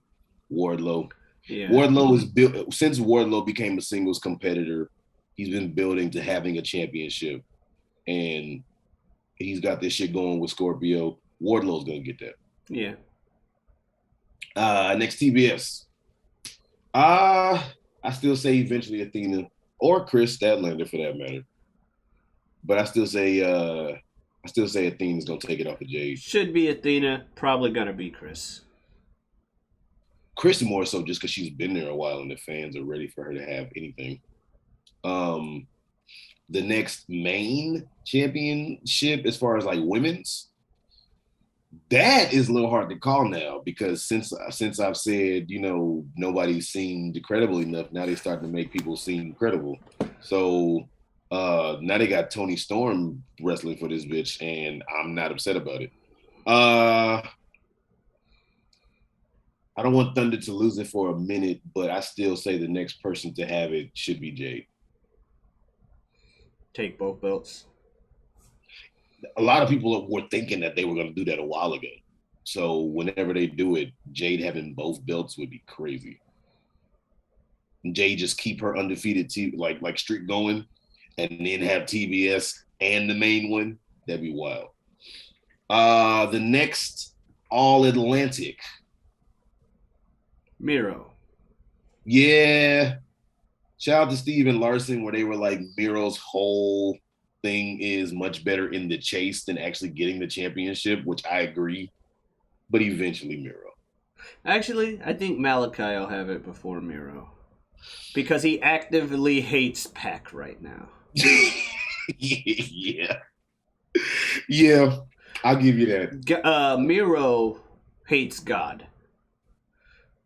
Wardlow. Yeah. Wardlow is built since Wardlow became a singles competitor. He's been building to having a championship, and he's got this shit going with Scorpio. Wardlow's gonna get that. Yeah. Next TBS. I still say eventually Athena or Chris Statlander for that matter. But I still say Athena's gonna take it off of Jade. Should be Athena. Probably gonna be Chris. Chris more so just because she's been there a while and the fans are ready for her to have anything. The next main championship, as far as like women's, that is a little hard to call now because since I've said nobody's seemed credible enough, now they're starting to make people seem credible. So now they got Toni Storm wrestling for this bitch, and I'm not upset about it. I don't want Thunder to lose it for a minute, but I still say the next person to have it should be Jade. Take both belts. A lot of people were thinking that they were going to do that a while ago. So whenever they do it, Jade having both belts would be crazy. Jade just keep her undefeated like streak going, and then have TBS and the main one. That'd be wild. The next All Atlantic. Miro. Yeah. Shout out to Steven Larson where they were like Miro's whole thing is much better in the chase than actually getting the championship, which I agree. But eventually Miro. Actually, I think Malachi will have it before Miro. Because he actively hates Pac right now. Yeah. Yeah. I'll give you that. Miro hates God.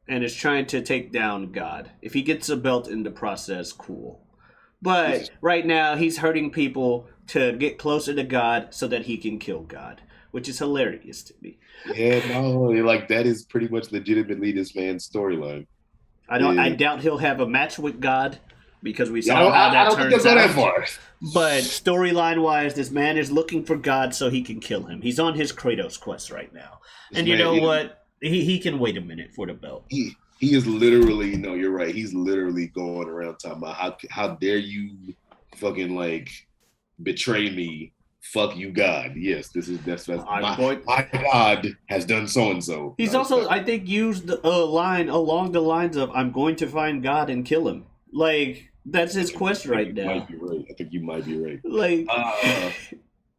And is trying to take down God. If he gets a belt in the process, cool. But right now, he's hurting people to get closer to God so that he can kill God, which is hilarious to me. Yeah, no, like that is pretty much legitimately this man's storyline. I doubt he'll have a match with God because we saw how that turns out. That far. But storyline-wise, this man is looking for God so he can kill him. He's on his Kratos quest right now. And you know what? He can wait a minute for the belt. He is literally, no, you're right. He's literally going around talking about how dare you fucking like betray me. Fuck you, God. Yes, that's my God has done so and so. He's also, I think, used a line along the lines of "I'm going to find God and kill him." Like that's his quest right now. Might be right. I think you might be right. Like,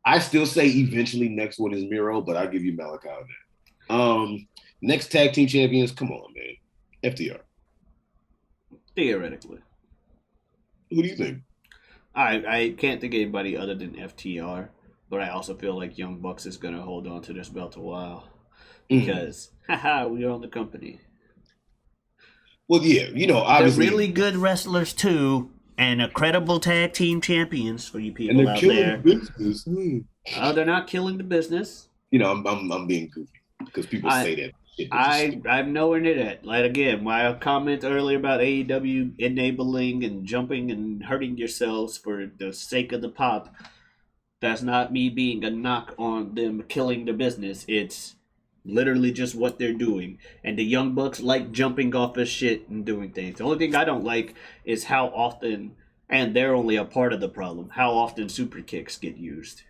I still say eventually next one is Miro, but I'll give you Malachi on that. Next tag team champions, come on, man. FTR. Theoretically. Who do you think? I can't think of anybody other than FTR, but I also feel like Young Bucks is going to hold on to this belt a while because, we own the company. Well, yeah, obviously. They're really good wrestlers, too, and a credible tag team champions for you people out there. And they're killing the business. They're not killing the business. I'm being goofy because people say that. I'm nowhere near that. Like again, my comment earlier about AEW enabling and jumping and hurting yourselves for the sake of the pop. That's not me being a knock on them killing the business. It's Literally just what they're doing. And the Young Bucks like jumping off of shit and doing things. The only thing I don't like is how often, and they're only a part of the problem, how often super kicks get used.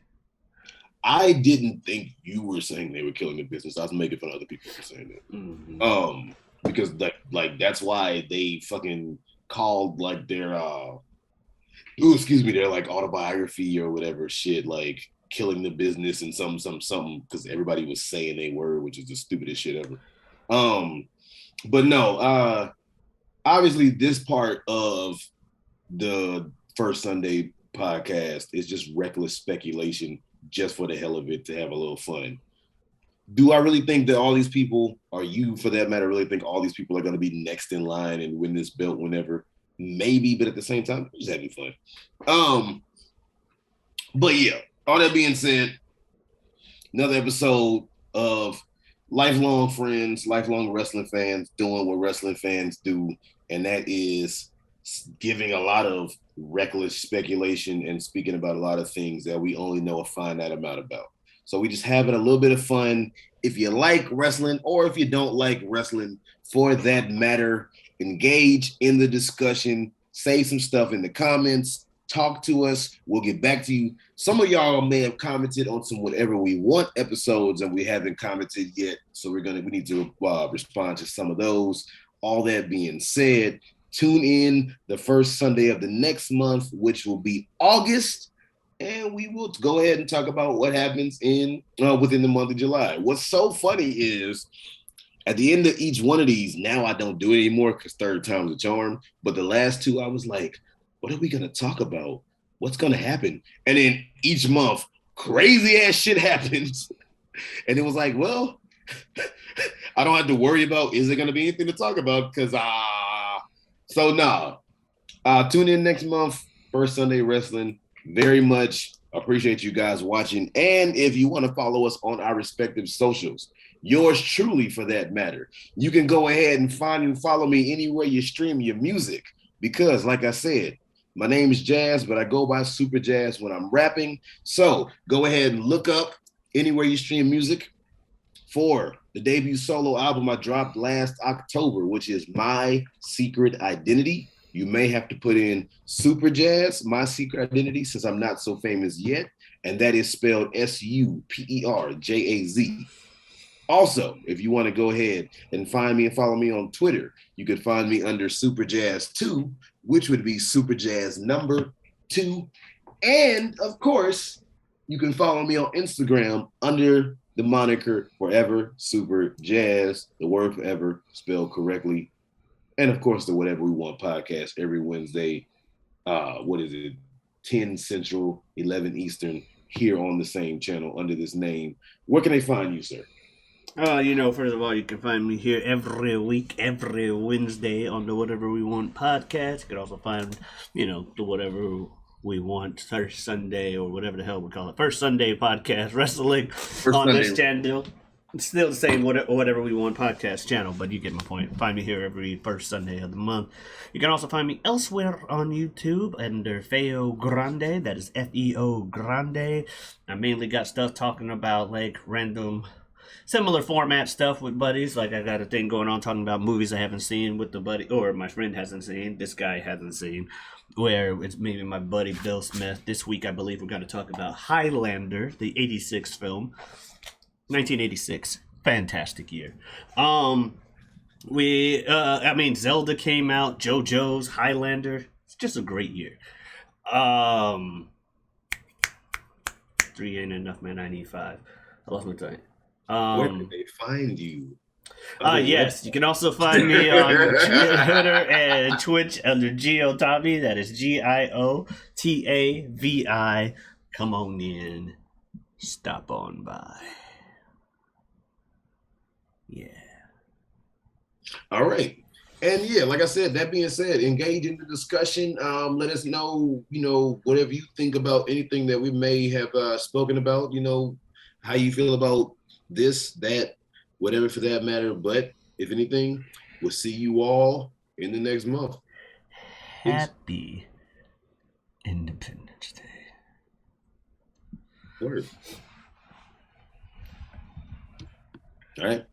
I didn't think you were saying they were killing the business. I was making fun of other people for saying that. Mm-hmm. Because like that's why they fucking called like their their like autobiography or whatever shit, like killing the business and something because everybody was saying they were, which is the stupidest shit ever. But no, obviously this part of the First Sunday podcast is just reckless speculation just for the hell of it to have a little fun. Do I really think that all these people, or you for that matter, really think all these people are going to be next in line and win this belt whenever? Maybe, but at the same time, just having fun. But yeah, all that being said, another episode of lifelong friends, lifelong wrestling fans doing what wrestling fans do, and that is giving a lot of reckless speculation and speaking about a lot of things that we only know a finite amount about. So we just having a little bit of fun. If you like wrestling or if you don't like wrestling, for that matter, engage in the discussion, say some stuff in the comments, talk to us. We'll get back to you. Some of y'all may have commented on some Whatever We Want episodes and we haven't commented yet. So we need to respond to some of those. All that being said, tune in the first Sunday of the next month, which will be August. And we will go ahead and talk about what happens in within the month of July. What's so funny is at the end of each one of these, now I don't do it anymore because third time's a charm. But the last two, I was like, what are we going to talk about? What's going to happen? And then each month, crazy ass shit happens. And it was like, well, I don't have to worry about, is there going to be anything to talk about? Because, tune in next month, First Sunday Wrestling. Very much appreciate you guys watching. And if you want to follow us on our respective socials, yours truly for that matter, you can go ahead and find and follow me anywhere you stream your music. Because like I said, my name is Jazz, but I go by Superjaz when I'm rapping. So go ahead and look up anywhere you stream music for the debut solo album I dropped last October, which is My Secret Identity. You may have to put in Superjaz, My Secret Identity, since I'm not so famous yet. And that is spelled Superjaz. Also, if you want to go ahead and find me and follow me on Twitter, you could find me under Superjaz2, which would be Superjaz number 2. And of course, you can follow me on Instagram under the moniker Forever Super Jazz, the word forever spelled correctly. And of course, the Whatever We Want podcast every Wednesday. 10 Central, 11 Eastern, here on the same channel under this name. Where can they find you, sir? First of all, you can find me here every week, every Wednesday on the Whatever We Want podcast. You can also find, the Whatever We Want First Sunday or whatever the hell we call it. First Sunday podcast wrestling on this channel. It's still the same Whatever We Want podcast channel, but you get my point. Find me here every first Sunday of the month. You can also find me elsewhere on YouTube under feogrande. That is Feo Grande. I mainly got stuff talking about like random similar format stuff with buddies. Like I got a thing going on talking about movies I haven't seen with the buddy, or my friend hasn't seen, this guy hasn't seen, where it's maybe my buddy Bill Smith. This week I believe we're going to talk about Highlander, the 86 film. 1986, fantastic year. Zelda came out, JoJo's, Highlander. It's just a great year. 3 ain't enough, man. I need 5. I lost my time. Where can they find you? Yes, you can also find me on Twitter and Twitch under Giotavi. That is Giotavi. Come on in. Stop on by. Yeah. All right. And yeah, like I said, that being said, engage in the discussion. Let us know, whatever you think about anything that we may have spoken about, how you feel about this, that, whatever for that matter. But if anything, we'll see you all in the next month. Happy Independence Day. Word. All right.